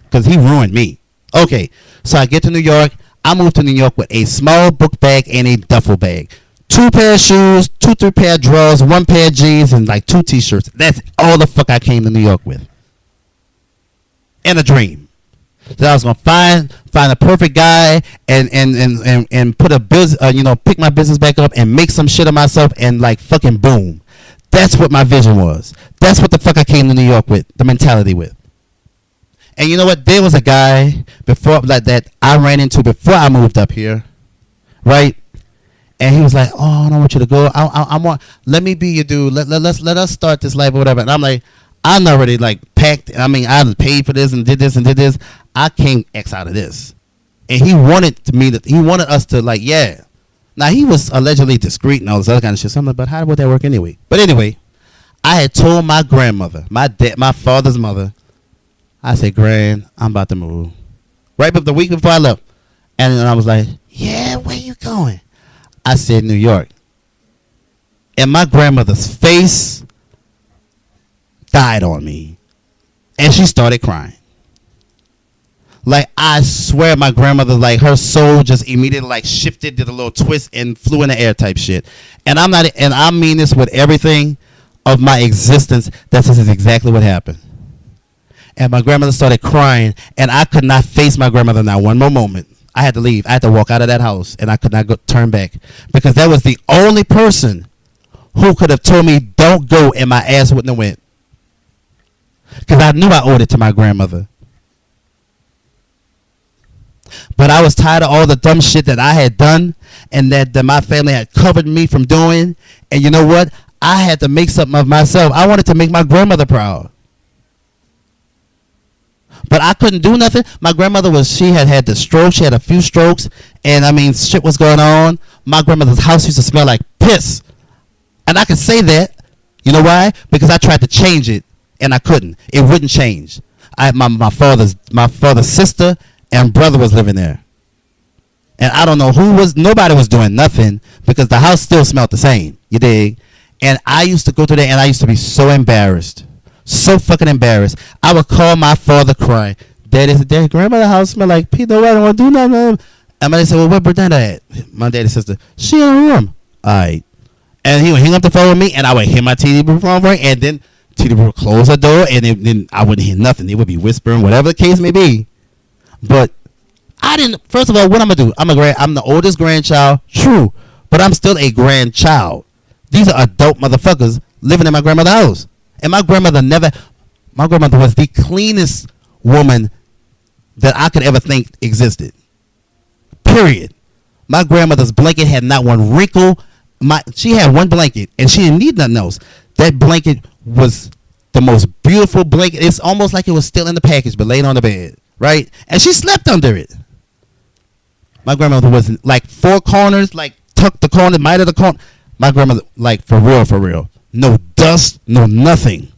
Speaker 1: because he ruined me. Okay, so I get to New York. I moved to New York with a small book bag and a duffel bag. 2 pair of shoes, 3 pair of drawers, 1 pair of jeans, and like 2 t-shirts. That's all the fuck I came to New York with. And a dream that I was gonna find a perfect guy and put a business, pick my business back up and make some shit of myself and like fucking boom. That's what my vision was. That's what the fuck I came to New York with, the mentality with. And you know what? There was a guy before like that I ran into before I moved up here, right? And he was like, "Oh, I don't want you to go. I want. Let me be your dude. Let us start this life or whatever." And I'm like, I'm already like packed. I mean, I paid for this and did this and did this. I can't X out of this. And he wanted us to like, yeah. Now he was allegedly discreet and all this other kind of shit. So I'm like, but how would that work anyway? But anyway, I had told my grandmother, my father's mother, I said, "Gran, I'm about to move." Right the week before I left, and I was like, "Yeah, where you going?" I said New York. And my grandmother's face died on me. And she started crying. Like, I swear my grandmother, like, her soul just immediately, like, shifted, did a little twist, and flew in the air type shit. And I mean this with everything of my existence. This is exactly what happened. And my grandmother started crying, and I could not face my grandmother now one more moment. I had to leave. I had to walk out of that house, and I could not turn back because that was the only person who could have told me don't go, and my ass wouldn't have went. Because I knew I owed it to my grandmother. But I was tired of all the dumb shit that I had done and that my family had covered me from doing. And you know what? I had to make something of myself. I wanted to make my grandmother proud. But I couldn't do nothing. My grandmother she had the stroke. She had a few strokes. And I mean, shit was going on. My grandmother's house used to smell like piss. And I can say that. You know why? Because I tried to change it and I couldn't. It wouldn't change. My father's sister and brother was living there. And I don't know nobody was doing nothing because the house still smelled the same. You dig? And I used to go through there and I used to be so embarrassed. So fucking embarrassed. I would call my father crying. Daddy said, grandmother's house smell like pee. No, I don't want to do nothing. And my daddy said, well, where Bernetta at? My daddy's sister, she in her room. All right. And he would hang up the phone with me and I would hear my TV phone ring and then TV would close the door and then I wouldn't hear nothing. It would be whispering, whatever the case may be. But I didn't, first of all, what I'm going to do? I'm the oldest grandchild, true, but I'm still a grandchild. These are adult motherfuckers living in my grandmother's house. And my grandmother was the cleanest woman that I could ever think existed. Period. My grandmother's blanket had not one wrinkle. She had one blanket and she didn't need nothing else. That blanket was the most beautiful blanket. It's almost like it was still in the package but laid on the bed, right? And she slept under it. My grandmother was like 4 corners, like tucked the corner, might of the corner. My grandmother, like for real. No dust, no nothing.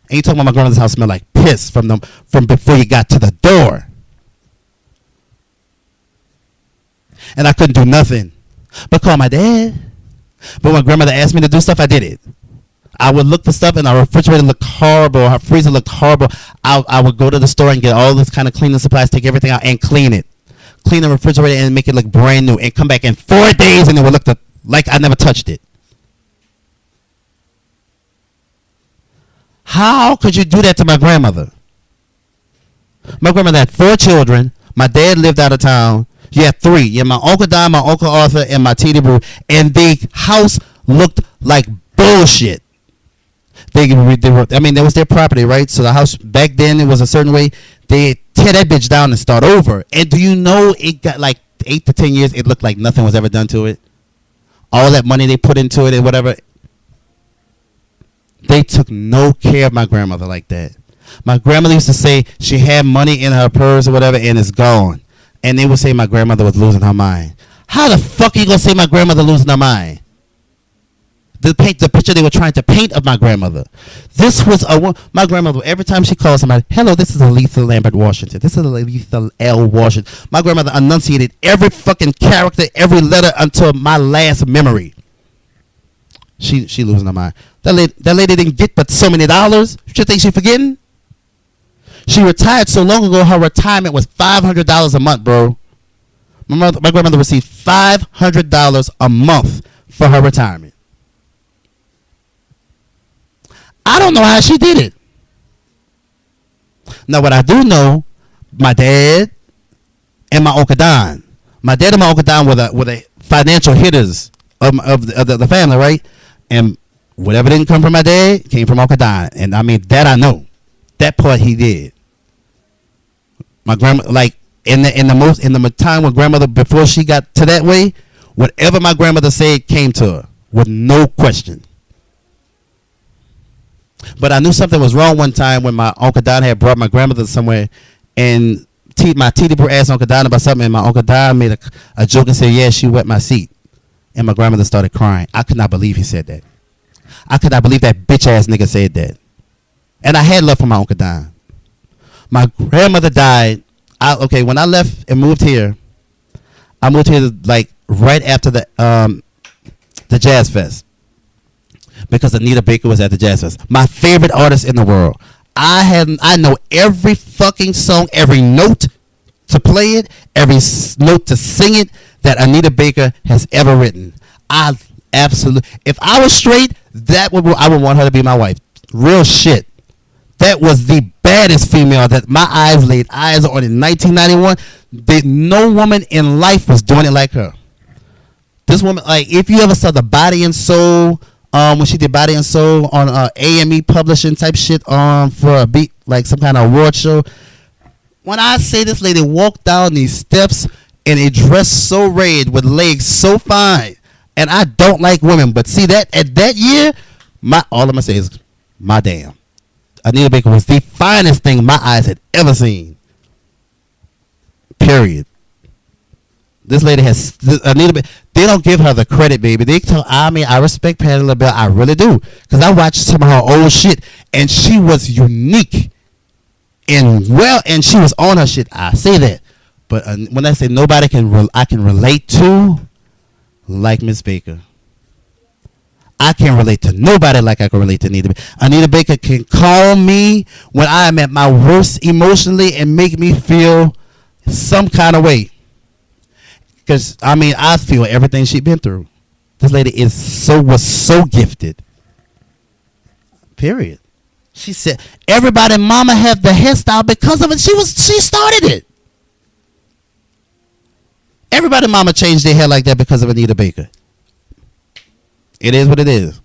Speaker 1: And you talking about my grandmother's house smelled like piss from before you got to the door. And I couldn't do nothing but call my dad. But when grandmother asked me to do stuff, I did it. I would look for stuff and our refrigerator looked horrible. Our freezer looked horrible. I would go to the store and get all this kind of cleaning supplies, take everything out and clean it. clean the refrigerator and make it look brand new, and come back in 4 days and it would look like I never touched it. How could you do that to my grandmother? My grandmother had 4 children. My dad lived out of town. You had 3. You had my Uncle Don, my Uncle Arthur, and my Tita Brew. And the house looked like bullshit. They were, I mean, that was their property, right? So the house, back then, it was a certain way. They tear that bitch down and start over. And do you know it got like 8 to 10 years, it looked like nothing was ever done to it? All that money they put into it and whatever. They took no care of my grandmother like that. My grandmother used to say she had money in her purse or whatever and it's gone. And they would say my grandmother was losing her mind. How the fuck are you going to say my grandmother losing her mind? The picture they were trying to paint of my grandmother. This was my grandmother, every time she called somebody, hello, this is Aletha Lambert Washington. This is Aletha L. Washington. My grandmother enunciated every fucking character, every letter until my last memory. She losing her mind. That lady didn't get but so many dollars. You think she forgetting? She retired so long ago, her retirement was $500 a month, bro. My grandmother received $500 a month for her retirement. I don't know how she did it. Now, what I do know, my dad and my Uncle Don. My dad and my Uncle Don were the financial hitters of the family, right? And whatever didn't come from my dad came from Uncle Don. And I mean, that I know. That part he did. My grandma, like in the time when grandmother, before she got to that way, whatever my grandmother said came to her with no question. But I knew something was wrong one time when my Uncle Don had brought my grandmother somewhere, and my Tita Brew asked Uncle Don about something, and my Uncle Don made a joke and said, yeah, she wet my seat. And my grandmother started crying. I could not believe he said that. I could not believe that bitch ass nigga said that. And I had love for my Uncle Don. My grandmother died. When I left and moved here, I moved here like right after the Jazz Fest, because Anita Baker was at the Jazz Fest. My favorite artist in the world. I know every fucking song, every note to play it, every note to sing it that Anita Baker has ever written. I absolutely, if I was straight, I would want her to be my wife. Real shit. That was the baddest female that my eyes laid eyes on in 1991. No woman in life was doing it like her. This woman, like, if you ever saw the Body and Soul, when she did Body and Soul on AME publishing type shit for a beat, like some kind of award show. When I say this lady walked down these steps in a dress so red with legs so fine, and I don't like women, but see that at that year, all I'm gonna say is, my damn. Anita Baker was the finest thing my eyes had ever seen. Period. This lady has Anita Baker. They don't give her the credit, baby. I respect Patti LaBelle. I really do, because I watched some of her old shit, and she was unique and she was on her shit. I say that, but when I say nobody I can relate to, like Miss Baker. I can't relate to nobody like I can relate to Anita Baker. Anita Baker can calm me when I am at my worst emotionally and make me feel some kind of way. Because, I mean, I feel everything she's been through. This lady was so gifted. Period. She said, everybody mama have the hairstyle because of it. She started it. Everybody mama changed their hair like that because of Anita Baker. It is what it is.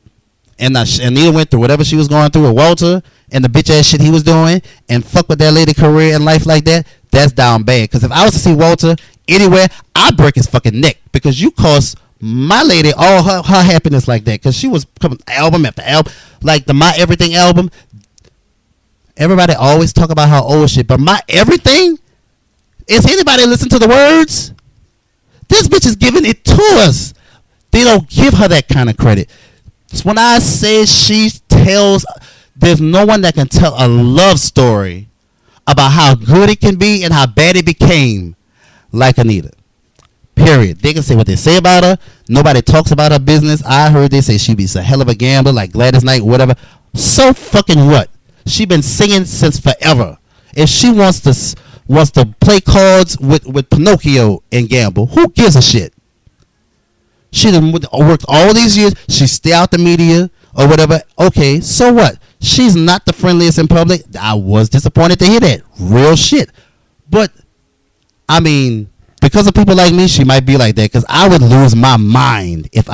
Speaker 1: And Anita went through whatever she was going through with Walter and the bitch ass shit he was doing, and fuck with that lady career and life like that. That's down bad. Because if I was to see Walter anywhere, I'd break his fucking neck, because you cost my lady all her happiness like that. Because she was coming album after album, like the My Everything album. Everybody always talk about her old shit, but My Everything, is anybody listen to the words? This bitch is giving it to us. They don't give her that kind of credit. So when I say there's no one that can tell a love story about how good it can be and how bad it became like Anita. Period. They can say what they say about her. Nobody talks about her business. I heard they say she be a hell of a gambler like Gladys Knight, whatever. So fucking what? She been singing since forever. If she wants to wants to play cards with Pinocchio and gamble. Who gives a shit? She done worked all these years. She stay out the media or whatever. Okay, so what? She's not the friendliest in public. I was disappointed to hear that. Real shit. But, I mean, because of people like me, she might be like that. Because I would lose my mind if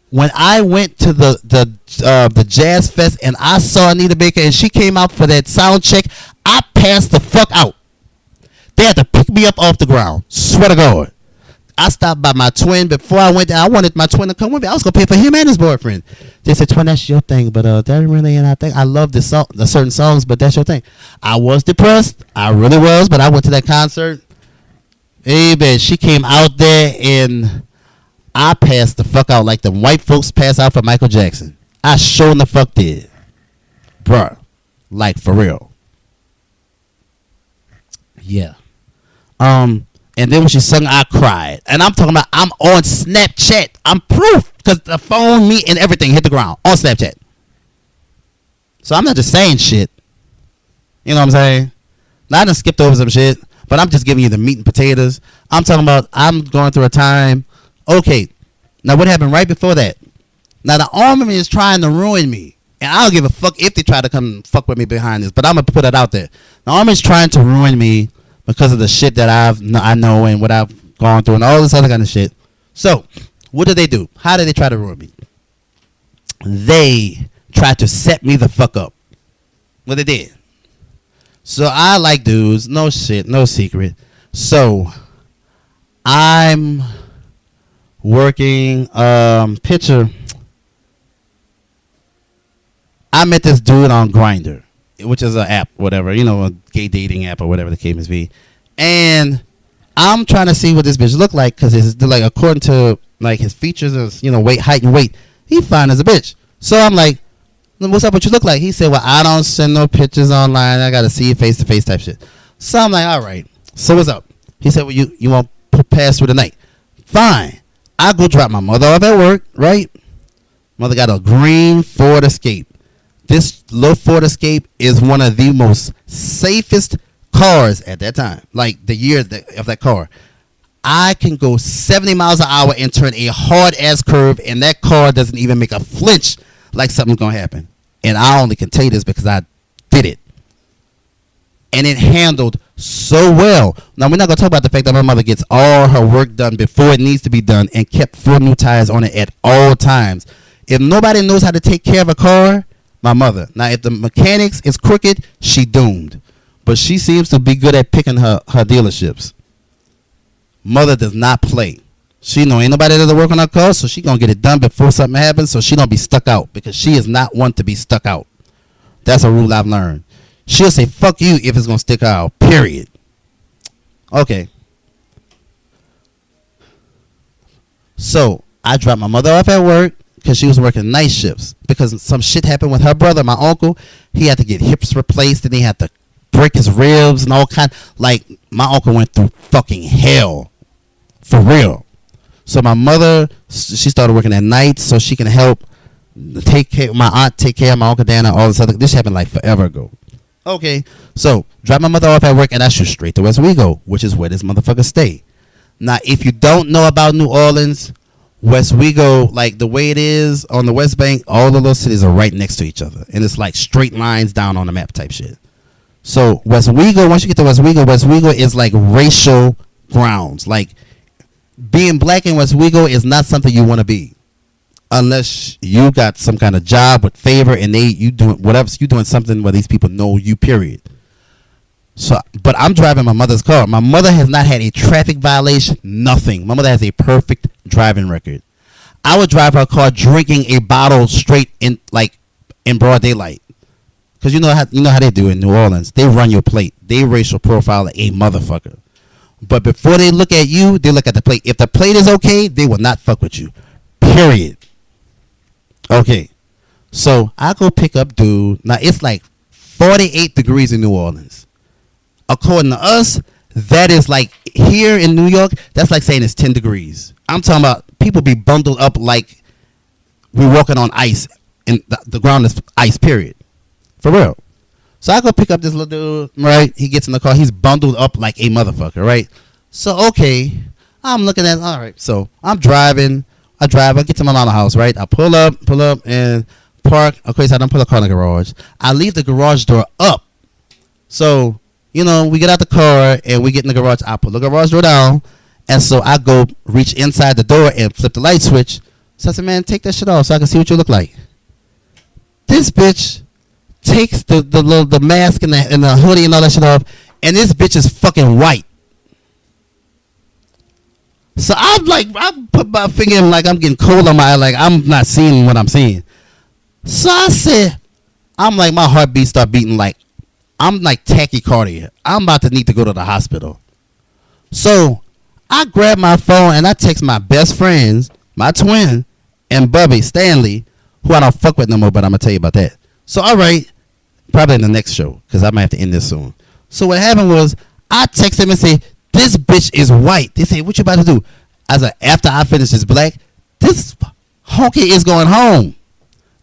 Speaker 1: when I went to the Jazz Fest and I saw Anita Baker and she came out for that sound check, I passed the fuck out. They had to pick me up off the ground. Swear to God. I stopped by my twin before I went there. I wanted my twin to come with me. I was gonna pay for him and his boyfriend. They said, "Twin, that's your thing, but that really ain't our thing. I love this song, the certain songs, but that's your thing." I was depressed. I really was, but I went to that concert. Hey, man, she came out there and I passed the fuck out like the white folks pass out for Michael Jackson. I sure the fuck did, bruh. Like for real. Yeah. And then when she sung, I cried. And I'm talking about I'm on Snapchat. I'm proof. Because the phone, me, and everything hit the ground on Snapchat. So I'm not just saying shit. You know what I'm saying? Now, I done skipped over some shit. But I'm just giving you the meat and potatoes. I'm talking about I'm going through a time. Okay. Now, what happened right before that? Now, the army is trying to ruin me. And I don't give a fuck if they try to come fuck with me behind this. But I'm going to put it out there. The army is trying to ruin me because of the shit that I know and what I've gone through and all this other kind of shit. So, what do? How did they try to ruin me? They tried to set me the fuck up. Well, they did. So, I like dudes. No shit. No secret. So, I'm working, picture. I met this dude on Grindr, which is an app, whatever, you know, a gay dating app or whatever the case may be. And I'm trying to see what this bitch look like because it's like according to like his features is, you know, weight, height, and weight. He fine as a bitch. So I'm like, what's up? What you look like? He said, well, I don't send no pictures online. I got to see you face to face type shit. So I'm like, all right. So what's up? He said, well, you want to pass through the night? Fine. I go drop my mother off at work, right? Mother got a green Ford Escape. This little Ford Escape is one of the most safest cars at that time. Like the year of that car. I can go 70 miles an hour and turn a hard ass curve and that car doesn't even make a flinch like something's going to happen. And I only can tell you this because I did it. And it handled so well. Now, we're not going to talk about the fact that my mother gets all her work done before it needs to be done and kept 4 new tires on it at all times. If nobody knows how to take care of a car, my mother. Now, if the mechanics is crooked, she doomed. But she seems to be good at picking her dealerships. Mother does not play. She know ain't nobody that'll work on her car, so she gonna get it done before something happens, so she don't be stuck out. Because she is not one to be stuck out. That's a rule I've learned. She'll say, fuck you if it's gonna stick her out. Period. Okay. So, I dropped my mother off at work. Because she was working night shifts. Because some shit happened with her brother, my uncle. He had to get hips replaced and he had to break his ribs and all kind. Like, my uncle went through fucking hell. For real. So my mother, she started working at night so she can help take care, my aunt take care of my uncle Dan and all this other. This happened like forever ago. Okay. So, drop my mother off at work and I shoot straight to Westwego, which is where this motherfucker stay. Now, if you don't know about New Orleans, Westwego, like the way it is on the West Bank, all the little cities are right next to each other. And it's like straight lines down on the map type shit. So Westwego, once you get to Westwego is like racial grounds. Like being black in Westwego is not something you want to be. Unless you got some kind of job with favor and you doing something where these people know you, period. So, but I'm driving my mother's car. My mother has not had a traffic violation, nothing. My mother has a perfect driving record. I would drive her car drinking a bottle straight in broad daylight. Because you know how they do in New Orleans. They run your plate. They racial profile a motherfucker. But before they look at you, they look at the plate. If the plate is okay, they will not fuck with you. Period. Okay. So I go pick up dude. Now it's like 48 degrees in New Orleans. According to us, that is like here in New York, that's like saying it's 10 degrees. I'm talking about people be bundled up like we're walking on ice and the ground is ice, period. For real. So I go pick up this little dude, right? He gets in the car. He's bundled up like a motherfucker, right? So, okay. I'm looking at, all right. So I'm driving. I get to my mama's house, right? I pull up, and park. Okay, so I don't put the car in the garage. I leave the garage door up. So, we get out the car and we get in the garage. I pull the garage door down. And so I go reach inside the door and flip the light switch. So I said, man, take that shit off so I can see what you look like. This bitch takes the mask and the hoodie and all that shit off, and this bitch is fucking white. So I put my finger in like I'm getting cold on my eye, like I'm not seeing what I'm seeing. So I said, I'm like, my heartbeat start beating like I'm like tachycardia. I'm about to need to go to the hospital. So I grab my phone and I text my best friends, my twin, and Bubby Stanley, who I don't fuck with no more, but I'm gonna tell you about that. So all right, probably in the next show, because I might have to end this soon. So what happened was I text him and say, this bitch is white. They say, what you about to do? I said, after I finish this black, this honky is going home.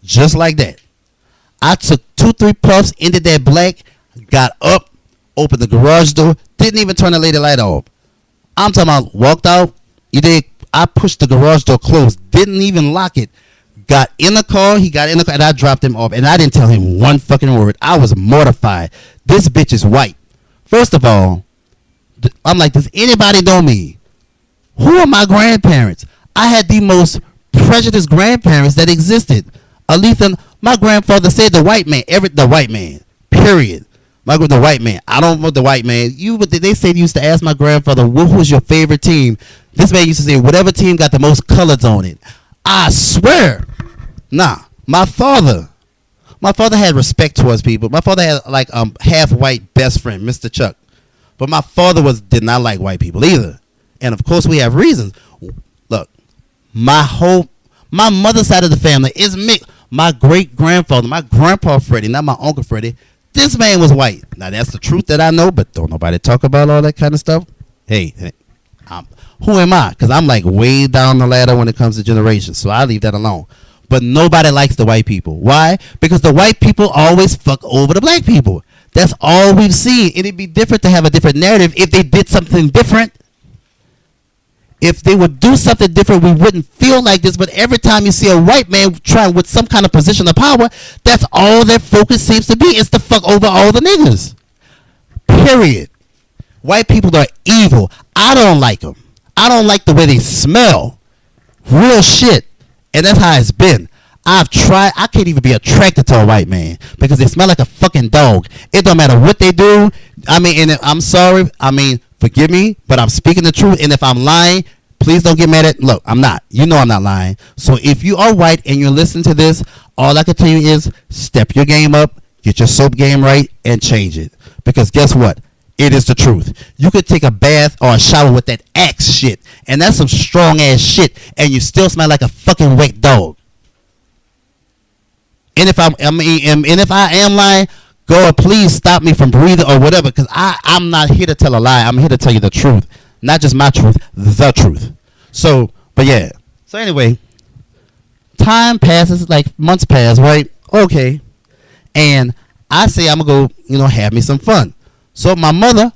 Speaker 1: Just like that. I took 2-3 puffs into that black, got up, opened the garage door, didn't even turn the lady light off. I'm talking about walked out. I pushed the garage door closed, didn't even lock it. Got in the car, he got in the car, and I dropped him off. And I didn't tell him one fucking word. I was mortified. This bitch is white. First of all, I'm like, does anybody know me? Who are my grandparents? I had the most prejudiced grandparents that existed. At least my grandfather said the white man, the white man, period. The white man. I don't know the white man. They said used to ask my grandfather, what was your favorite team? This man used to say, whatever team got the most colors on it. I swear. Nah, my father had respect towards people. My father had like half white best friend, Mr. Chuck. But my father did not like white people either. And of course we have reasons. Look, my mother's side of the family is mixed. My great grandfather, my grandpa Freddie, not my uncle Freddie, this man was white. Now that's the truth that I know, but don't nobody talk about all that kind of stuff. Hey, who am I? Because I'm like way down the ladder when it comes to generations, so I leave that alone. But nobody likes the white people. Why? Because the white people always fuck over the black people. That's all we've seen. It'd be different to have a different narrative if they did something different. If they would do something different, we wouldn't feel like this. But every time you see a white man trying with some kind of position of power, that's all their focus seems to be, is to fuck over all the niggas. Period. White people are evil. I don't like them. I don't like the way they smell. Real shit. And that's how it's been. I've tried. I can't even be attracted to a white man because they smell like a fucking dog. It don't matter what they do. I mean, and I'm sorry. I mean, forgive me, but I'm speaking the truth. And if I'm lying, please don't get mad at. Look, I'm not. You know I'm not lying. So if you are white and you're listening to this, all I can tell you is step your game up, get your soap game right, and change it. Because guess what? It is the truth. You could take a bath or a shower with that Axe shit, and that's some strong ass shit, and you still smell like a fucking wet dog. And if I am lying, God, please stop me from breathing or whatever, because I'm not here to tell a lie. I'm here to tell you the truth, not just my truth, the truth. So, but yeah. So anyway, time passes, like months pass, right? Okay, and I say I'm gonna go, have me some fun. So my mother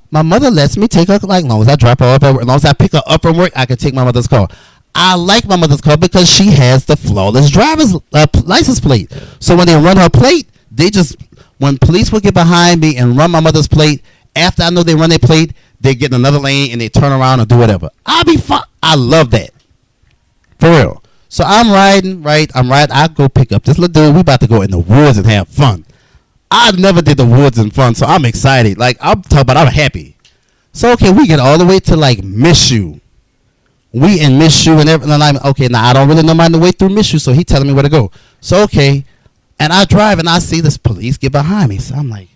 Speaker 1: lets me take her, like, long as I drop her off, as long as I pick her up from work, I can take my mother's car. I like my mother's car because she has the flawless driver's license plate. So when they run her plate, when police will get behind me and run my mother's plate, after I know they run their plate, they get in another lane and they turn around and do whatever. I'll be fine. I love that. For real. So I'm riding, right? I go pick up this little dude. We about to go in the woods and have fun. I never did the woods and fun, so I'm excited. Like, I'm talking about, I'm happy. So, okay, we get all the way to, like, Mizzou. We in Mizzou and everything. And I'm, okay, now I don't really know my way through Mizzou, so he telling me where to go. So, okay, and I drive, and I see this police get behind me. So I'm like,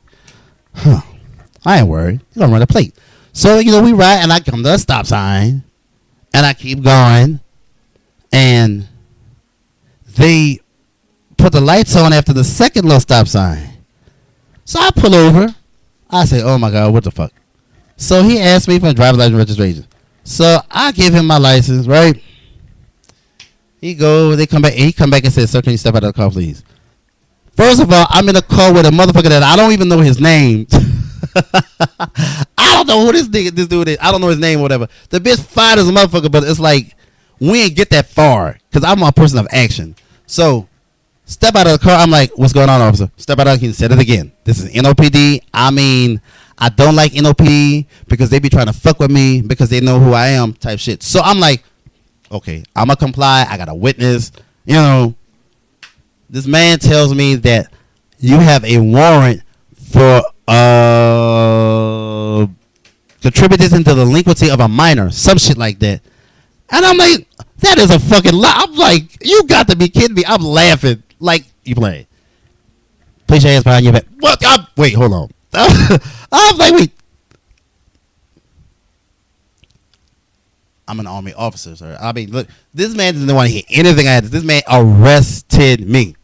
Speaker 1: I ain't worried. He's going to run a plate. So, we ride, and I come to a stop sign, and I keep going, and they put the lights on after the second little stop sign. So I pull over. I say, oh, my God, what the fuck? So he asked me for a driver's license registration. So I give him my license, right? He come back and says, sir, can you step out of the car, please? First of all, I'm in a car with a motherfucker that I don't even know his name. I don't know who this dude is. I don't know his name or whatever. The bitch fine as a motherfucker, but it's like we ain't get that far because I'm a person of action. So step out of the car. I'm like, what's going on, officer? Step out of the car. He said it again. This is NOPD. I mean, I don't like NOPD because they be trying to fuck with me because they know who I am type shit. So I'm like, okay, I'm going to comply. I got a witness. You know, this man tells me that you have a warrant for contributed into the delinquency of a minor, some shit like that. And I'm like, that is a fucking lie. I'm like, you got to be kidding me. I'm laughing. Like, you playing. Place your hands behind your back. What? Wait, hold on. I'm like, wait. I'm an Army officer, sir. I mean, look, this man doesn't want to hear anything I had. This man arrested me.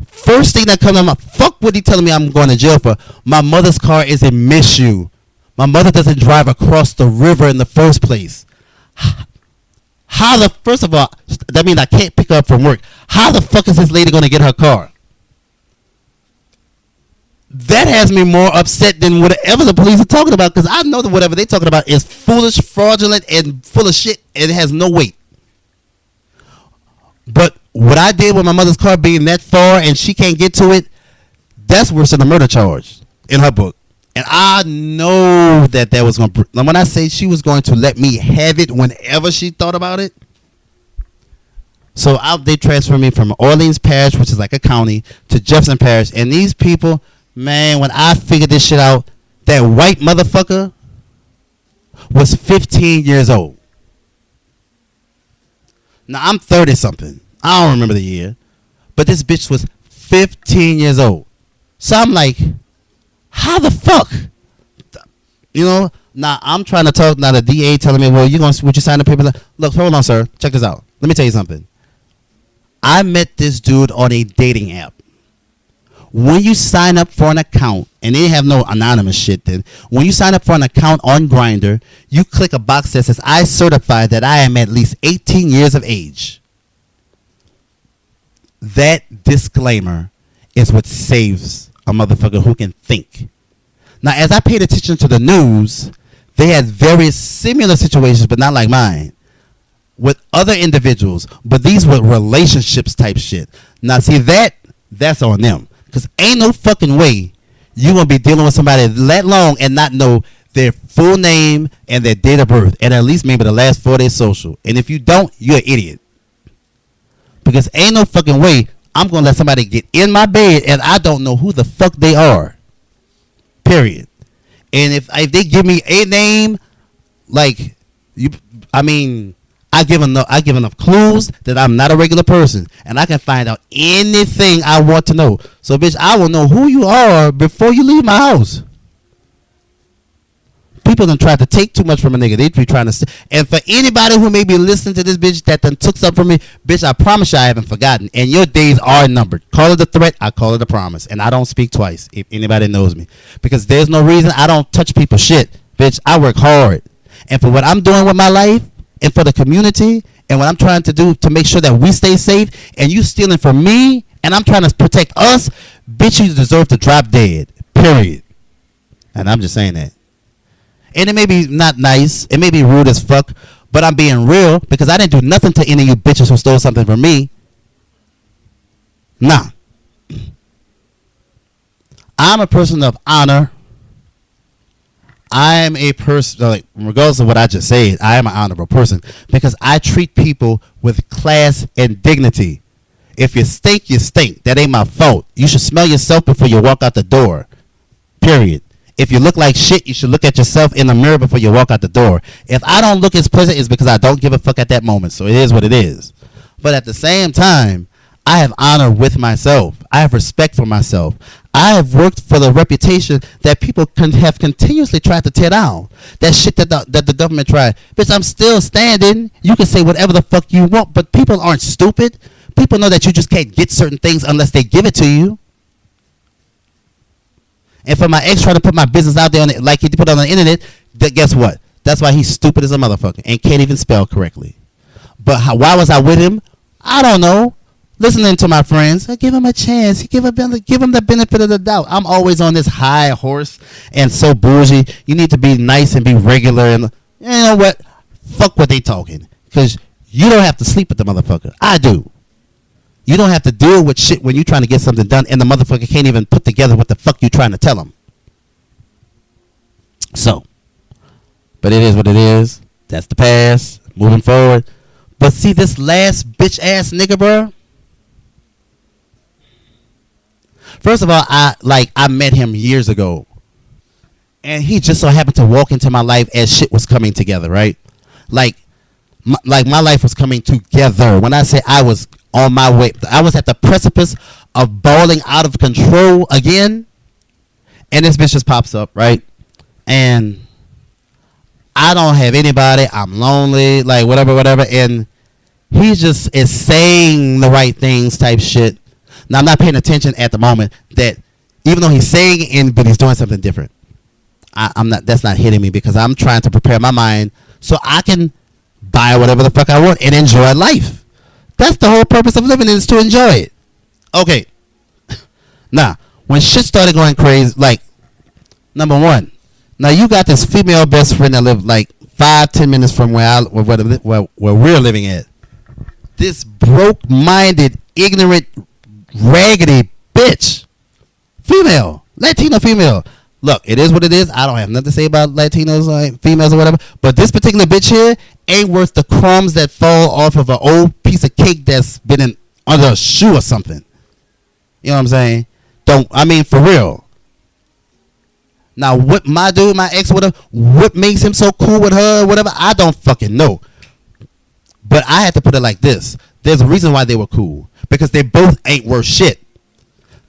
Speaker 1: First thing that comes to my fuck what he telling me I'm going to jail for. My mother's car is in misuse. My mother doesn't drive across the river in the first place. First of all, that means I can't pick her up from work. How the fuck is this lady going to get her car? That has me more upset than whatever the police are talking about because I know that whatever they're talking about is foolish, fraudulent, and full of shit, and it has no weight. But what I did with my mother's car being that far and she can't get to it, that's worse than a murder charge in her book. And I know that was going to... When I say she was going to let me have it whenever she thought about it. So they transferred me from Orleans Parish, which is like a county, to Jefferson Parish. And these people, man, when I figured this shit out, that white motherfucker was 15 years old. Now, I'm 30-something. I don't remember the year. But this bitch was 15 years old. So I'm like, how the fuck? You know? Now, I'm trying to talk. Now, the DA telling me, well, would you sign the paper? Look, hold on, sir. Check this out. Let me tell you something. I met this dude on a dating app. When you sign up for an account, and they have no anonymous shit then, when you sign up for an account on Grindr, you click a box that says, I certify that I am at least 18 years of age. That disclaimer is what saves a motherfucker who can think. Now, as I paid attention to the news, they had various similar situations, but not like mine, with other individuals, but these were relationships type shit. Now, see, that's on them. Because ain't no fucking way you're going to be dealing with somebody that long and not know their full name and their date of birth, and at least maybe the last 4 days social. And if you don't, you're an idiot. Because ain't no fucking way I'm going to let somebody get in my bed and I don't know who the fuck they are. Period. And if they give me a name, like, I give enough clues that I'm not a regular person, and I can find out anything I want to know. So, bitch, I will know who you are before you leave my house. People done try to take too much from a nigga. They be trying to... And for anybody who may be listening to this bitch that done took something from me, bitch, I promise you I haven't forgotten. And your days are numbered. Call it a threat, I call it a promise. And I don't speak twice, if anybody knows me. Because there's no reason I don't touch people's shit. Bitch, I work hard. And for what I'm doing with my life, and for the community, and what I'm trying to do to make sure that we stay safe, and you stealing from me, and I'm trying to protect us, bitch, you deserve to drop dead. Period. And I'm just saying that. And it may be not nice, it may be rude as fuck, but I'm being real because I didn't do nothing to any of you bitches who stole something from me. Nah. I'm a person of honor. I am a person, like, regardless of what I just said, I am an honorable person because I treat people with class and dignity. If you stink, you stink. That ain't my fault. You should smell yourself before you walk out the door. Period. If you look like shit, you should look at yourself in the mirror before you walk out the door. If I don't look as pleasant, it's because I don't give a fuck at that moment. So it is what it is. But at the same time, I have honor with myself. I have respect for myself. I have worked for the reputation that people have continuously tried to tear down. That shit that the government tried. Bitch, I'm still standing. You can say whatever the fuck you want, but people aren't stupid. People know that you just can't get certain things unless they give it to you. And for my ex trying to put my business out there like he put it on the internet, guess what? That's why he's stupid as a motherfucker and can't even spell correctly. But why was I with him? I don't know. listening to my friends. Give him a chance. Give him the benefit of the doubt. I'm always on this high horse and so bougie. You need to be nice and be regular. And you know what? Fuck what they talking. Because you don't have to sleep with the motherfucker. I do. You don't have to deal with shit when you're trying to get something done and the motherfucker can't even put together what the fuck you're trying to tell him. So, but it is what it is. That's the past. Moving forward. But see this last bitch ass nigga, bro. First of all, I met him years ago. And he just so happened to walk into my life as shit was coming together, right? Like my life was coming together. When I say I was on my way, I was at the precipice of balling out of control again. And this bitch just pops up, right? And I don't have anybody. I'm lonely, like whatever. And he just is saying the right things type shit. Now, I'm not paying attention at the moment that even though he's saying it, but he's doing something different. I'm not. That's not hitting me because I'm trying to prepare my mind so I can buy whatever the fuck I want and enjoy life. That's the whole purpose of living is to enjoy it. Okay. Now, when shit started going crazy, like, number one, now you got this female best friend that lived like 5-10 minutes from where we're living at. This broke-minded, ignorant, raggedy bitch. Female. Latino female. Look, it is what it is. I don't have nothing to say about Latinos, like females or whatever. But this particular bitch here ain't worth the crumbs that fall off of an old piece of cake that's been under a shoe or something. You know what I'm saying? For real. Now, what my dude, my ex, whatever, what makes him so cool with her, whatever, I don't fucking know. But I had to put it like this. There's a reason why they were cool. Because they both ain't worth shit.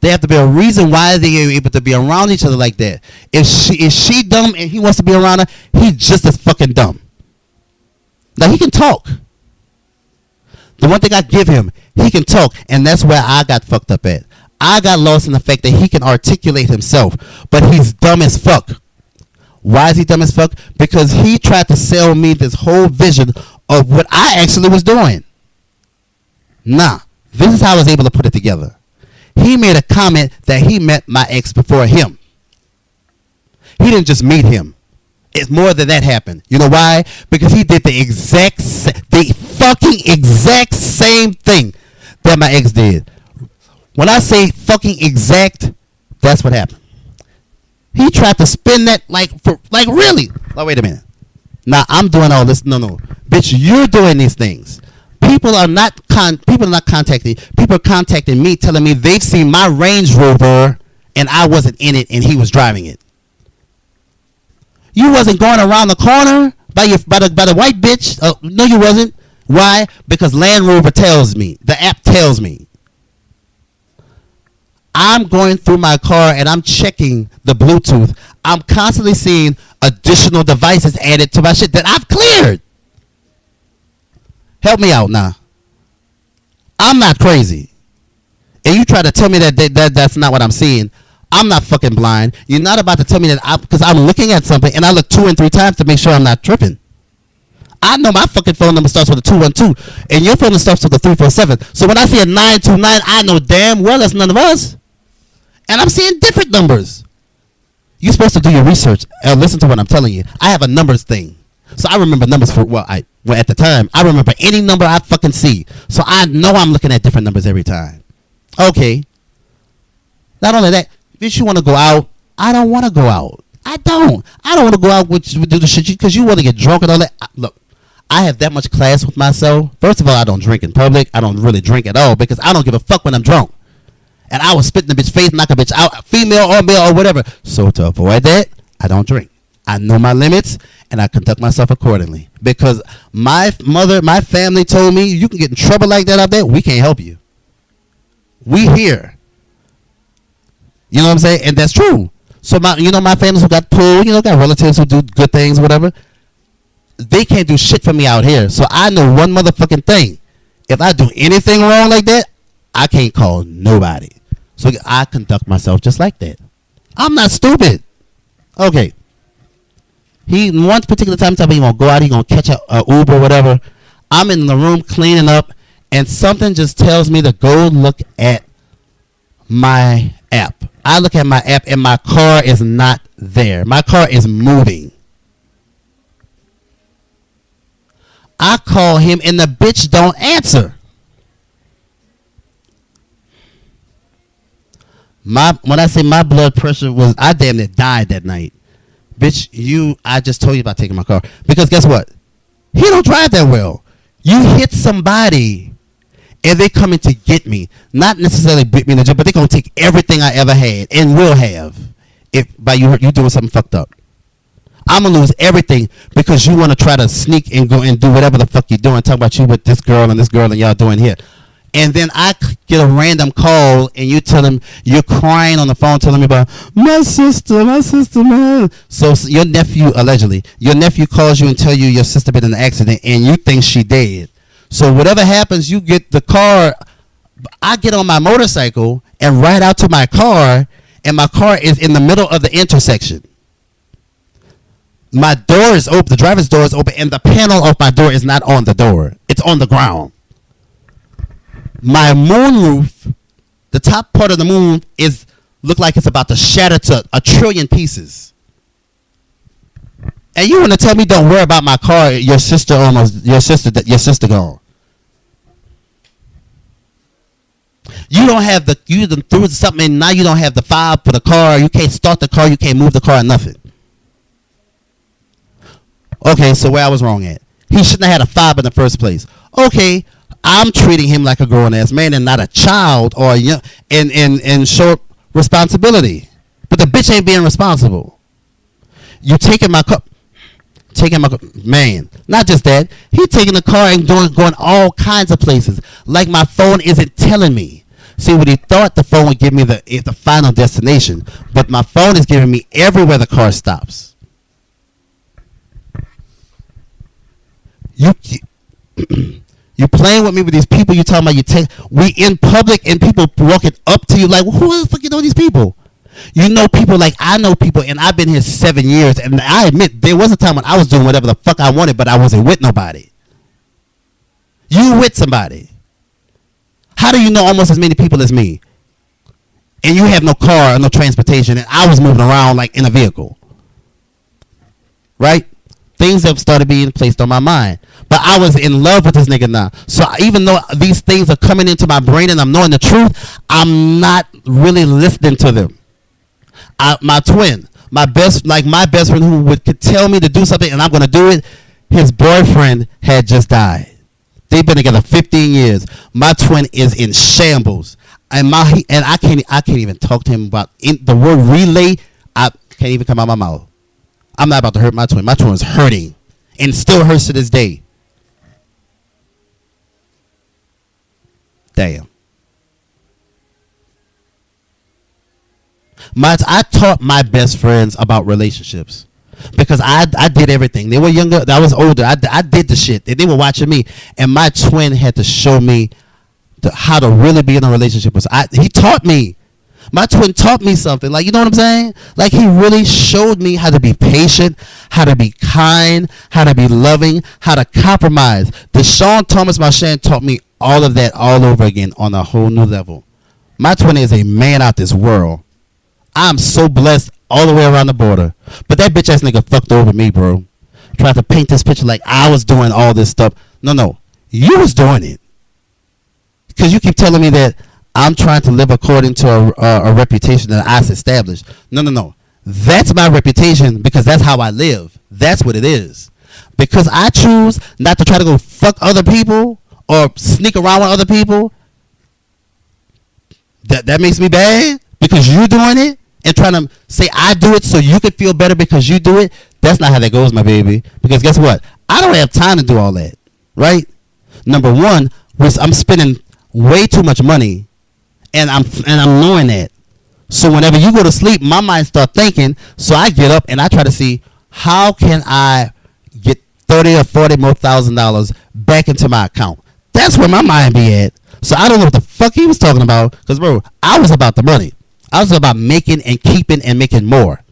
Speaker 1: There have to be a reason why they are able to be around each other like that. If she dumb and he wants to be around her, he's just as fucking dumb. Now, he can talk. The one thing I give him, he can talk. And that's where I got fucked up at. I got lost in the fact that he can articulate himself. But he's dumb as fuck. Why is he dumb as fuck? Because he tried to sell me this whole vision of what I actually was doing. Nah. This is how I was able to put it together. He made a comment that he met my ex before him. He didn't just meet him. It's more than that happened. You know why? Because he did the fucking exact same thing that my ex did. When I say fucking exact, that's what happened. He tried to spin that like really. Oh, wait a minute. Now I'm doing all this. No. Bitch, you're doing these things. People are not contacting. People are contacting me, telling me they've seen my Range Rover and I wasn't in it and he was driving it. You wasn't going around the corner by the white bitch. No, you wasn't. Why? Because Land Rover tells me. The app tells me. I'm going through my car and I'm checking the Bluetooth. I'm constantly seeing additional devices added to my shit that I've cleared. Help me out now. I'm not crazy. And you try to tell me that's not what I'm seeing. I'm not fucking blind. You're not about to tell me that because I'm looking at something and I look 2 and 3 times to make sure I'm not tripping. I know my fucking phone number starts with a 212 and your phone number starts with a 347. So when I see a 929, I know damn well that's none of us. And I'm seeing different numbers. You're supposed to do your research and listen to what I'm telling you. I have a numbers thing. So I remember numbers at the time, I remember any number I fucking see. So I know I'm looking at different numbers every time. Okay. Not only that, bitch, you want to go out? I don't want to go out. I don't want to go out with do the shit because you want to get drunk and all that. Look, I have that much class with myself. First of all, I don't drink in public. I don't really drink at all because I don't give a fuck when I'm drunk. And I was spitting the bitch face, knock a bitch out, female or male or whatever. So to avoid that, I don't drink. I know my limits, and I conduct myself accordingly. Because my family told me, you can get in trouble like that out there, we can't help you. We here. You know what I'm saying? And that's true. So my families who got pulled, got relatives who do good things, whatever, they can't do shit for me out here. So I know one motherfucking thing. If I do anything wrong like that, I can't call nobody. So I conduct myself just like that. I'm not stupid. Okay. He one particular time he gonna go out, he gonna catch a Uber or whatever. I'm in the room cleaning up, and something just tells me to go look at my app. I look at my app and my car is not there. My car is moving. I call him and the bitch don't answer. When I say my blood pressure was, I damn near died that night. Bitch, I just told you about taking my car. Because guess what? He don't drive that well. You hit somebody and they coming to get me. Not necessarily beat me in the gym, but they going to take everything I ever had and will have if by you doing something fucked up. I'm going to lose everything because you want to try to sneak and go and do whatever the fuck you're doing. Talk about you with this girl and y'all doing here. And then I get a random call and you tell him, you're crying on the phone telling me about my sister, man. So your nephew, allegedly, your nephew calls you and tell you your sister been in an accident and you think she dead. So whatever happens, you get the car. I get on my motorcycle and ride out to my car, and my car is in the middle of the intersection. My door is open, the driver's door is open, and the panel of my door is not on the door. It's on the ground. My moonroof, the top part of the moon look like it's about to shatter to 1 trillion pieces. And you want to tell me don't worry about my car? Your sister gone. You don't have you done threw something and now you don't have the fob for the car. You can't start the car. You can't move the car or nothing. Okay, so where I was wrong at? He shouldn't have had a fob in the first place. Okay. I'm treating him like a grown-ass man and not a child or young, and show responsibility. But the bitch ain't being responsible. You taking my car, man. Not just that. He taking the car and going all kinds of places. Like my phone isn't telling me. See, what he thought the phone would give me the final destination, but my phone is giving me everywhere the car stops. You playing with me with these people. You talking about we in public and people walking up to you like, well, who the fuck you know these people? You know people like I know people, and I've been here 7 years, and I admit there was a time when I was doing whatever the fuck I wanted, but I wasn't with nobody. You with somebody. How do you know almost as many people as me? And you have no car or no transportation, and I was moving around like in a vehicle. Right? Things have started being placed on my mind. But I was in love with this nigga now. So even though these things are coming into my brain and I'm knowing the truth, I'm not really listening to them. My twin, my best friend who could tell me to do something and I'm going to do it, his boyfriend had just died. They've been together 15 years. My twin is in shambles. And I can't even talk to him about the word relay. I can't even come out my mouth. I'm not about to hurt my twin. My twin is hurting and still hurts to this day. Damn. I taught my best friends about relationships because I did everything. They were younger. I was older. I did the shit. They were watching me, and my twin had to show me how to really be in a relationship. He taught me. My twin taught me something. Like, you know what I'm saying? Like, he really showed me how to be patient, how to be kind, how to be loving, how to compromise. Deshaun Thomas Marchand taught me all of that all over again on a whole new level. My twin is a man out this world. I'm so blessed all the way around the border. But that bitch ass nigga fucked over me, bro. Tried to paint this picture like I was doing all this stuff. No. You was doing it. Because you keep telling me that I'm trying to live according to a reputation that I established. No. That's my reputation because that's how I live. That's what it is. Because I choose not to try to go fuck other people or sneak around with other people. That makes me bad because you doing it and trying to say I do it so you can feel better because you do it. That's not how that goes, my baby. Because guess what? I don't have time to do all that. Right? Number one, I'm spending way too much money. And I'm knowing that. So whenever you go to sleep, my mind start thinking. So I get up and I try to see how can I get $30 or $40 more $1,000 back into my account. That's where my mind be at. So I don't know what the fuck he was talking about. Because bro, I was about the money. I was about making and keeping and making more.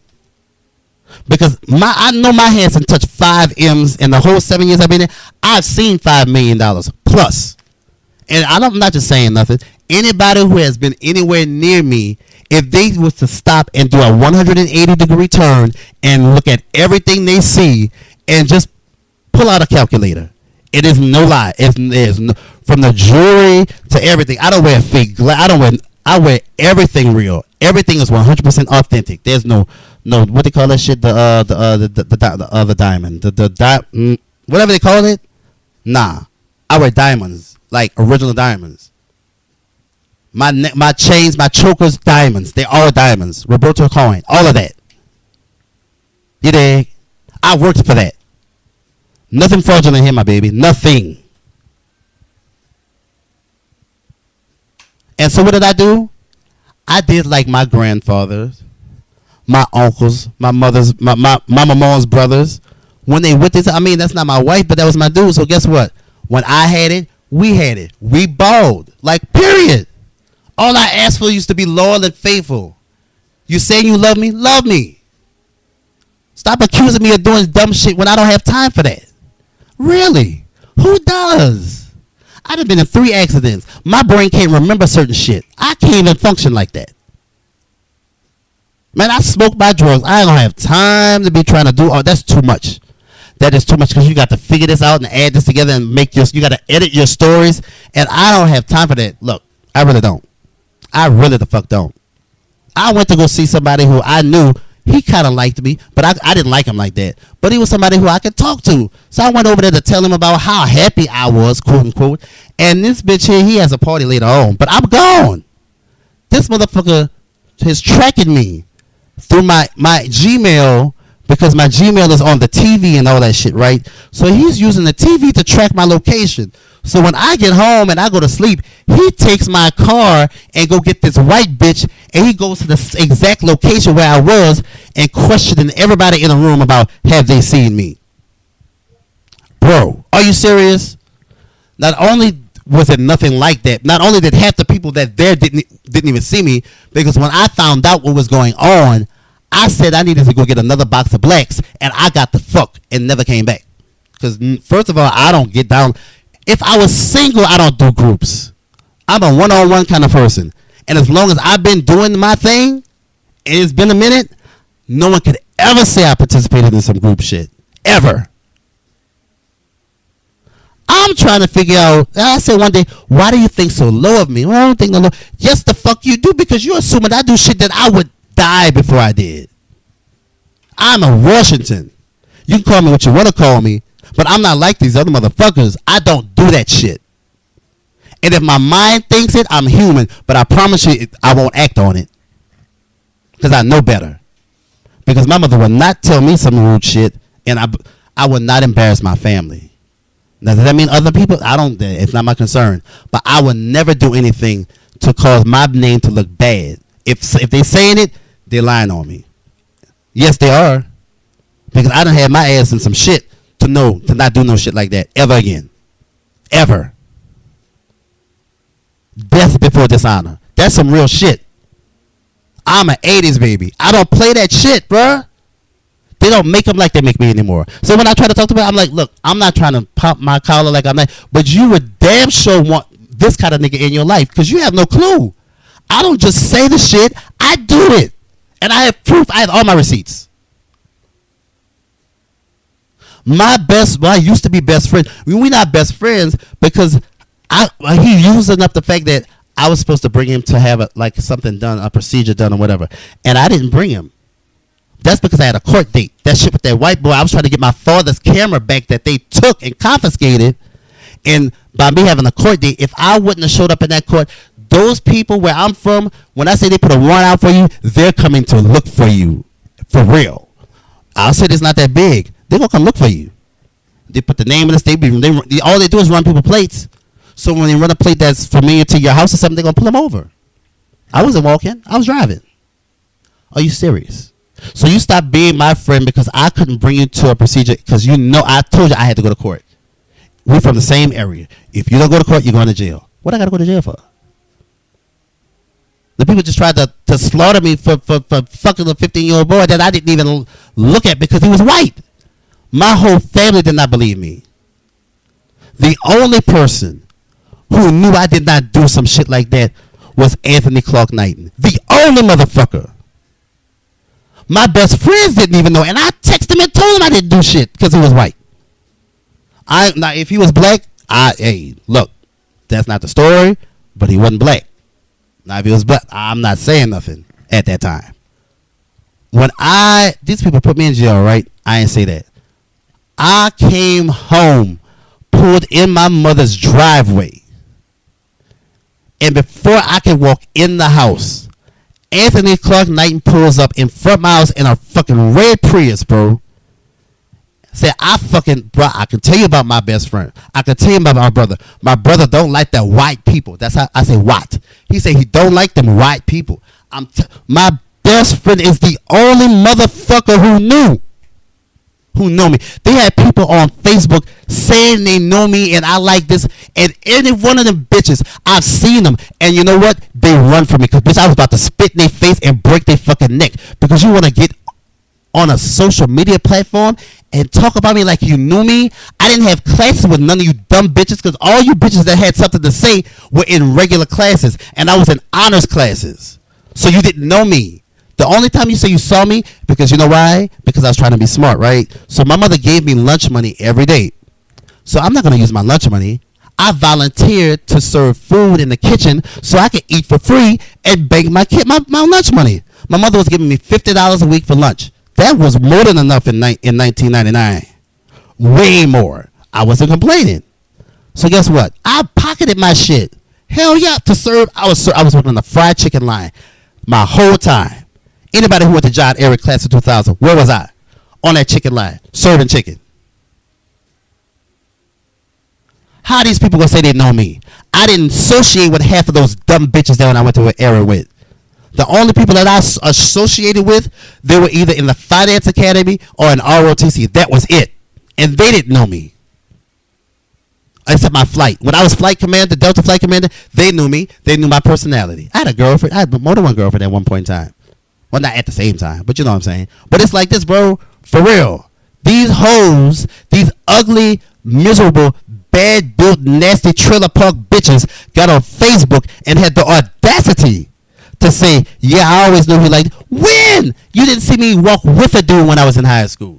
Speaker 1: Because I know my hands can touch 5 M's in the whole 7 years I've been there. I've seen $5 million plus. and I'm not just saying nothing. Anybody who has been anywhere near me, if they was to stop and do a 180-degree turn and look at everything they see and just pull out a calculator, it is no lie. There's no, from the jewelry to everything. I don't wear fake glass. I wear everything real. Everything is 100% authentic. There's no what they call that shit, the diamond, whatever they call it. Nah, I wear diamonds, like original diamonds. My chains, my chokers, diamonds. They all diamonds. Roberto coin, all of that. You dig? I worked for that. Nothing fraudulent here, my baby. Nothing. And so what did I do? I did like my grandfathers, my uncles, my mother's, my mom's brothers. When they with this, I mean, that's not my wife, but that was my dude. So guess what? When I had it, we had it. We balled. Like, period. All I asked for used to be loyal and faithful. You saying you love me? Love me. Stop accusing me of doing dumb shit when I don't have time for that. Really? Who does? I done been in 3 accidents. My brain can't remember certain shit. I can't even function like that. Man, I smoke my drugs. I don't have time to be trying to do all. That's too much. That is too much because you got to figure this out and add this together and make you got to edit your stories. And I don't have time for that. Look, I really don't. I really the fuck don't. I went to go see somebody who I knew he kind of liked me, but I didn't like him like that. But he was somebody who I could talk to. So I went over there to tell him about how happy I was, quote unquote. And this bitch here, he has a party later on. But I'm gone. This motherfucker is tracking me through my Gmail because my Gmail is on the TV and all that shit, right? So he's using the TV to track my location. So when I get home and I go to sleep, he takes my car and go get this white bitch, and he goes to the exact location where I was and questioning everybody in the room about have they seen me. Bro, are you serious? Not only was it nothing like that, not only did half the people that there didn't even see me, because when I found out what was going on, I said I needed to go get another box of blacks, and I got the fuck and never came back. Because first of all, I don't get down. If I was single, I don't do groups. I'm a one-on-one kind of person. And as long as I've been doing my thing, and it's been a minute, no one could ever say I participated in some group shit. Ever. I'm trying to figure out, I said one day, why do you think so low of me? Well, I don't think no low. Yes, the fuck you do, because you're assuming I do shit that I would die before I did. I'm a Washington. You can call me what you want to call me, but I'm not like these other motherfuckers. I don't do that shit. And if my mind thinks it, I'm human. But I promise you, I won't act on it. Because I know better. Because my mother would not tell me some rude shit. And I would not embarrass my family. Now, does that mean other people? I don't. It's not my concern. But I would never do anything to cause my name to look bad. If they saying it, they're lying on me. Yes, they are. Because I done had my ass in some shit. To not do no shit like that ever again. Ever. Death before dishonor. That's some real shit. I'm an 80s baby. I don't play that shit, bruh. They don't make them like they make me anymore. So when I try to talk to them, I'm like, look, I'm not trying to pop my collar like I'm not, but you would damn sure want this kind of nigga in your life because you have no clue. I don't just say the shit. I do it. And I have proof. I have all my receipts. I used to be best friend. We're not best friends because he using up the fact that I was supposed to bring him to have something done, a procedure done or whatever. And I didn't bring him. That's because I had a court date. That shit with that white boy, I was trying to get my father's camera back that they took and confiscated. And by me having a court date, if I wouldn't have showed up in that court, those people where I'm from, when I say they put a warrant out for you, they're coming to look for you. For real. I'll say it's not that big. They're going to come look for you. They put the name of the state. All they do is run people plates. So when they run a plate that's familiar to your house or something, they're going to pull them over. I wasn't walking. I was driving. Are you serious? So you stop being my friend because I couldn't bring you to a procedure because I told you I had to go to court. We're from the same area. If you don't go to court, you're going to jail. What I got to go to jail for? The people just tried to slaughter me for fucking a 15-year-old boy that I didn't even look at because he was white. My whole family did not believe me. The only person who knew I did not do some shit like that was Anthony Clark Knighton. The only motherfucker. My best friends didn't even know, and I texted him and told him I didn't do shit because he was white. Now, if he was black, hey, look, that's not the story, but he wasn't black. Now, if he was black, I'm not saying nothing at that time. When these people put me in jail, right? I ain't say that. I came home, pulled in my mother's driveway, and before I could walk in the house, Anthony Clark Knighton pulls up in front of my house in a fucking red Prius, bro. Said, bro, I can tell you about my best friend. I can tell you about my brother. My brother don't like that white people. That's how I say what. He said he don't like them white people. My best friend is the only motherfucker who knew me. They had people on Facebook saying they know me and I like this, and any one of them bitches, I've seen them, and you know what? They run from me because bitch, I was about to spit in their face and break their fucking neck because you want to get on a social media platform and talk about me like you knew me. I didn't have classes with none of you dumb bitches because all you bitches that had something to say were in regular classes and I was in honors classes, so you didn't know me. The only time you say you saw me, because you know why? Because I was trying to be smart, right? So my mother gave me lunch money every day. So I'm not going to use my lunch money. I volunteered to serve food in the kitchen so I could eat for free and beg my lunch money. My mother was giving me $50 a week for lunch. That was more than enough in 1999. Way more. I wasn't complaining. So guess what? I pocketed my shit. Hell yeah, to serve. I was working on the fried chicken line my whole time. Anybody who went to John Eric class of 2000, where was I? On that chicken line, serving chicken. How these people gonna say they know me? I didn't associate with half of those dumb bitches that when I went to Eric with. The only people that I associated with, they were either in the Finance Academy or in ROTC. That was it. And they didn't know me. Except my flight. When I was flight commander, Delta flight commander, they knew me. They knew my personality. I had a girlfriend. I had more than one girlfriend at one point in time. Well, not at the same time, but you know what I'm saying. But it's like this, bro. For real. These hoes, these ugly, miserable, bad-built, nasty trailer park bitches got on Facebook and had the audacity to say, yeah, I always knew he liked. When? You didn't see me walk with a dude when I was in high school.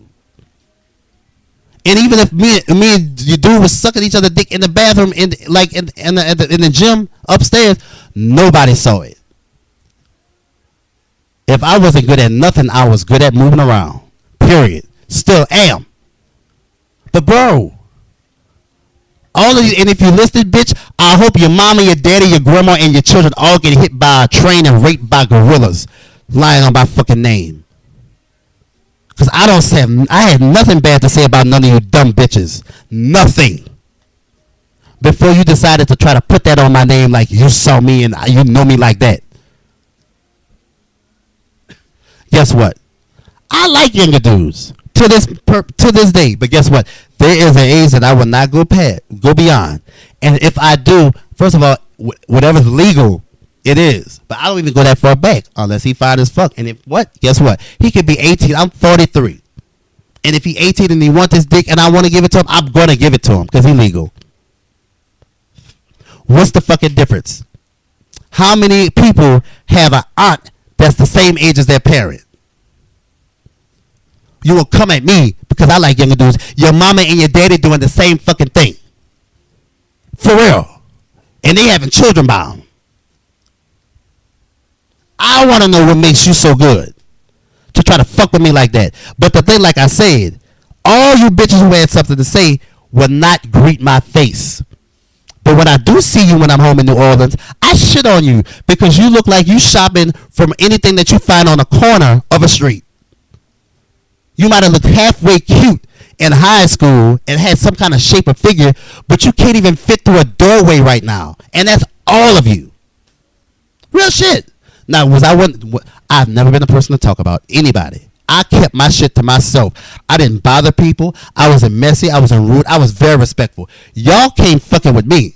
Speaker 1: And even if me and your dude was sucking each other dick in the bathroom, in the gym upstairs, nobody saw it. If I wasn't good at nothing, I was good at moving around. Period. Still am. But bro, all of you, and if you listed, bitch, I hope your mama, your daddy, your grandma, and your children all get hit by a train and raped by gorillas lying on my fucking name. Because I had nothing bad to say about none of you dumb bitches. Nothing. Before you decided to try to put that on my name like you saw me and you know me like that. Guess what? I like younger dudes to this day. But guess what? There is an age that I will not go beyond. And if I do, first of all, whatever's legal, it is. But I don't even go that far back unless he fine as fuck. And guess what? He could be 18. I'm 43. And if he 18 and he wants his dick and I want to give it to him, I'm going to give it to him because he's legal. What's the fucking difference? How many people have an aunt that's the same age as their parent? You will come at me because I like younger dudes. Your mama and your daddy doing the same fucking thing. For real. And they having children by them. I want to know what makes you so good to try to fuck with me like that. But the thing, like I said, all you bitches who had something to say will not greet my face. But when I do see you when I'm home in New Orleans, I shit on you because you look like you shopping from anything that you find on a corner of a street. You might have looked halfway cute in high school and had some kind of shape or figure, but you can't even fit through a doorway right now. And that's all of you. Real shit. Now, I've never been a person to talk about anybody. I kept my shit to myself. I didn't bother people. I wasn't messy. I wasn't rude. I was very respectful. Y'all came fucking with me.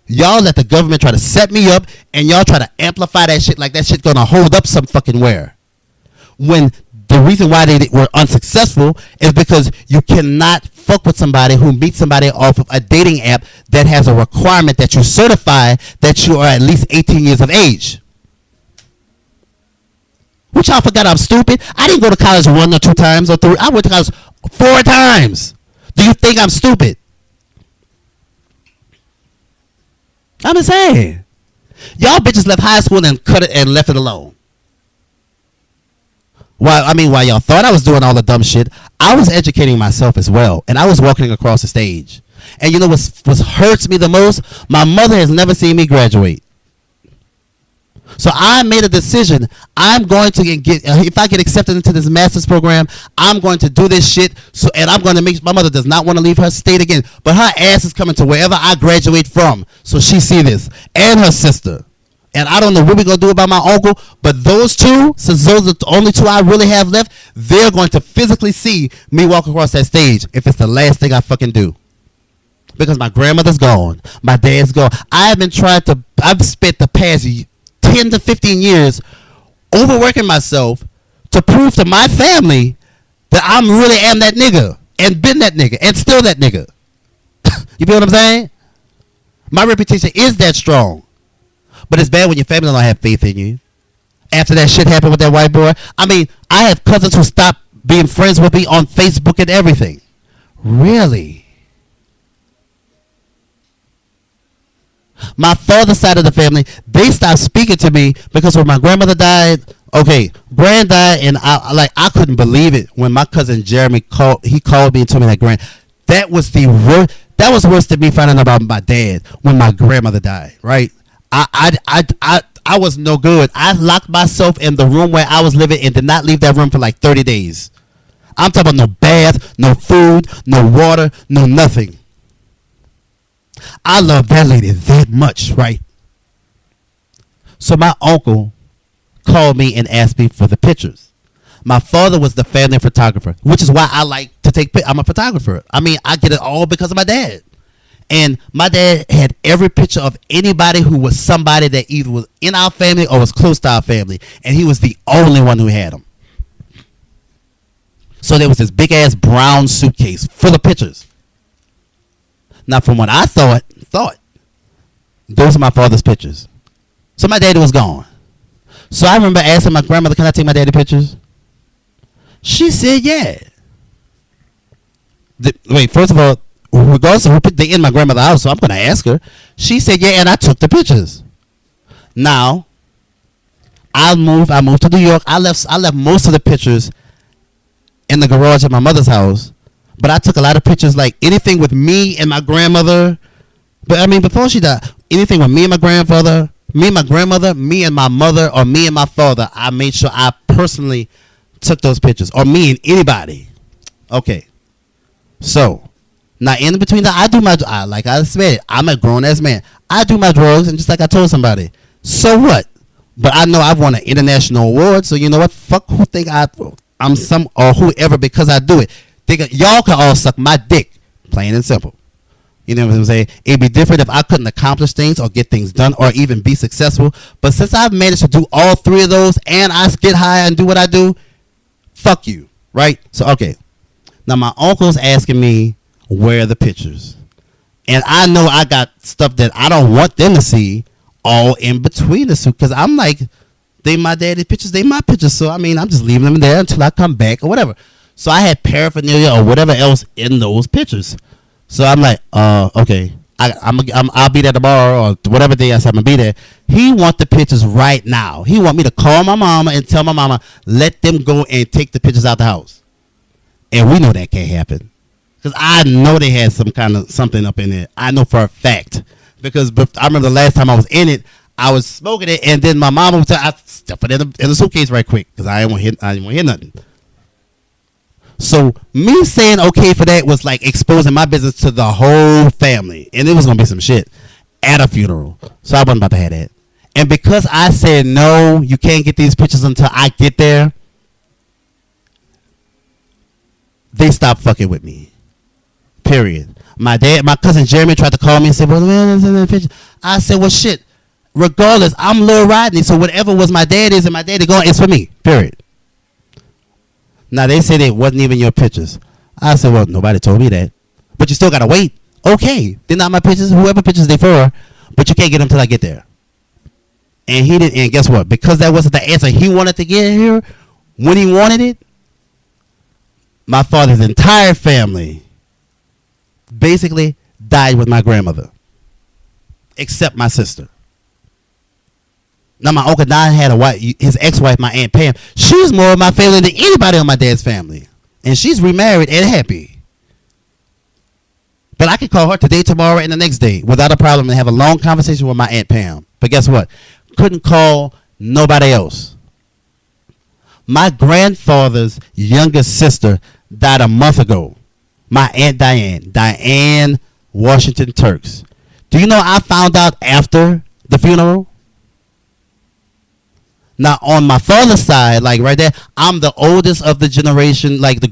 Speaker 1: Y'all let the government try to set me up, and y'all try to amplify that shit like that shit gonna hold up some fucking where. When the reason why they were unsuccessful is because you cannot fuck with somebody who meets somebody off of a dating app that has a requirement that you certify that you are at least 18 years of age. Which y'all forgot I'm stupid? I didn't go to college 1 or 2 times or 3. I went to college 4 times. Do you think I'm stupid? I'm just saying. Y'all bitches left high school and cut it and left it alone. While y'all thought I was doing all the dumb shit, I was educating myself as well, and I was walking across the stage. And you know what hurts me the most? My mother has never seen me graduate. So I made a decision. I'm going to get if I get accepted into this master's program, I'm going to do this shit. And I'm going to make. My mother does not want to leave her state again, but her ass is coming to wherever I graduate from. So she see this, and her sister. And I don't know what we're going to do about my uncle, but those two, since those are the only two I really have left, they're going to physically see me walk across that stage if it's the last thing I fucking do. Because my grandmother's gone. My dad's gone. I've spent the past 10 to 15 years overworking myself to prove to my family that I really am that nigga and been that nigga and still that nigga. You feel what I'm saying? My reputation is that strong. But it's bad when your family don't have faith in you. After that shit happened with that white boy. I mean, I have cousins who stopped being friends with me on Facebook and everything. Really? My father's side of the family, they stopped speaking to me because when my grandmother died, Grand died, and I couldn't believe it when my cousin Jeremy called me and told me that Grand. That was the worst. That was worse than me finding out about my dad when my grandmother died. Right? I was no good. I locked myself in the room where I was living and did not leave that room for like 30 days. I'm talking about no bath, no food, no water, no nothing. I love that lady that much, right? So my uncle called me and asked me for the pictures. My father was the family photographer, which is why I like to take pictures. I'm a photographer. I mean, I get it all because of my dad. And my dad had every picture of anybody who was somebody that either was in our family or was close to our family. And he was the only one who had them. So there was this big-ass brown suitcase full of pictures. Now, from what I thought, those are my father's pictures. So my daddy was gone. So I remember asking my grandmother, can I take my daddy pictures? She said, yeah. Wait, first of all, regardless of who put they in my grandmother's house, so I'm going to ask her. She said, yeah, and I took the pictures. Now, I moved to New York. I left most of the pictures in the garage at my mother's house. But I took a lot of pictures, like anything with me and my grandmother. But I mean, before she died, anything with me and my grandfather, me and my grandmother, me and my mother, or me and my father, I made sure I personally took those pictures. Or me and anybody. Okay. So, now in between that, I do my, like I said, I'm a grown-ass man. I do my drugs, and just like I told somebody, so what? But I know I've won an international award, so you know what? Fuck who think I'm some, or whoever, because I do it. Y'all can all suck my dick, plain and simple. You know what I'm saying? It'd be different if I couldn't accomplish things or get things done or even be successful. But since I've managed to do all three of those and I get high and do what I do, fuck you, right? So, okay. Now, my uncle's asking me where are the pictures. And I know I got stuff that I don't want them to see all in between the two. Because I'm like, they my daddy's pictures, they my pictures. So, I mean, I'm just leaving them there until I come back or whatever. So I had paraphernalia or whatever else in those pictures. So I'm like, okay, I'll be there tomorrow or whatever day I said I'm gonna be there. He want the pictures right now. He want me to call my mama and tell my mama, let them go and take the pictures out the house. And we know that can't happen. Because I know they had some kind of something up in there. I know for a fact. Because I remember the last time I was in it, I was smoking it, and then my mama would tell I stuff it in the suitcase right quick because I didn't want to hear nothing. So me saying okay for that was like exposing my business to the whole family. And it was going to be some shit at a funeral. So I wasn't about to have that. And because I said no, you can't get these pictures until I get there, they stopped fucking with me. Period. My cousin Jeremy tried to call me and said, well, man, picture. I said, well, shit. Regardless, I'm Lil Rodney, so whatever was my daddy's and my daddy going, it's for me. Period. Now they say they wasn't even your pictures. I said, well, nobody told me that. But you still gotta wait. Okay, they're not my pictures. Whoever pictures they for, but you can't get them till I get there. And he didn't. And guess what? Because that wasn't the answer he wanted to get here when he wanted it. My father's entire family basically died with my grandmother, except my sister. Now my uncle Don had a wife, his ex-wife, my Aunt Pam. She's more of my family than anybody on my dad's family, and she's remarried and happy. But I could call her today, tomorrow, and the next day without a problem and have a long conversation with my Aunt Pam. But guess what? Couldn't call nobody else. My grandfather's youngest sister died a month ago. My Aunt Diane Washington Turks. Do you know I found out after the funeral? Now on my father's side, like right there, I'm the oldest of the generation, like the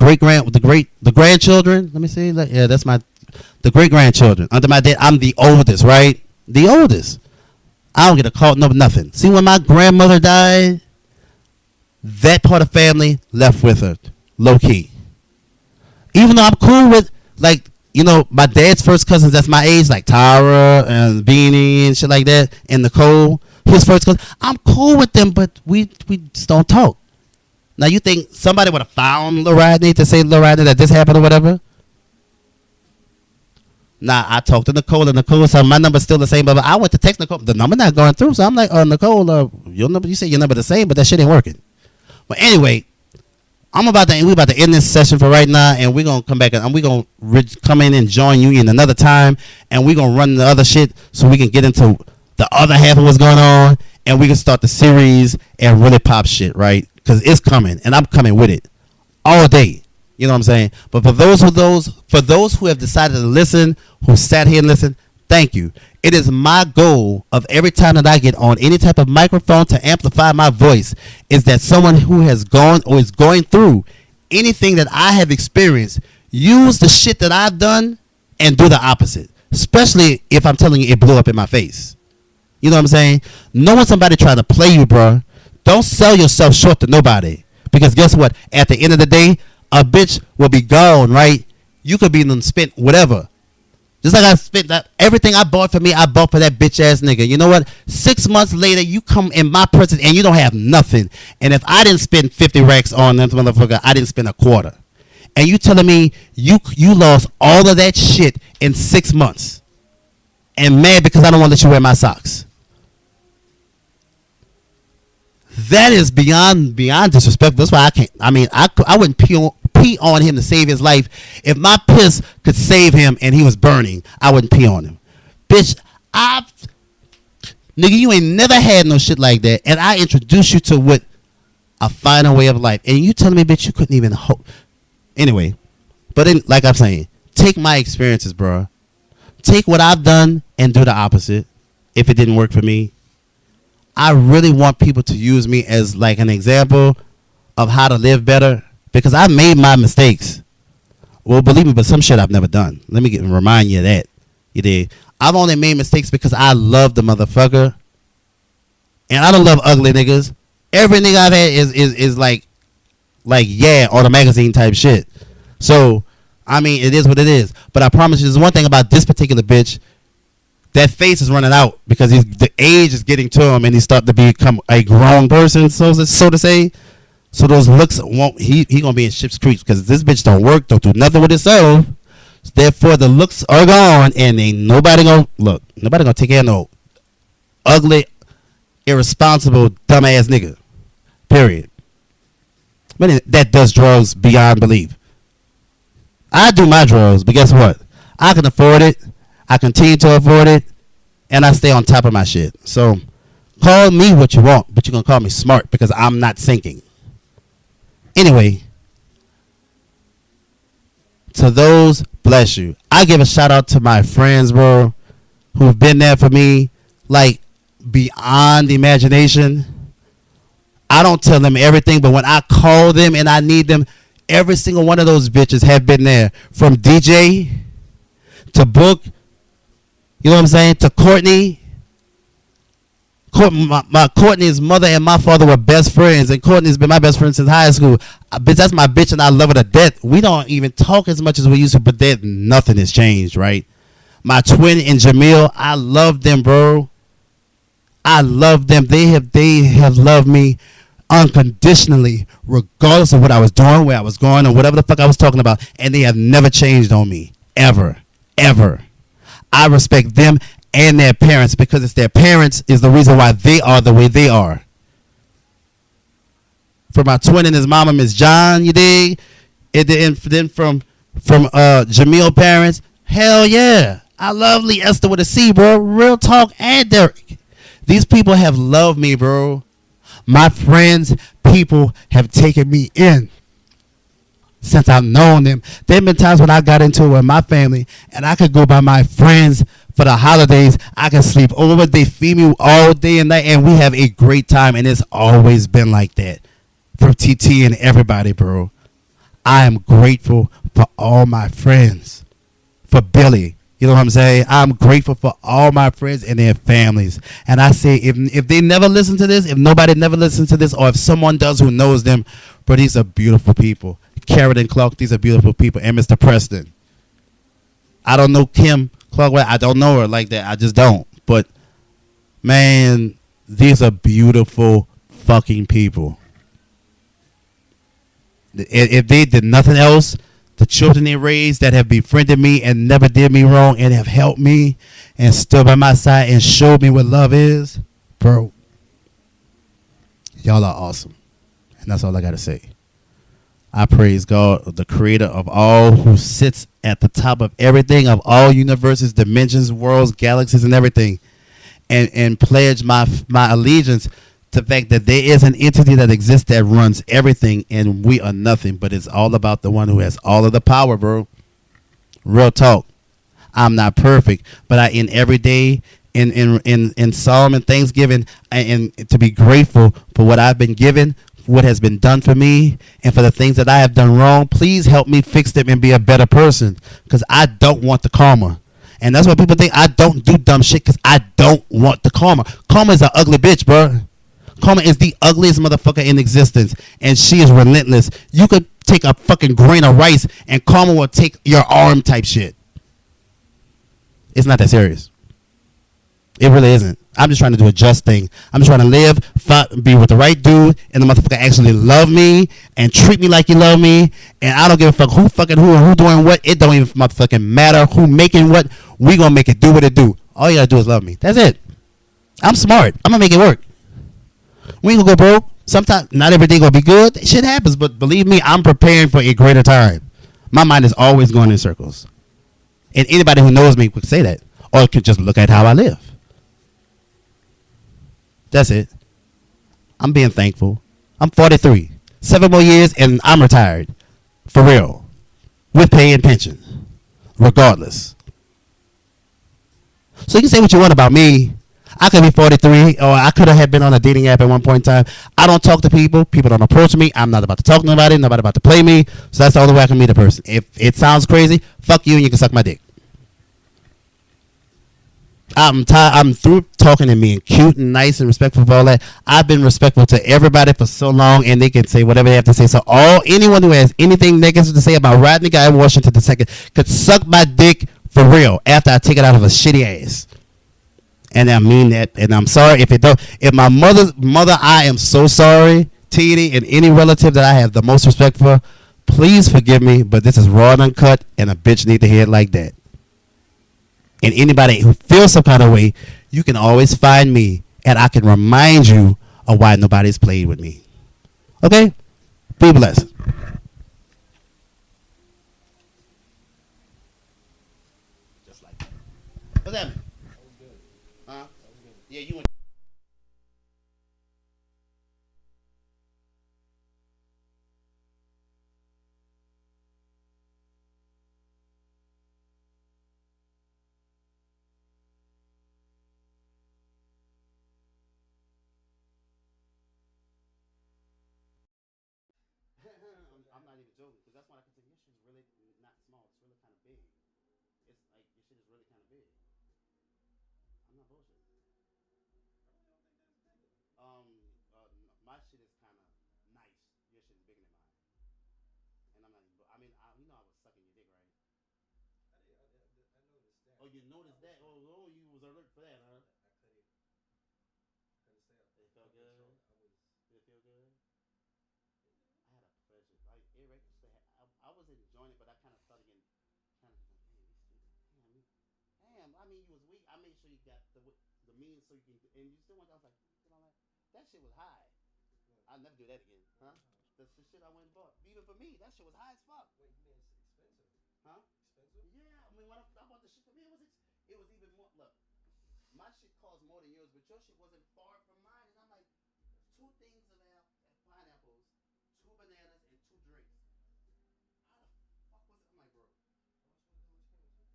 Speaker 1: grandchildren. Let me see. Yeah, that's the great grandchildren. Under my dad, I'm the oldest, right? The oldest. I don't get a call, no nothing. See, when my grandmother died, that part of family left with her, low key. Even though I'm cool with, like, you know, my dad's first cousins that's my age, like Tara and Beanie and shit like that, and Nicole. His first cousin, I'm cool with them, but we just don't talk. Now you think somebody would have found Lil Rodney to say Lil Rodney that this happened or whatever? Nah, I talked to Nicole, and Nicole said my number's still the same, but I went to text Nicole. The number not going through, so I'm like, Nicole, your number, you say your number the same, but that shit ain't working. But anyway, we about to end this session for right now, and we're gonna come back and we're gonna come in and join you in another time, and we're gonna run the other shit so we can get into the other half of what's going on, and we can start the series and really pop shit, right? Because it's coming, and I'm coming with it all day. You know what I'm saying? But for those who have decided to listen, who sat here and listened, thank you. It is my goal of every time that I get on any type of microphone to amplify my voice is that someone who has gone or is going through anything that I have experienced, use the shit that I've done and do the opposite. Especially if I'm telling you it blew up in my face. You know what I'm saying? Knowing somebody trying to play you, bro, don't sell yourself short to nobody. Because guess what? At the end of the day, a bitch will be gone, right? You could be spent whatever. Just like I spent that everything I bought for me, I bought for that bitch ass nigga. You know what? 6 months later, you come in my presence and you don't have nothing. And if I didn't spend 50 racks on that motherfucker, I didn't spend a quarter. And you telling me you lost all of that shit in 6 months. And mad because I don't want to let you wear my socks. That is beyond disrespectful. That's why I can't. I mean, I wouldn't pee on him to save his life. If my piss could save him and he was burning, I wouldn't pee on him. Bitch, nigga, you ain't never had no shit like that. And I introduced you to what a finer way of life. And you telling me, bitch, you couldn't even hope. Anyway, but then, like I'm saying, take my experiences, bro. Take what I've done and do the opposite. If it didn't work for me, I really want people to use me as like an example of how to live better because I made my mistakes. Well, believe me, but some shit I've never done. Let me remind you of that. You did. I've only made mistakes because I love the motherfucker, and I don't love ugly niggas. Every nigga I've had is like yeah on a magazine type shit. So I mean, it is what it is. But I promise you, there's one thing about this particular bitch. That face is running out because the age is getting to him and he's starting to become a grown person, so to say. So those looks won't. He gonna be in ship's creek because this bitch don't work, don't do nothing with itself. Therefore, the looks are gone, and ain't nobody gonna look. Nobody gonna take care of no ugly, irresponsible, dumbass nigga. Period. But that does drugs beyond belief. I do my drugs, but guess what? I can afford it. I continue to afford it, and I stay on top of my shit. So, call me what you want, but you're going to call me smart because I'm not sinking. Anyway, to those, bless you. I give a shout out to my friends, bro, who've been there for me, like, beyond imagination. I don't tell them everything, but when I call them and I need them, every single one of those bitches have been there. From DJ to Book. You know what I'm saying? To Courtney Courtney's mother and my father were best friends, and Courtney's been my best friend since high school. Bitch, that's my bitch, and I love her to death. We don't even talk as much as we used to, but that nothing has changed, right? My twin and Jamil, I love them, bro. I love them. They have loved me unconditionally, regardless of what I was doing, where I was going, or whatever the fuck I was talking about, and they have never changed on me, ever, ever. I respect them and their parents because it's their parents is the reason why they are the way they are. For my twin and his mama, Miss John, you dig? And then from Jamil parents, hell yeah. I love Lee Esther with a C, bro. Real talk, and Derek. These people have loved me, bro. My friends, people have taken me in since I've known them. There have been times when I got into it with my family and I could go by my friends for the holidays. I can sleep over. They feed me all day and night, and we have a great time, and it's always been like that from TT and everybody, bro. I am grateful for all my friends. For Billy, you know what I'm saying? I'm grateful for all my friends and their families. And I say, if they never listen to this, if nobody never listens to this, or if someone does who knows them, bro, these are beautiful people. Karen and Clark, these are beautiful people. And Mr. Preston. I don't know Kim Clark. I don't know her like that. I just don't. But, man, these are beautiful fucking people. If they did nothing else, the children they raised that have befriended me and never did me wrong and have helped me and stood by my side and showed me what love is, bro, y'all are awesome. And that's all I got to say. I praise God, the creator of all, who sits at the top of everything, of all universes, dimensions, worlds, galaxies, and everything, and pledge my allegiance to the fact that there is an entity that exists that runs everything, and we are nothing, but it's all about the one who has all of the power, bro. Real talk. I'm not perfect, but I in every day in Psalm and Thanksgiving and to be grateful for what I've been given, what has been done for me, and for the things that I have done wrong. Please help me fix them and be a better person, because I don't want the karma. And that's why people think I don't do dumb shit, because I don't want the karma. Karma is an ugly bitch, bro. Karma is the ugliest motherfucker in existence, and she is relentless. You could take a fucking grain of rice, and karma will take your arm type shit. It's not that serious. It really isn't. I'm just trying to do a just thing. I'm just trying to live, be with the right dude, and the motherfucker actually love me and treat me like you love me. And I don't give a fuck who fucking who and who doing what. It don't even motherfucking matter who making what. We gonna make it do what it do. All you gotta do is love me. That's it. I'm smart. I'm gonna make it work. We ain't gonna go broke. Sometimes not every day gonna be good. Shit happens, but believe me, I'm preparing for a greater time. My mind is always going in circles. And anybody who knows me could say that. Or could just look at how I live. That's it. I'm being thankful. I'm 43. 7 more years and I'm retired. For real. With pay and pension. Regardless. So you can say what you want about me. I could be 43, or I could have been on a dating app at one point in time. I don't talk to people. People don't approach me. I'm not about to talk to nobody. Nobody about to play me. So that's the only way I can meet a person. If it sounds crazy, fuck you and you can suck my dick. I'm through talking and being cute and nice and respectful of all that. I've been respectful to everybody for so long, and they can say whatever they have to say. So anyone who has anything negative to say about Rodney Guy in Washington II could suck my dick for real after I take it out of a shitty ass. And I mean that, and I'm sorry if it don't. If my mother, I am so sorry, TD, and any relative that I have the most respect for, please forgive me. But this is raw and uncut, and a bitch need to hear it like that. And anybody who feels some kind of way, you can always find me, and I can remind you of why nobody's played with me. Okay? Be blessed. Just like that. What's that? Huh? Yeah, you. I'm not even joking, because that's why I can say your shit is really not small. It's really kind of big. It's like your shit is really kind of big. I'm not bullshit. Oh, you noticed that? Oh, you was alert for that, huh?
Speaker 2: I couldn't stay up.
Speaker 1: It felt good. Did it feel good? I had a pleasure. Like it actually, I was enjoying it, but I kind of started getting kind of like, man, these shit, damn. I mean, you was weak. I made sure you got the means so you can, and you still went. I was like, you know, like that shit was high.
Speaker 2: What?
Speaker 1: I'll never do that again, huh? That's the shit I went and bought. Even for me, that shit was high as fuck.
Speaker 2: Wait, you mean it's expensive?
Speaker 1: Huh?
Speaker 2: Expensive?
Speaker 1: Yeah, I mean when I bought the shit for me, it was even more. Look, my shit cost more than yours, but your shit wasn't far from mine, and I'm like, two things of pineapples, two bananas, and two drinks. How the fuck was it? I'm like, bro.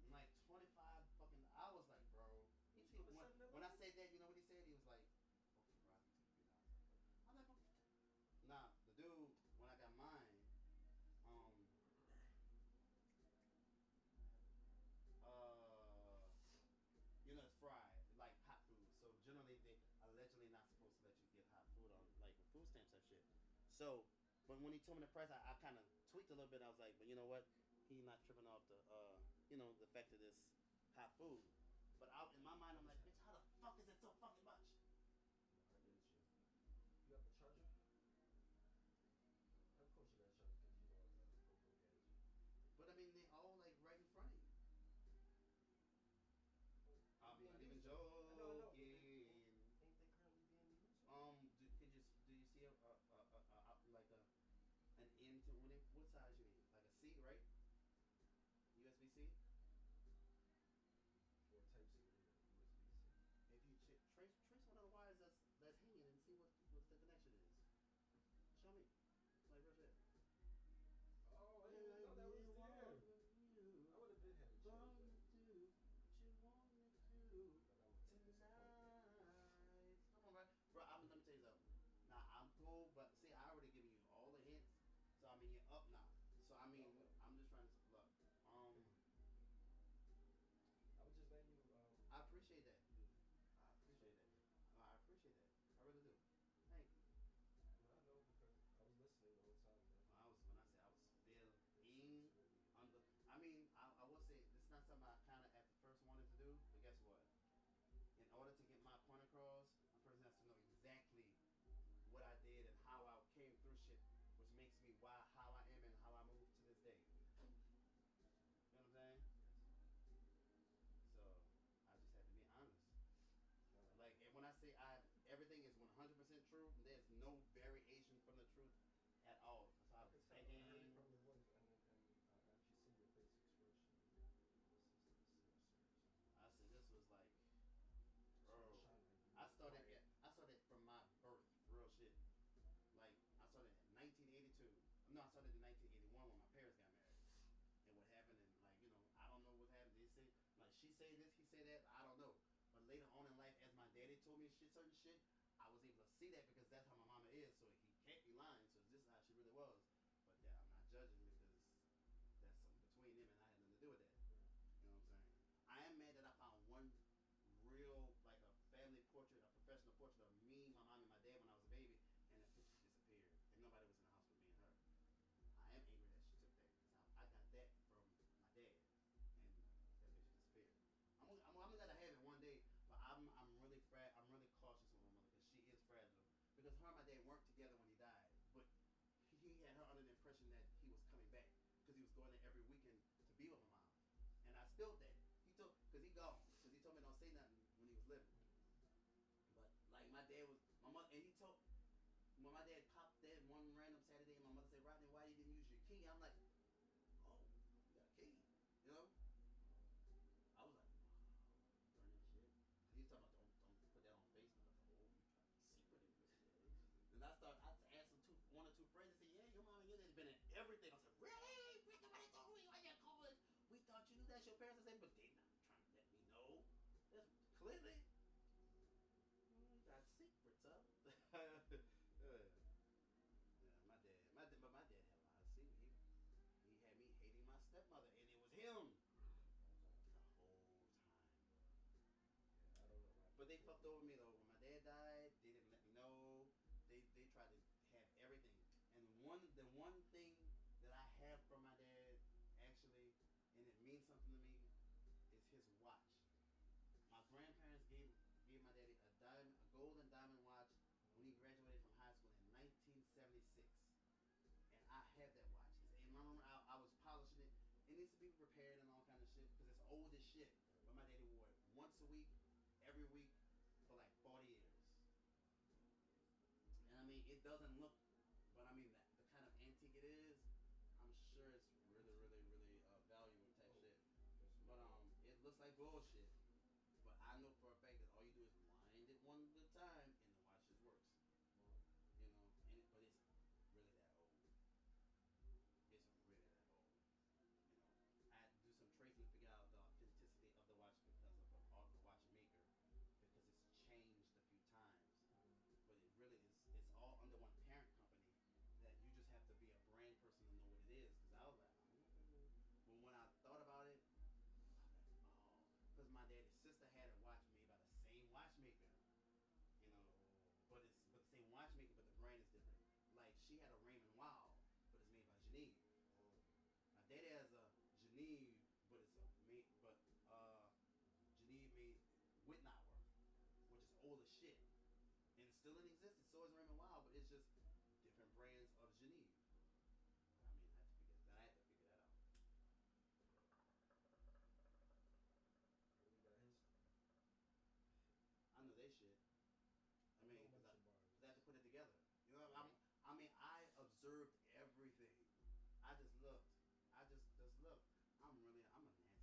Speaker 1: I'm like 25 fucking. I was like, bro. When I said that, you know what he said? He was like, okay, bro, I can take $3. I'm like, okay. Nah, the dude, when I got mine, um, uh, you know, it's fried, like hot food. So generally, they allegedly not supposed to let you get hot food on like food stamps and shit. So, but when he told me the price, I kind of tweaked a little bit. I was like, but you know what? He not tripping off the, the fact of this hot food. But out in my mind, I'm like, bitch, how the fuck is it so fucking much?
Speaker 2: You have the charger? Of course you got a charger because you know GoPro gadget.
Speaker 1: But I mean, they all like right in front of you. I'm not even joking.
Speaker 2: No. Ain't they currently being used?
Speaker 1: Do you see like an end to when what size you need? Like a C, right? USB C.
Speaker 2: Or Type C, USB-C.
Speaker 1: If you trace one of the wires that's hanging and see what the connection is. Show me. Like right there.
Speaker 2: Oh, I didn't know that was there. I would have been had a chance. What you want me to do tonight?
Speaker 1: Come on, bro. Let me tell you something. Now I'm cool, but see, I already given you all the hints. So I mean, you're up now. So I mean, I'm just trying to look.
Speaker 2: I was just letting you.
Speaker 1: I appreciate that. I appreciate that. I appreciate that. I really do. Thank you.
Speaker 2: I know because I was listening the whole time.
Speaker 1: I was feeling under. I mean, I will say this is not something I kind of at the first wanted to do, but guess what? In order to get my point across, a person has to know exactly what I did and how I came through shit, which makes me how I am and how I move to this day. You know what I'm saying? So I just have to be honest. Like, and when I say everything is 100% true, there's no variation from the truth at all. That's how I was thinking.
Speaker 2: I heard it from your voice, and I actually see your face expression.
Speaker 1: I said this was like, bro. I started from my birth, real shit. Like I started in 1982. No, I started in 1981 when my parents got married. And what happened, and like I don't know what happened. They say like she say this, he say that. I don't know. But later on in life, as my daddy told me certain shit, I was able to see that because that's how my mama is. So he can't be lying. So this is how she really was. But I'm not judging because that's something between them, and I had nothing to do with that. You know what I'm saying? I am mad that I found one real, like a family portrait, a professional portrait of me, my mom, and my dad when I was a baby, and the picture disappeared, and nobody was in the house with me and her. I am angry that she took that because I got that from my dad, and that picture disappeared. I'm gonna let her have it one day, but I'm really I'm really cautious with my mother because she is fragile. Because her and my dad weren't together when he died, but he had her under the impression that he was coming back because he was going there every weekend to be with my mom, and I spilled that. He told because he gone because he told me don't say nothing when he was living. But like my dad was my mother, and he told when my dad popped that one random Saturday, and my mother said, "Rodney, why you didn't use your key?" I'm like, "Oh, you got a key," you know. I was like, "Wow, learning shit." He was talking about don't put that on Facebook. I thought, "Oh, you trying to be secretive with it?" Then I asked one or two friends, and said, "Yeah, your mom and your dad been in everything." I said, "Really? Nobody told me why you college. We thought you knew that's your parents." I said, "But they not trying to let me know. That's clearly you got secrets, huh?" Yeah, but my dad had a lot of secrets. He had me hating my stepmother, and it was him the whole time.
Speaker 2: Yeah, I don't know.
Speaker 1: But they fucked over me though. When my dad died, they didn't let me know. They tried to have everything. And the one thing that I have from my dad, actually, and it means something to me, is his watch. repaired and all kind of shit because it's old as shit. But my daddy wore it once a week, every week for like 40 years. And I mean, it doesn't look, but I mean, the kind of antique it is, I'm sure it's really, really, really valuable type shit. But it looks like bullshit. But I know for a fact that all you do is wind it one good time and the watch just works. You know, but it's really that old. It's really that old. You know, I had to do some tracing to figure out the authenticity of the watch because of the watchmaker, because it's changed a few times. But it really is. It's all under one parent company. That you just have to be a brand person to know what it is. Because I was like, oh. But when I thought about it, I was like, oh, because my daddy's sister had a watch made by the same watchmaker. You know, but the same watchmaker, but the brand is different. Like she had a Raymond Wow, but it's made by Geneve. My daddy has a Geneve, but it's made, but Geneve made Whitnauer, which is old as shit, and it's still in existence. So is Raymond Wow, but it's just different brands of Geneve. I mean, I had to figure that out.
Speaker 2: We got his.
Speaker 1: I know they shit. I mean, because I had to put it together. You know, I mean, I observed everything. I just looked. I just looked. I'm a nasty dude.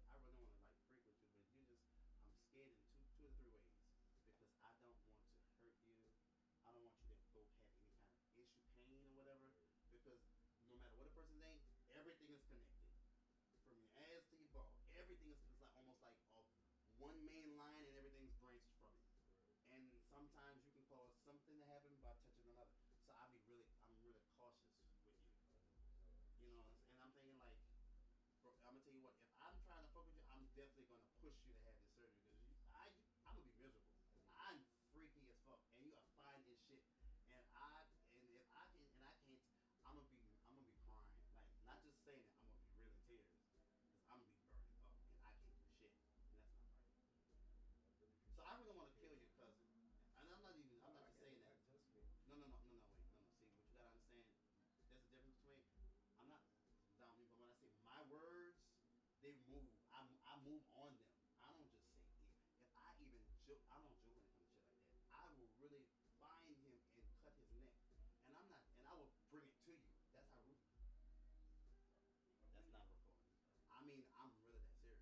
Speaker 1: I really want to like freak with you, but I'm scared in two to three ways because I don't want to hurt you. I don't want you to go have any kind of issue, pain, or whatever. Because no matter what a person thinks, everything is connected. From your ass to your ball, everything is it's like almost like a one main line, and everything's branched from it. And sometimes you can cause something to happen by touching another. So I'm really cautious with you. You know, and I'm thinking like, I'm gonna tell you what. If I'm trying to fuck with you, I'm definitely gonna push you to have this surgery because I'm gonna be miserable. I'm freaky as fuck, and you are fine as shit. And if I can and I can't, I'm gonna be crying. Like not just saying it, I'm gonna be real in tears because I'm gonna be burning up, and I can't do shit, and that's not right. So I really want to kill your cousin, and I'm not just saying that. Wait, no. See, what you gotta understand, there's a difference between, I'm not down me, but when I say my words, they move. I move on them. I don't just say it. If I even joke, I don't joke when it comes to shit like that. I will really find him and cut his neck, and I will bring it to you. That's how rude. That's not recording. I mean, I'm really that serious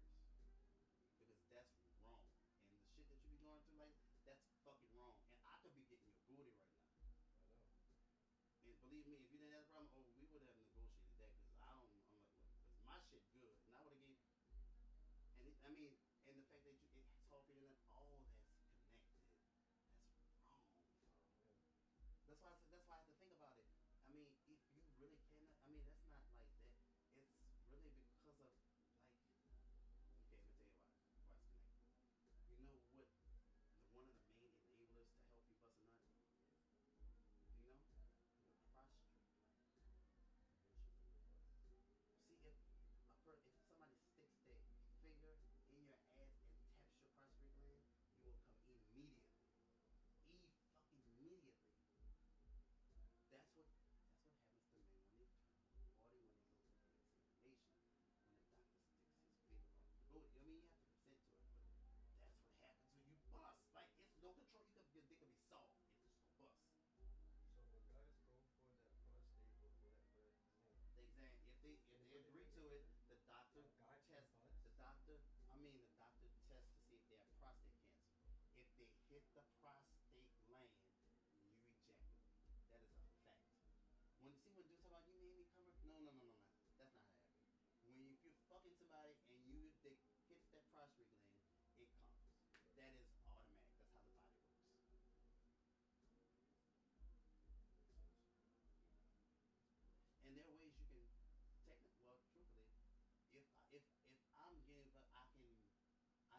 Speaker 1: because that's wrong. And the shit that you be going through, like, that's fucking wrong. And I could be getting your booty right now.
Speaker 2: I know.
Speaker 1: And believe me, if you didn't have a problem, we would have negotiated that because I'm like, because my shit good. And I would have gave, I mean, and the fact that it's talking and all that's connected, that's wrong. That's why I have to think about it. I mean, if you really cannot, I mean, that's not like that. It's really because of, like, okay, let me tell you why it's connected. You know what? One of the main enablers to help you bust a nut. Do you know? Your prostrate gland. See, if somebody sticks their finger in your ass and taps your prostrate gland, you will come immediately. Fucking immediately. That's what happens to men when they turn 40 when they go for the examination. When the doctor sticks his finger up your booty. I mean, you have to consent to it, but that's what happens when you bust. Like it's no control. Your dick could be soft. It's just gonna bust.
Speaker 2: So when guys go for that prostate or for that exam,
Speaker 1: The exam, if they agree to it, the doctor tests. The doctor tests to see if they have prostate cancer. If they hit the prostate gland, you reject them. That is a fact. When dudes talk about you made me come, no. That's not how it happens. If you're fucking somebody and you dick hits that prostate gland, it comes. That is automatic. That's how the body works.
Speaker 2: makes sense.
Speaker 1: And there are ways you can technically, well, truthfully, if I'm getting, but I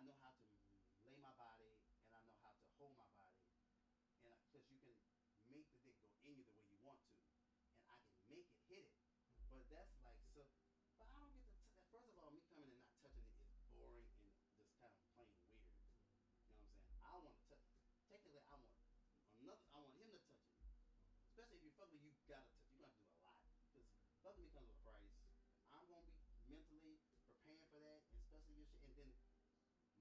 Speaker 1: know how to lay my body and I know how to hold my body, and because you can make the dick go in you the way you want to, and I can make it hit it. But that's like so. But I don't get to. First of all, me coming and not touching it is boring and just kind of plain weird. You know what I'm saying? I want to touch. Technically, I want him to touch it. Especially if you're fucking, you gotta touch. You gotta do a lot because fucking me comes with a price. I'm gonna be mentally prepared your shit and then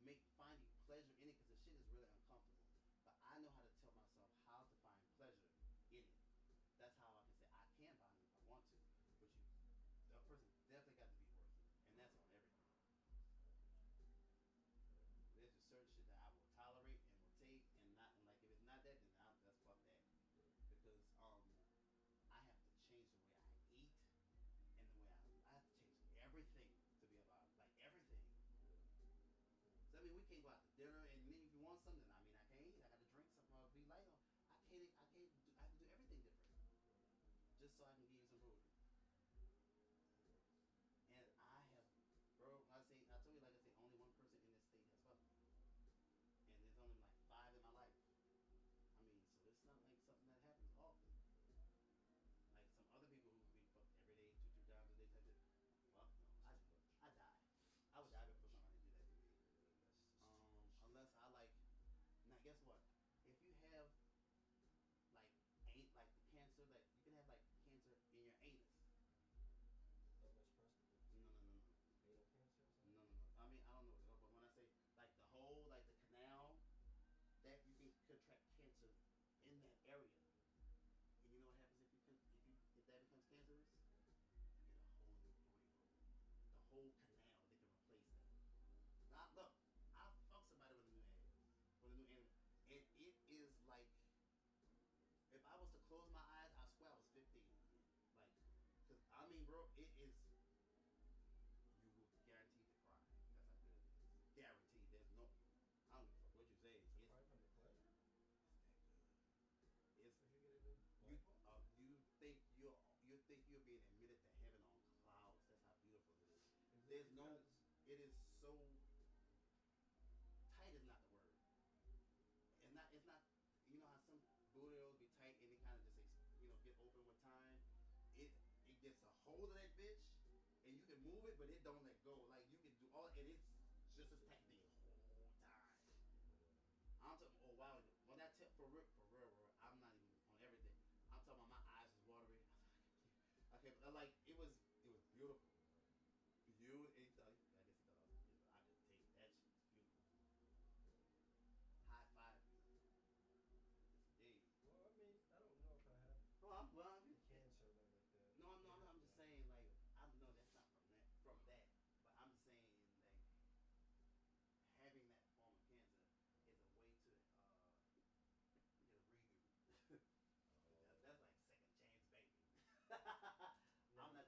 Speaker 1: make finding pleasure in it because the shit is really uncomfortable. But I know how to tell myself how to find pleasure in it. That's how I can say I can find it if I want to. But you, a person definitely got to be worth it, and that's on everything. There's just certain shit that I will tolerate and will take, and not and like if it's not that, then that's fuck that. Because I have to change the way I eat and the way I have to change everything to be about like everything. So I mean, we can't go out to dinner, and then if you want something, I mean, I can't eat. I got to drink something or be light on. I can't. I can't. I have to do everything different just so I can give you some food. And I have, bro. I told you like I say, only one person in this state has fucked me, and there's only like five in my life. I mean, so it's not like something that happens often. Like some other people who be fucked every day, two, three times a day type of. Fuck no, I die. I would die before somebody do that to me. Unless I like. Now guess what? If you have like ain't like the cancer, like you can have like cancer in your anus.
Speaker 2: That much prostate.
Speaker 1: No, no, no, no.
Speaker 2: Anal cancer or something?
Speaker 1: No, no, no. I mean, I don't know, but when I say like the hole, like the canal, that you can contract cancer in that area. And you know what happens if that becomes cancerous? You get a whole new booty hole. The whole canal, they can replace that. Now look, I'll fuck somebody with a new ass, with a new animal, and it is like if I was to close my eyes, I swear I was 15. Like, cause I mean, bro, it is. You will guaranteed to cry. That's how good it is. Guaranteed. There's no. I don't give a fuck what you say.
Speaker 2: To cry from the pleasure?
Speaker 1: It's that good. It's
Speaker 2: If you get a new
Speaker 1: you.
Speaker 2: blindfold?
Speaker 1: You think you're being admitted to heaven on clouds. That's how beautiful it is.
Speaker 2: Is
Speaker 1: There's
Speaker 2: it
Speaker 1: no.
Speaker 2: because
Speaker 1: It is so tight. Is not the word. And not. It's not. You know how some booty be tight and it kind of just get open with time. It it gets a hold of that bitch and you can move it, but it don't let go. Like you can do all, and it's just as tight the whole time. I'm talking. Oh wow, when that tip for real, I'm not even on everything. I'm talking about my eyes was watery. I can't. Like it was beautiful. You, I guess he thought I was beautiful. I could take that shit. It's beautiful. High five you. Yes, indeed.
Speaker 2: well, I mean, I don't know if I have
Speaker 1: No, I'm well.
Speaker 2: cancer or nothing like that.
Speaker 1: No. I'm just saying, like, I know that's not from that. From that, but I'm just saying, like, having that form of cancer is a way to get a redo.
Speaker 2: Oh.
Speaker 1: That's like second chance, baby.
Speaker 2: Now,
Speaker 1: I'm not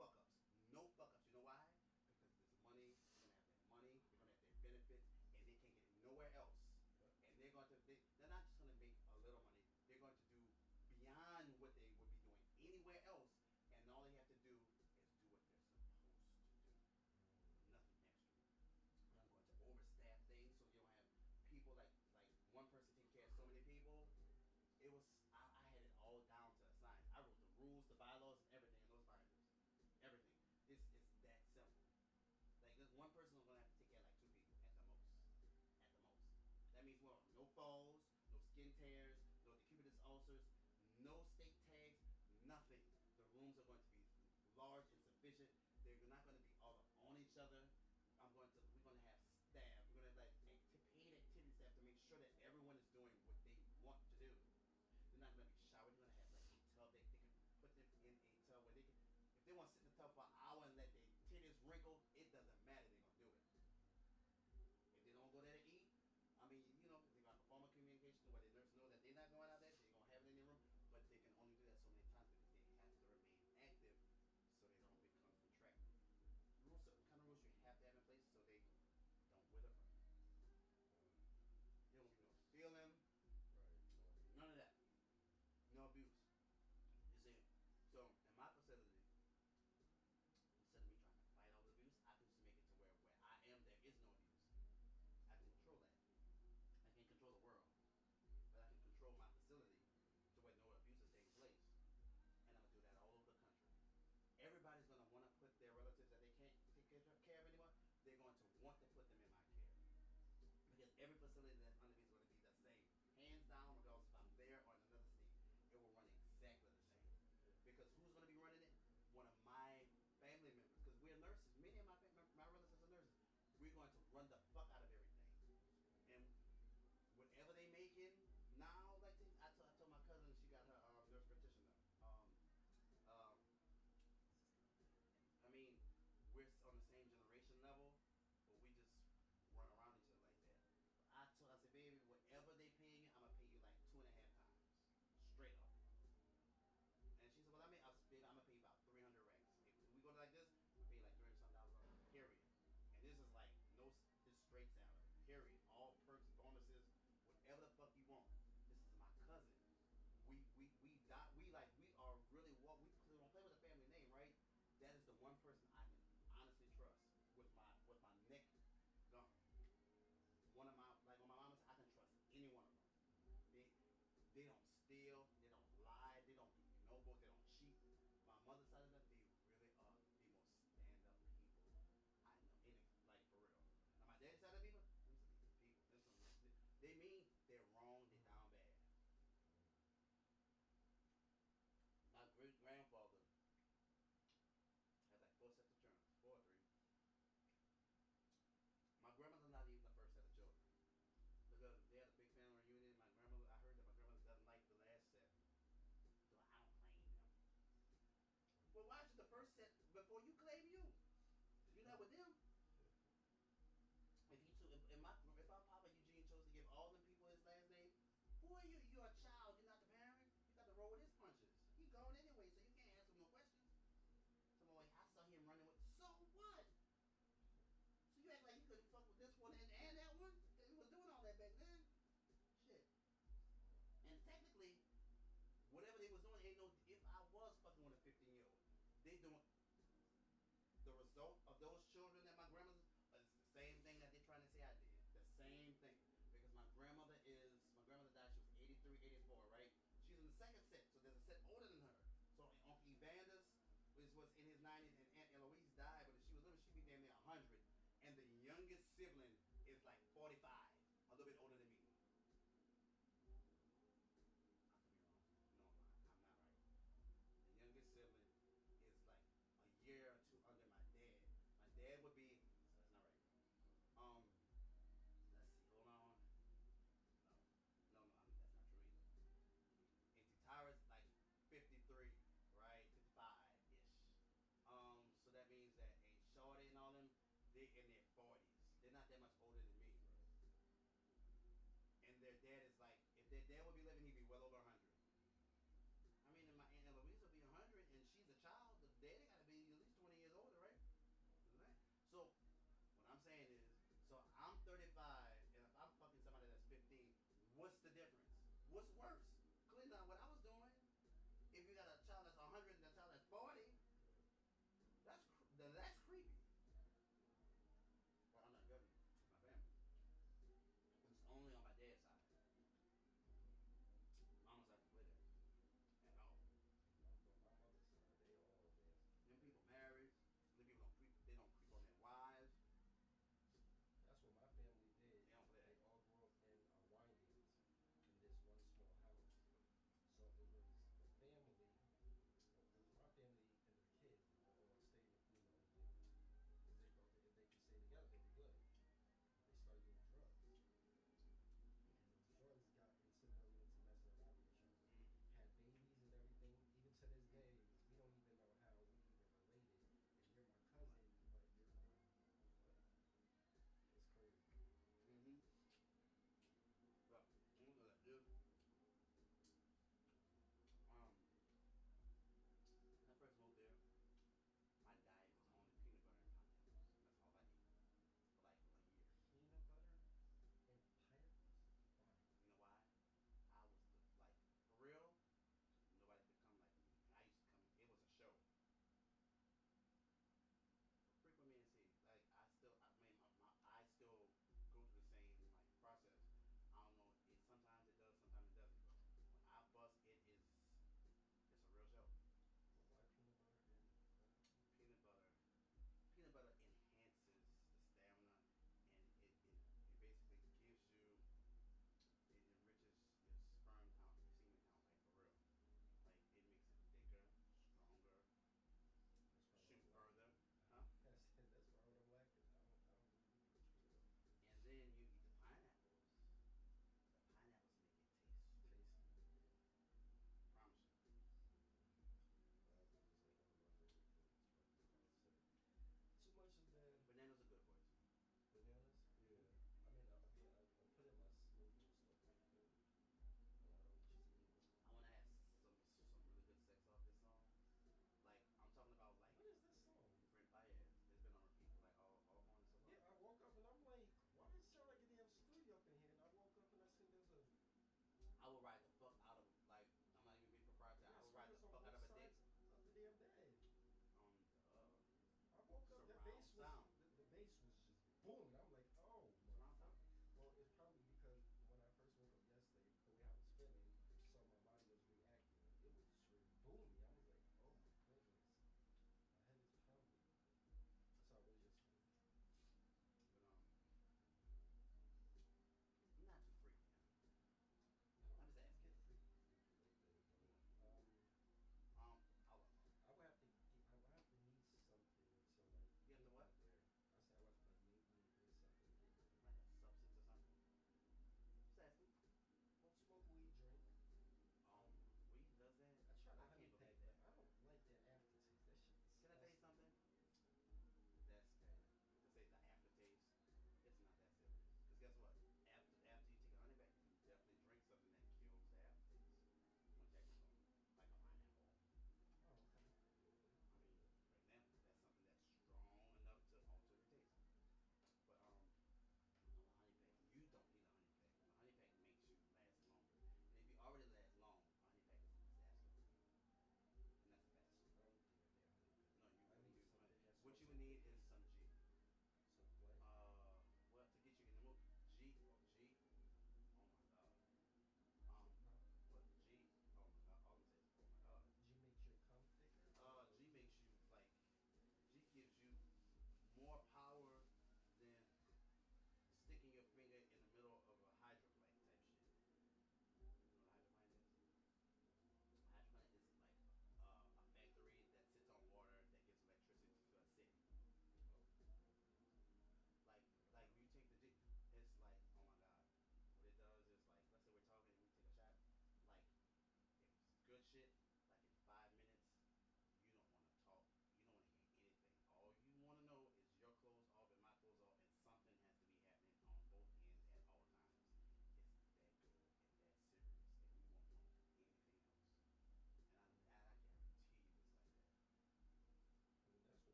Speaker 1: fuck ups. No fuck ups. You know why? Because there's money. They're gonna have their money. They're gonna have their benefits, and they can't get it nowhere else. And they're not just gonna make a little money. They're going to do beyond what they would be doing anywhere else. And all they have to do is do what they're supposed to do. Nothing extra. I'm going to overstaff things so you don't have people like one person taking care of so many people. It was I had it all down to a science. I wrote the rules, the bylaws, and everything in those binders. Everything. It's that simple. Like this one person is gonna have to take care of like two people at the most. At the most. That means well, no falls, no skin tears, no decubitus ulcers, no stake tags, nothing. The rooms are going to be large and sufficient. They're not going to be all on each other. We're going to have staff. We're going to have like paid activity staff to make sure that everyone is doing what they want to do. They're not going to be showered. They're going to have like a tub. They can put them in a tub where they can, if they want to sit in the tub for an hour and let their titties wrinkle, it doesn't matter. They're going to do it. If they don't go there to eat, I mean, they're going to perform a communication where the nurse know that they're not going out there. They're going to have it in their room, but they can only do that so many times because they have to remain active so they don't become contracted. Rules, what kind of rules you have to have in place so they don't wither from it. They don't be no stealing,
Speaker 2: Right.
Speaker 1: none of that. No abuse. You see, so in my facility, instead of me trying to fight all the abuse, I can just make it to where I am, there is no abuse. I can control that. I can't control the world, but I can control my facility to where no abuse is taking place. And I'm gonna do that all over the country. Everybody's gonna want to put their relatives that they can't take care of anymore. They're going to want to put them in my care because every facility that's under me is going to be the same, hands down, regardless if I'm there or in another state. It will run exactly the same. Because who's going to be running it? One of my family members. Because we're nurses. Many of my relatives are nurses. We're going to run the fuck out of everything. And whatever they making now, I told my cousin she got her nurse practitioner. Um, I mean, we're on the same generation level, but we just run around each other like that. I said, baby, whatever they paying you, I'm gonna pay you like 2.5 times, straight up. And she said, well, I said, baby, I'm gonna pay you about 300 racks. If we go like this, I pay you like $300 period. And this is like this straight salary, period. All perks, bonuses, whatever the fuck you want. This is my cousin. We are really what we don't play with a family name, right? That is the one person I can honestly trust with my neck gone. One of my like on my mama's, I can trust any one of them. They don't steal, they don't lie, they don't do no both, they don't cheat. My mother's side of them, they really are the most stand up people I know. Like for real. Now my daddy's side of people, them some people. They mean they're wrong, they down bad. My great grandfather had like 4 sets of children, 4 or 3. My grandmother's not even the first set of children. Because they had a big family reunion. I heard that my grandmother doesn't like the last set. So I don't claim them. Well, why should the first set before you claim you? You're not with them. If our Papa Eugene chose to give all them people his last name, who are you? You're a child. You're not the parent. You got to roll with his punches. He gone anyway, so you can't ask him no questions. Some way I saw him running with. So what? So you act like you couldn't fuck with this one and that one? He was doing all that back then. Shit. And technically, whatever they was doing ain't no. If I was fucking with a 15-year-old, they doing the result of those children that my grandmother is the same thing that they're trying to say I did. The same thing. Because my grandmother died, she was 83, 84, right? She's in the second set, so there's a set older than her. So Uncle Evander's was in his 90s, and Aunt Eloise died, but if she was living, she'd be damn near 100. And the youngest sibling is like 45, a little bit older than me. I could be wrong. No, I'm not right. The youngest sibling is like a year or two under my dad. My dad would be, so that's not right. Um, let's see, hold on. No, no, that's not true either. Auntie Tyra's like 53, right? 55 ish. So that means that Aunt Shorty and all them, they in their 40s. They're not that much
Speaker 2: just the bass was just booming. I'm like, oh my fuck. Well, it's probably because when I first woke up yesterday, the way I was feeling, so my body was reacting. It was really booming. I was like, oh my goodness, my head is pounding. So how was yesterday?
Speaker 1: But not too freaky. I'm just asking.
Speaker 2: Freaky a little bit, but
Speaker 1: I don't know.
Speaker 2: I would have to need something to like
Speaker 1: You have to
Speaker 2: make me
Speaker 1: what?
Speaker 2: there. I said I would have to like make me get some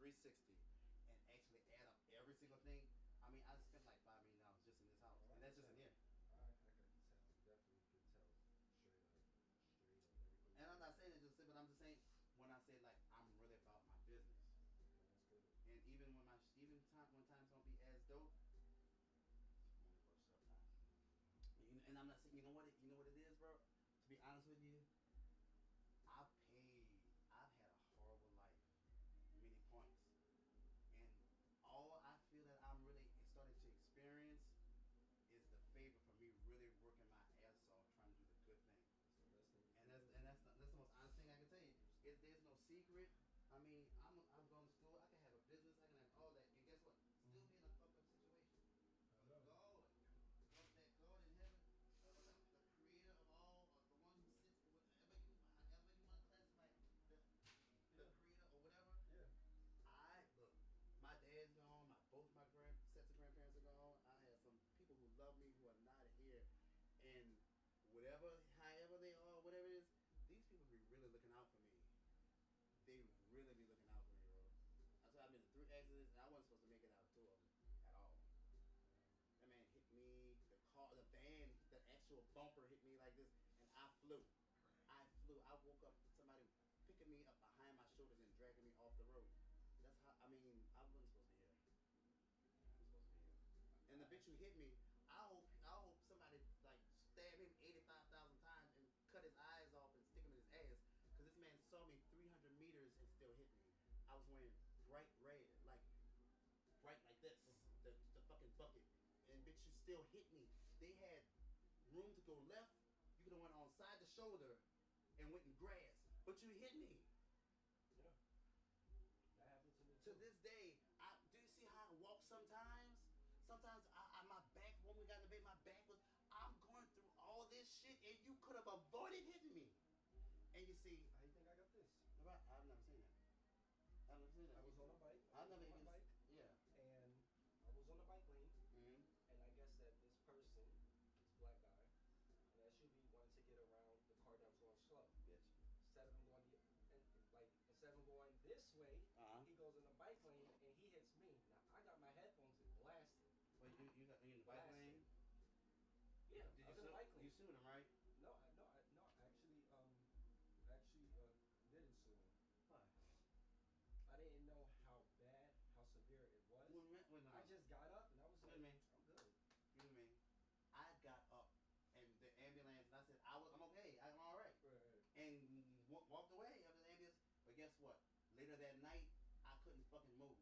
Speaker 1: 360 and actually add up every single thing, I mean, I spent like $5 million just in this house,
Speaker 2: Oh, I
Speaker 1: and that's just in
Speaker 2: understand.
Speaker 1: here.
Speaker 2: I can tell. Definitely can tell. Straight up. Straight up. Everything
Speaker 1: And
Speaker 2: you
Speaker 1: I'm not
Speaker 2: said.
Speaker 1: saying it just, but I'm just saying when I say like I'm really about my business,
Speaker 2: Yeah, that's good.
Speaker 1: and even when my even time when times don't be as dope, I'm only work sometimes. And I'm not saying you know what it is, bro. To be honest with you, I've had a horrible life, many points, and all I feel that I'm really starting to experience is the favor for me really working my ass off trying to do the good thing.
Speaker 2: It's the best thing you
Speaker 1: And
Speaker 2: can do.
Speaker 1: that's the most honest thing I can tell you. Is there's no secret. I mean, I'm going to school. I can have a business. I can have all that. And guess what? Still be in a fucked up situation.
Speaker 2: I
Speaker 1: But
Speaker 2: know.
Speaker 1: That God in heaven, the creator of all, the one who sits, however you want to classify the
Speaker 2: Yeah.
Speaker 1: creator or whatever.
Speaker 2: Yeah.
Speaker 1: I look. My dad's gone. Both my sets of grandparents are gone. I have some people who love me who are not here, and however they are, whatever it is, these people be really looking out for me. They really be looking out for me, bro. That's why I've been in 3 accidents, and I wasn't supposed to make it out of 2 of them at all. That man hit me. The car, the van, the actual bumper hit me like this, and I flew. I flew. I woke up. Somebody picking me up behind my shoulders and dragging me off the road. That's how. I mean, I wasn't supposed to be here. I was supposed to be here. And the bitch who hit me, I hope somebody like stabbed him 85,000 times and cut his eyes off and stick him in his ass. Cause this man saw me 300 meters and still hit me. I was wearing bright red, like bright like this, the fucking bucket. And bitch, you still hit me. They had room to go left. You could have went on side the shoulder and went in grass, but you hit me.
Speaker 2: Yeah. That happened to me
Speaker 1: To
Speaker 2: too.
Speaker 1: this day, do you see how I walk sometimes? Sometimes my back, when we got in the bed, my back was, I'm going through all this shit and you could have avoided hitting me. And you see,
Speaker 2: How you think I got this?
Speaker 1: I've never seen that. I've never seen that.
Speaker 2: I was on a bike.
Speaker 1: I've never even,
Speaker 2: bike,
Speaker 1: yeah.
Speaker 2: and I was on the bike lane,
Speaker 1: Mm-hmm.
Speaker 2: and I guess that this person, this black guy, an SUV, wanted to get around the car that was going slow.
Speaker 1: Bitch.
Speaker 2: Instead of him going instead of him going this way, he goes in the bike lane and he hits me. Now I got my headphones in blasted.
Speaker 1: Wait, you got you in the bike
Speaker 2: Blasted.
Speaker 1: lane?
Speaker 2: Yeah,
Speaker 1: Did
Speaker 2: I was
Speaker 1: you
Speaker 2: in the
Speaker 1: sue?
Speaker 2: bike lane.
Speaker 1: You sued him, right?
Speaker 2: No. I actually didn't sue him.
Speaker 1: Why?
Speaker 2: I didn't know how bad, how severe it was.
Speaker 1: Wait,
Speaker 2: I just got up and I was like,
Speaker 1: Wait a minute.
Speaker 2: I'm good.
Speaker 1: You know what I mean? I got up and the ambulance, and I said, I'm okay, I'm all right.
Speaker 2: Right.
Speaker 1: And walked away after the ambulance. But guess what? Later that night, I couldn't fucking move.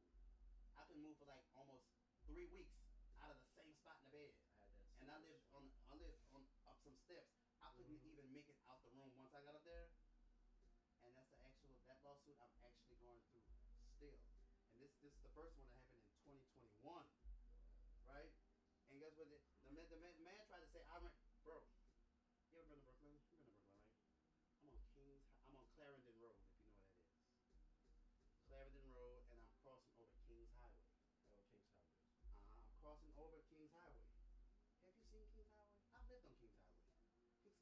Speaker 1: I couldn't move for like almost 3 weeks out of the same spot in the bed.
Speaker 2: I had that.
Speaker 1: And I lived on up some steps. I couldn't even make it out the room once I got up there. And that's that lawsuit I'm actually going through still. And this is the first one that happened in 2021, right? And guess what? The man tried to say bro. You ever been to Brooklyn? You been to Brooklyn, right? I'm on Clarendon Road, if you know what that is. Clarendon Road, and I'm crossing over Kings Highway.
Speaker 2: Oh, King's Highway.
Speaker 1: I'm crossing over Kings Highway. Have you seen Kings Highway? I've lived on Kings Highway.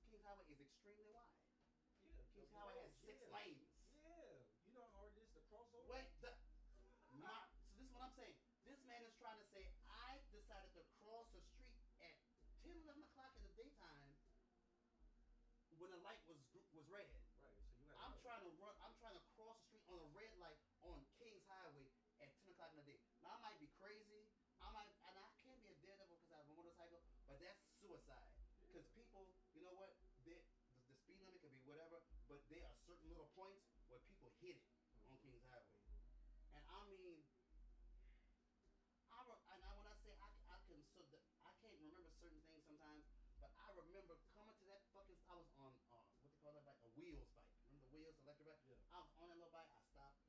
Speaker 1: Kings Highway is extremely wide.
Speaker 2: Yeah.
Speaker 1: Kings Highway has 6 lanes.
Speaker 2: Yeah. You know how hard it is to cross over?
Speaker 1: Wait, so this is what I'm saying. This man is trying to say I decided to cross the street at 10, 11 o'clock in the daytime when the light was red.
Speaker 2: Right. So you had.
Speaker 1: I'm trying to cross the street on a red light on Kings Highway at 10 o'clock in the day. Now I might be crazy. And I can't be a daredevil because I have a motorcycle, but that's suicide. Because people, you know what? The speed limit could be whatever, but there are certain little points where people hit it on Kings Highway. And I mean, when I say I can't remember certain things sometimes, but I remember coming to that fucking. I was on what they call that bike, a wheels bike. Remember the wheels, electric bike?
Speaker 2: Yeah.
Speaker 1: I was on that little bike. I stopped,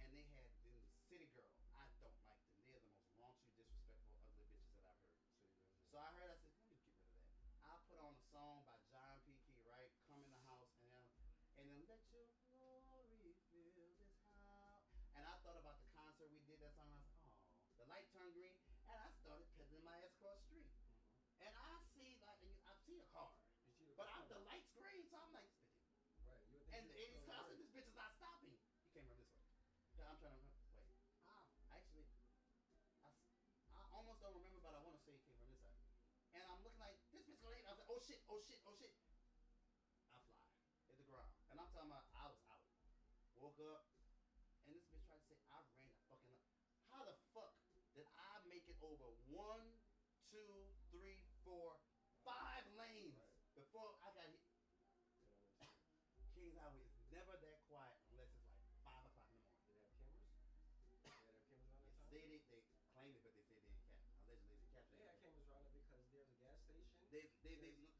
Speaker 1: and they had the City Girl. I don't like them. They're the most raunchy, disrespectful, ugly bitches that I've heard. So I heard. I said, let me get rid of that. I put on a song by John P. Key, right? Come in the house and then let your glory fill this house. And I thought about the concert we did that song. I was like, oh, the light turned green, and I started pedaling my ass across the street. And I see I've seen a car, but the light's green, so I'm like, spitting.
Speaker 2: Right.
Speaker 1: And it's constant. This bitch is not stopping. You can't run this way. Yeah, I'm trying to wait. shit, oh shit, oh shit. I fly, hit the ground, and I'm talking about I was out. Woke up, and this bitch tried to say I ran the fucking. How the fuck did I make it over one, two, three, four, five lanes before I got hit? Kings Highway is never that quiet unless it's like 5 o'clock in the morning.
Speaker 2: Did they have cameras? Did they have cameras around
Speaker 1: They
Speaker 2: that time?
Speaker 1: say they claimed it, but they say they didn't capture. Allegedly, they captured
Speaker 2: They
Speaker 1: it.
Speaker 2: had cameras around it because there's a gas station.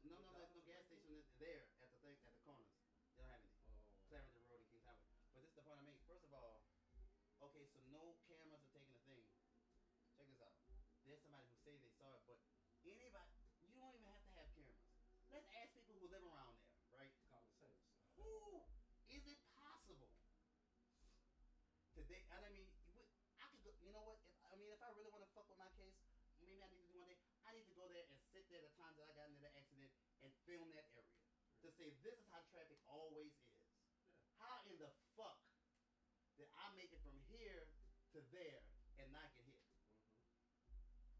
Speaker 1: No, there's no gas station there at the thing at the corners. They don't have any.
Speaker 2: Oh.
Speaker 1: Clarendon Road and Kings Highway. But this is the point I make. First of all, okay, so no cameras are taking a thing. Check this out. There's somebody who say they saw it, but anybody, you don't even have to have cameras. Let's ask people who live around there, right?
Speaker 2: Common sense.
Speaker 1: Who is it possible today? And I mean, I could go. You know what? If I really want to fuck with my case, maybe I need to do one day. I need to go there and sit there the times that I got into the accident and film that area to say this is how traffic always is.
Speaker 2: Yeah.
Speaker 1: How in the fuck did I make it from here to there and not get hit?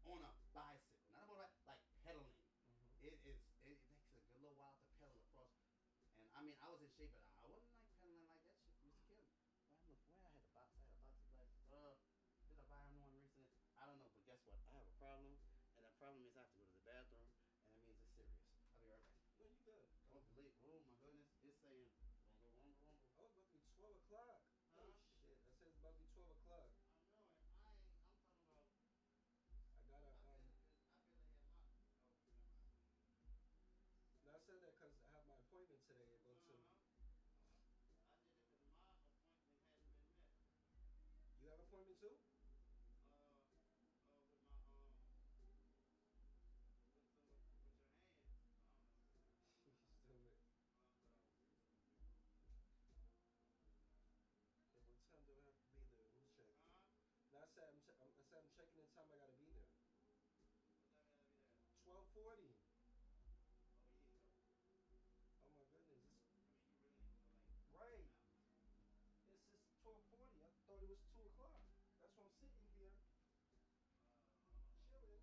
Speaker 1: On a bicycle, not a motorbike, like pedaling. It takes a good little while to pedal across. And I mean, I was in shape, but I wasn't like pedaling like that shit used to kill me. Where I had a box, like, did I buy one recently? I don't know, but guess what? I have a problem, and that problem is I have to go to the bathroom, and that means it's serious. I'll be right back.
Speaker 2: No, you good.
Speaker 1: Oh, delete. Oh my goodness, it's saying rumble, rumble, rumble.
Speaker 2: Oh, it's about to be 12 o'clock.
Speaker 1: Huh?
Speaker 2: Oh shit! I said it's about to be 12 o'clock.
Speaker 1: I know it. I'm talking about.
Speaker 2: I gotta
Speaker 1: I barely had my. Oh, never mind.
Speaker 2: Now I said that because I have my appointment today to go to.
Speaker 1: I did it because my appointment hadn't been met.
Speaker 2: You have an appointment too?
Speaker 1: With my with your hands. I don't know.
Speaker 2: You stupid.
Speaker 1: But I was
Speaker 2: Yeah, what time do I have to be there? Let me check. Now I said I'm checking the time I gotta be there.
Speaker 1: What time you gotta be there?
Speaker 2: 12:40.
Speaker 1: Oh, you need to go.
Speaker 2: Oh my goodness.
Speaker 1: I mean, you really need to go like
Speaker 2: Right.
Speaker 1: now.
Speaker 2: It's just 12:40. I thought it was 2 o'clock. That's why I'm sitting here chilling, thinking it's 2 o'clock. It's 12:40.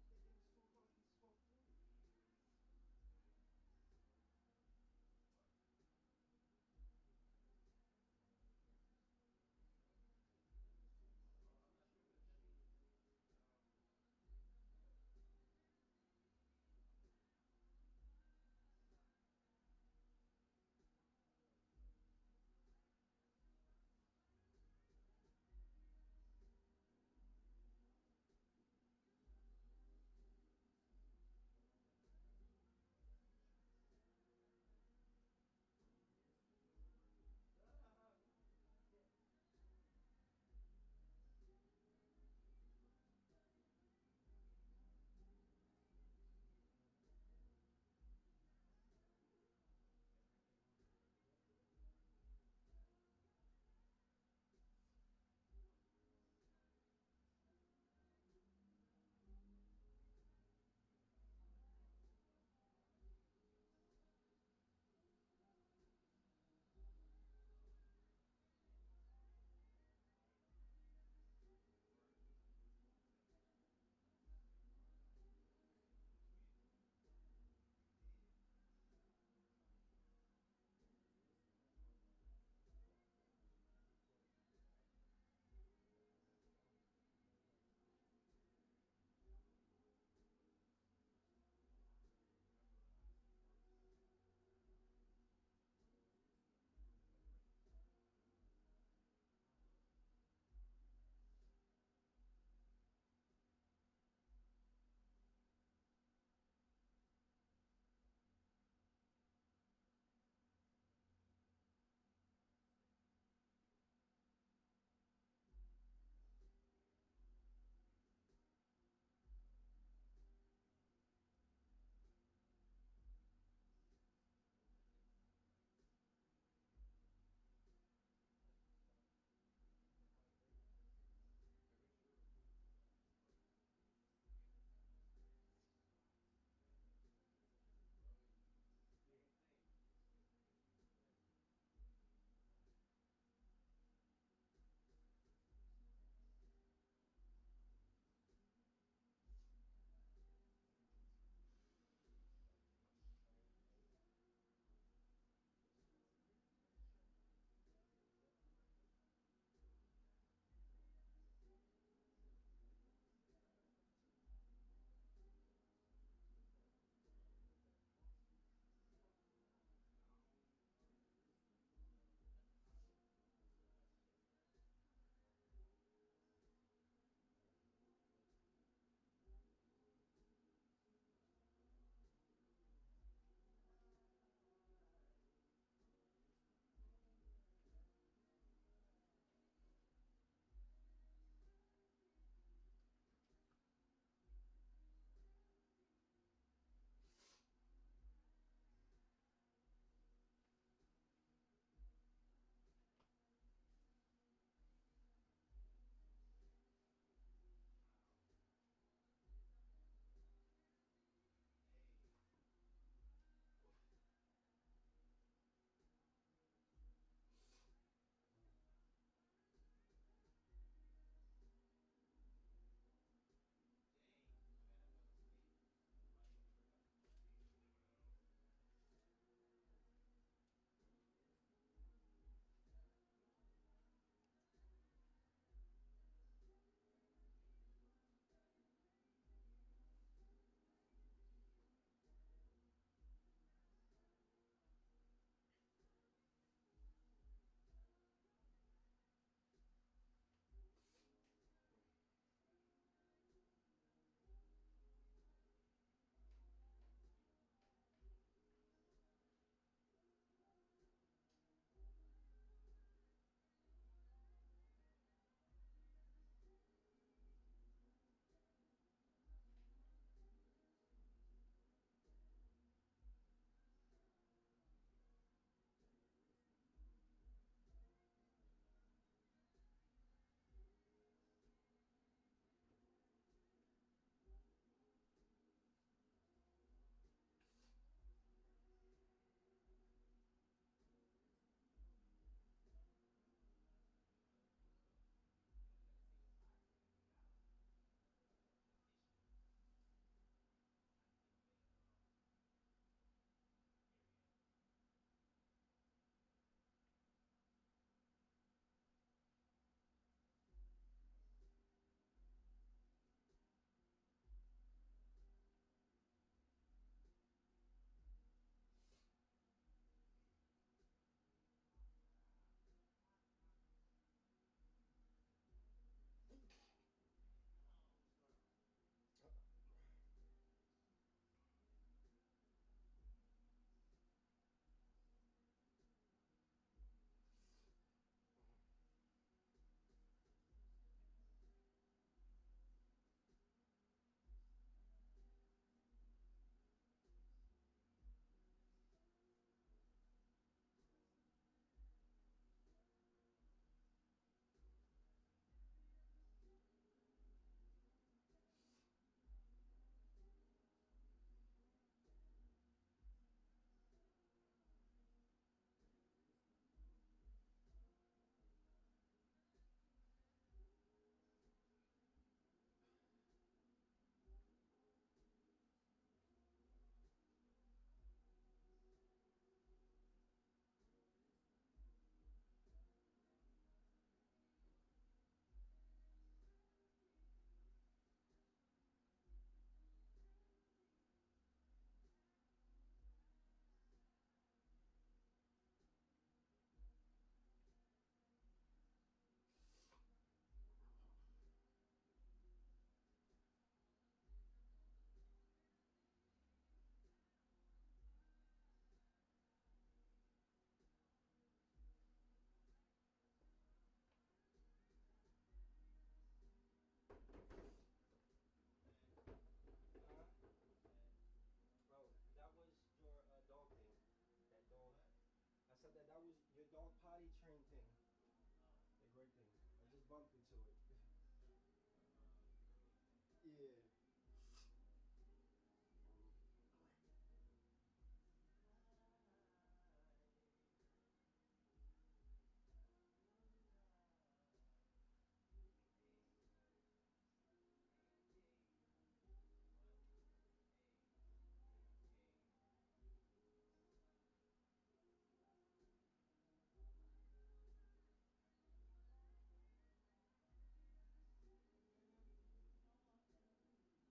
Speaker 1: I'm not sure, but that means
Speaker 2: Your dog potty train thing. The great thing. I just bumped into it. Yeah. Um, absolutely. Absolutely. Oh shit. Shit.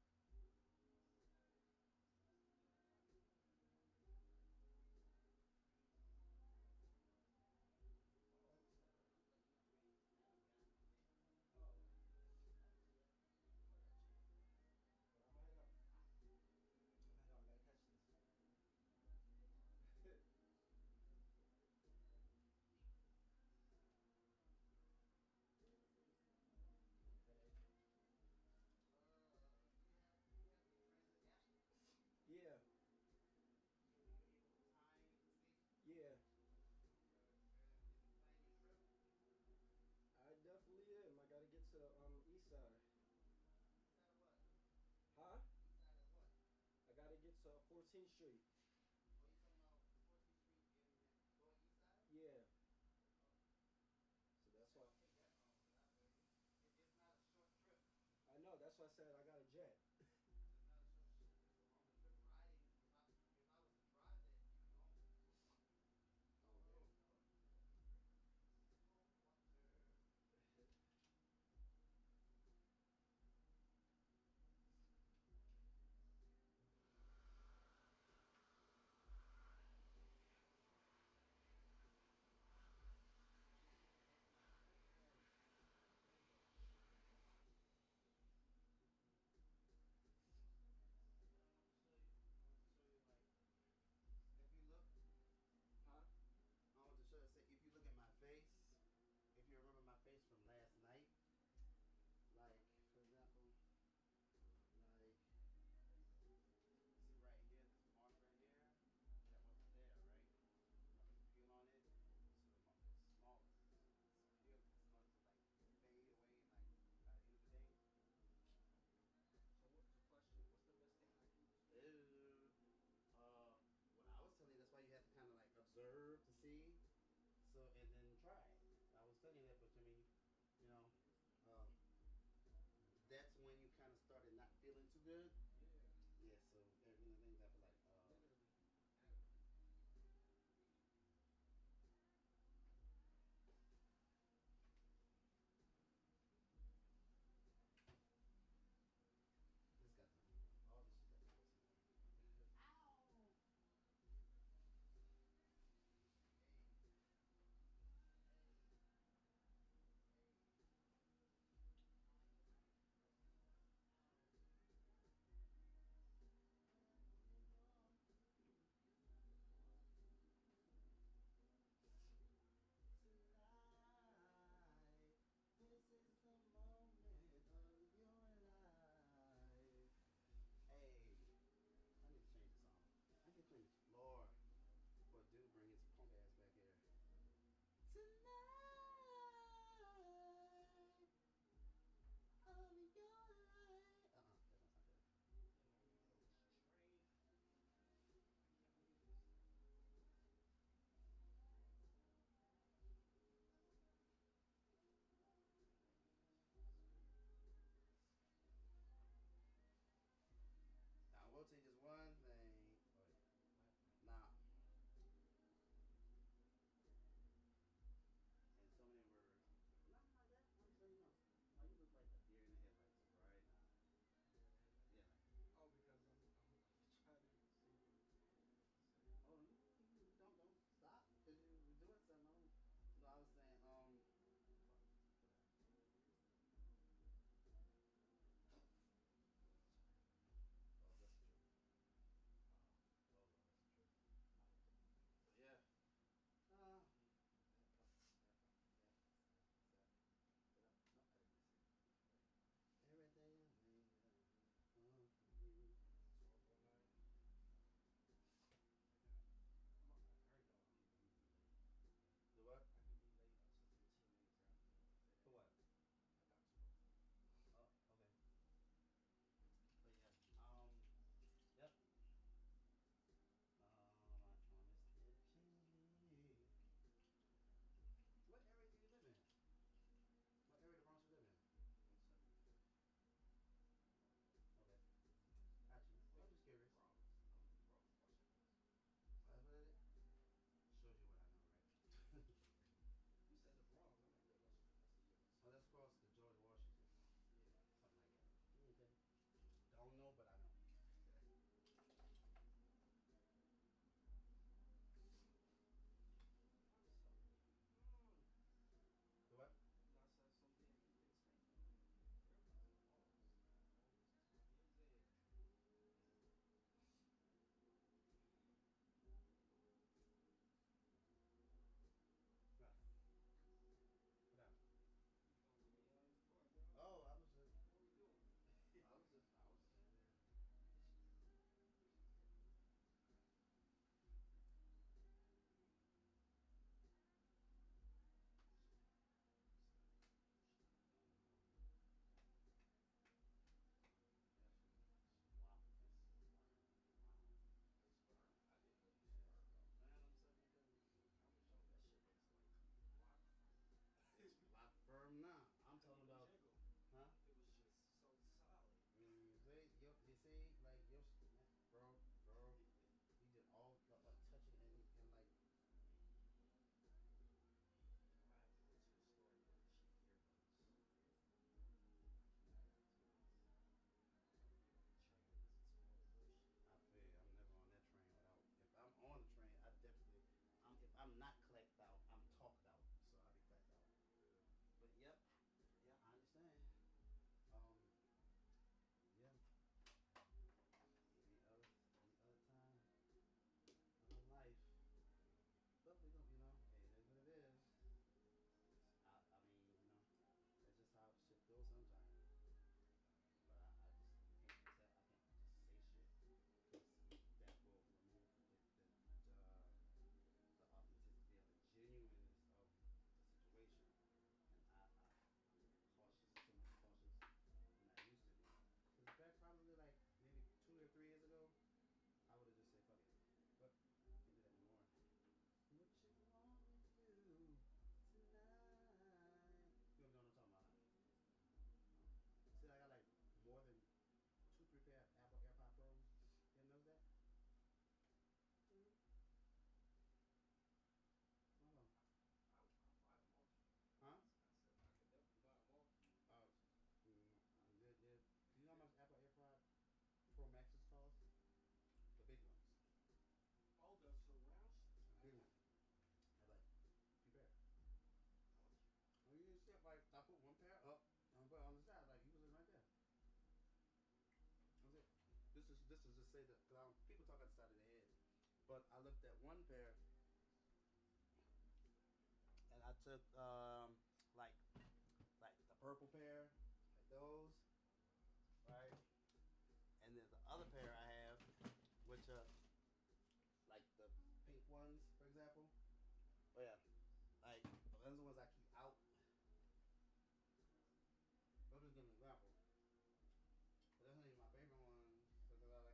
Speaker 2: What? What? I'm not looking at my computer. What? Oh, but I'm gonna head out. I'm gonna head out. I gotta catch this. Headache. Yeah. Yeah. I definitely am. I gotta get to the east side. Huh? I gotta get to 14th Street. Yeah. So that's why. I know. That's why I said I got a jet. Oh damn.
Speaker 1: let's just say that because people talk outside of their head. But I looked at one pair and I took like like the purple pair, like those, right? And then the other pair I have, which like the pink ones, for example. Oh yeah, like those are the ones I keep out. Those just give an example. But that's not even my favorite one because I got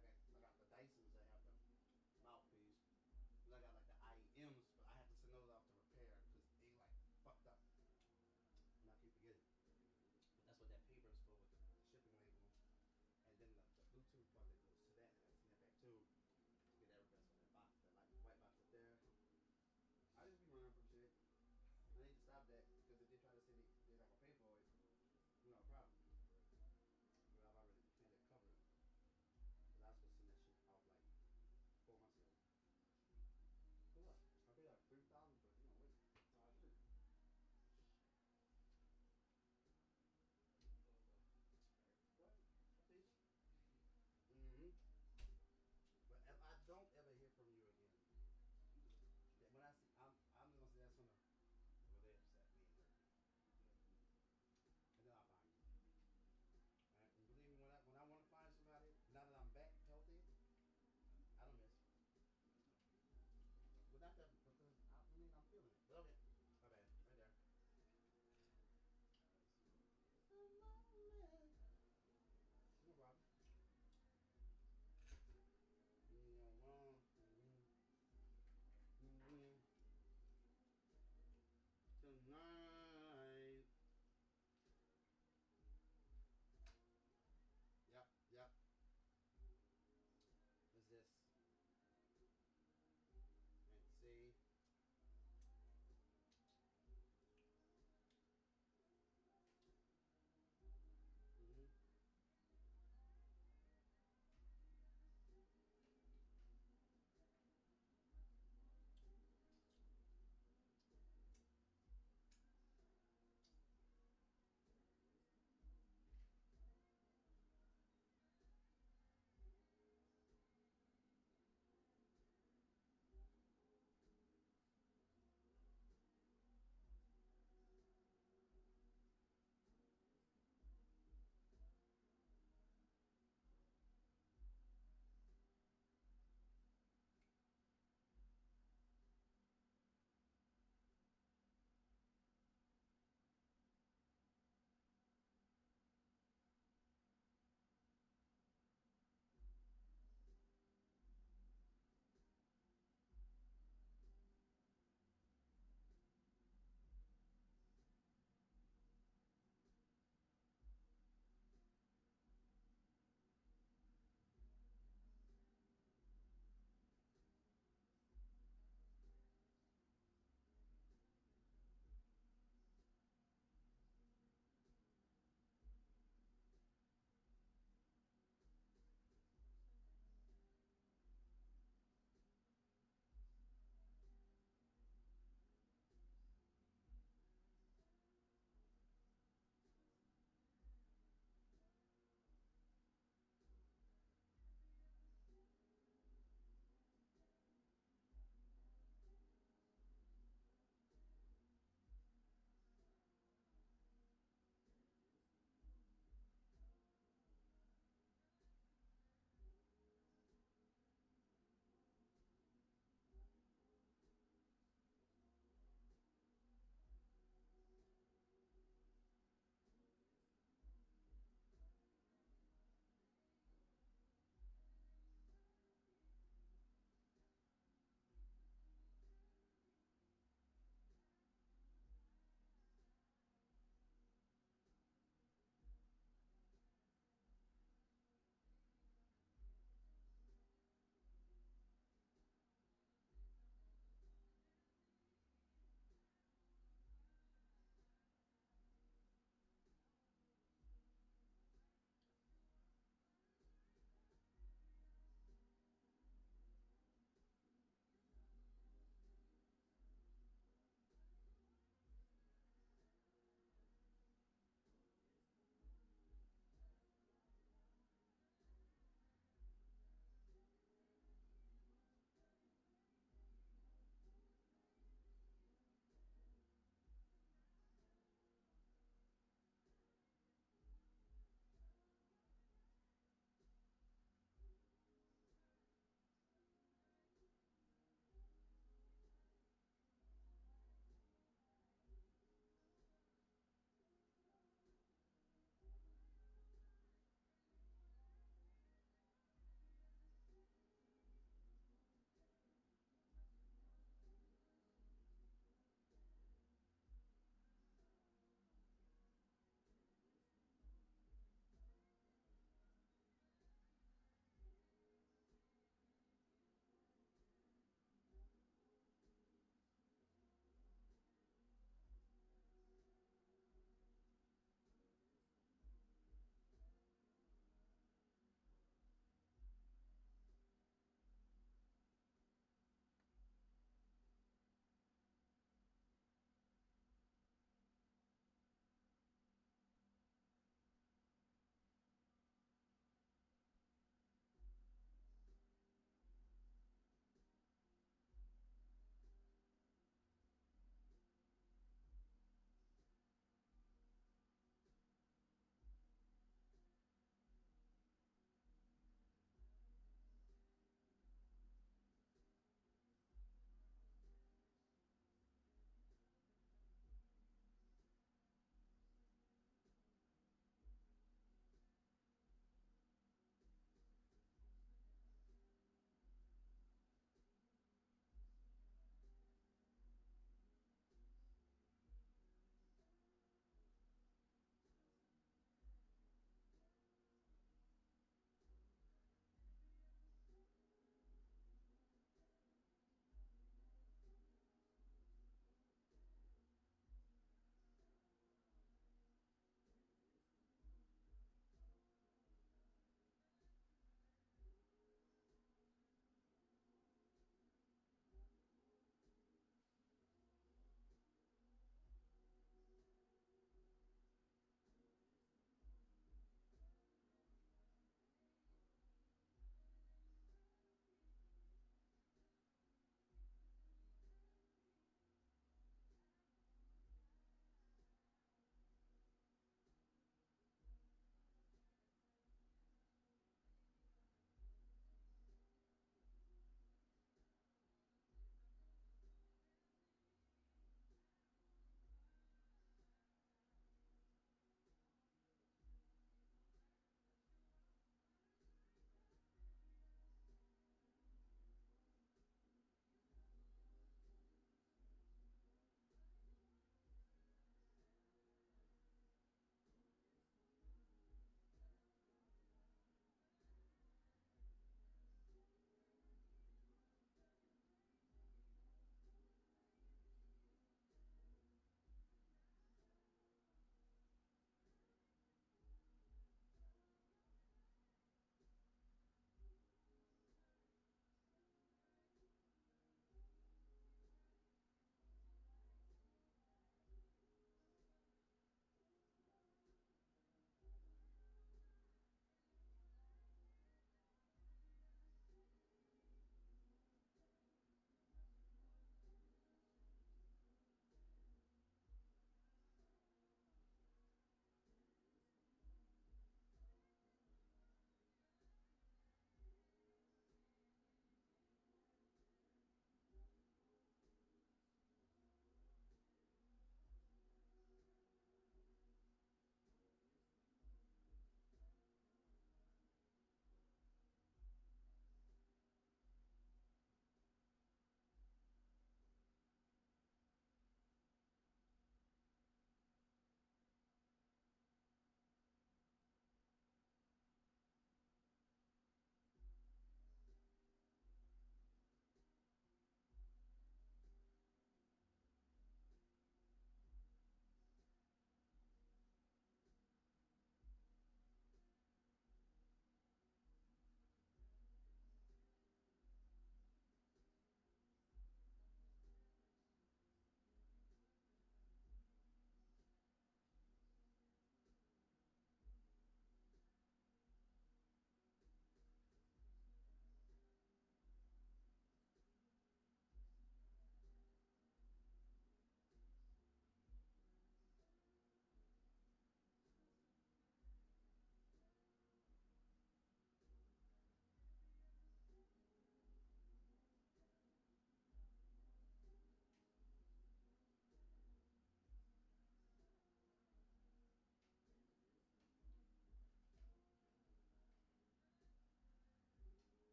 Speaker 1: the Dysons that have the mouthpiece. And I got like the IEMs, but I have to send those off to repair because they like fucked up. And I keep forgetting. But that's what that paper is for with the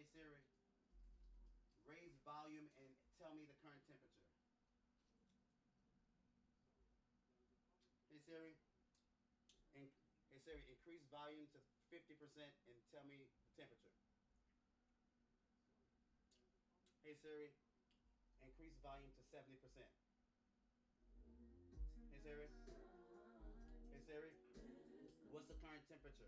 Speaker 1: Hey Siri, raise volume and tell me the current temperature. Hey Siri, in, hey Siri, increase volume to 50% and tell me the temperature. Hey Siri, increase volume to 70%. Hey Siri, hey Siri, what's the current temperature?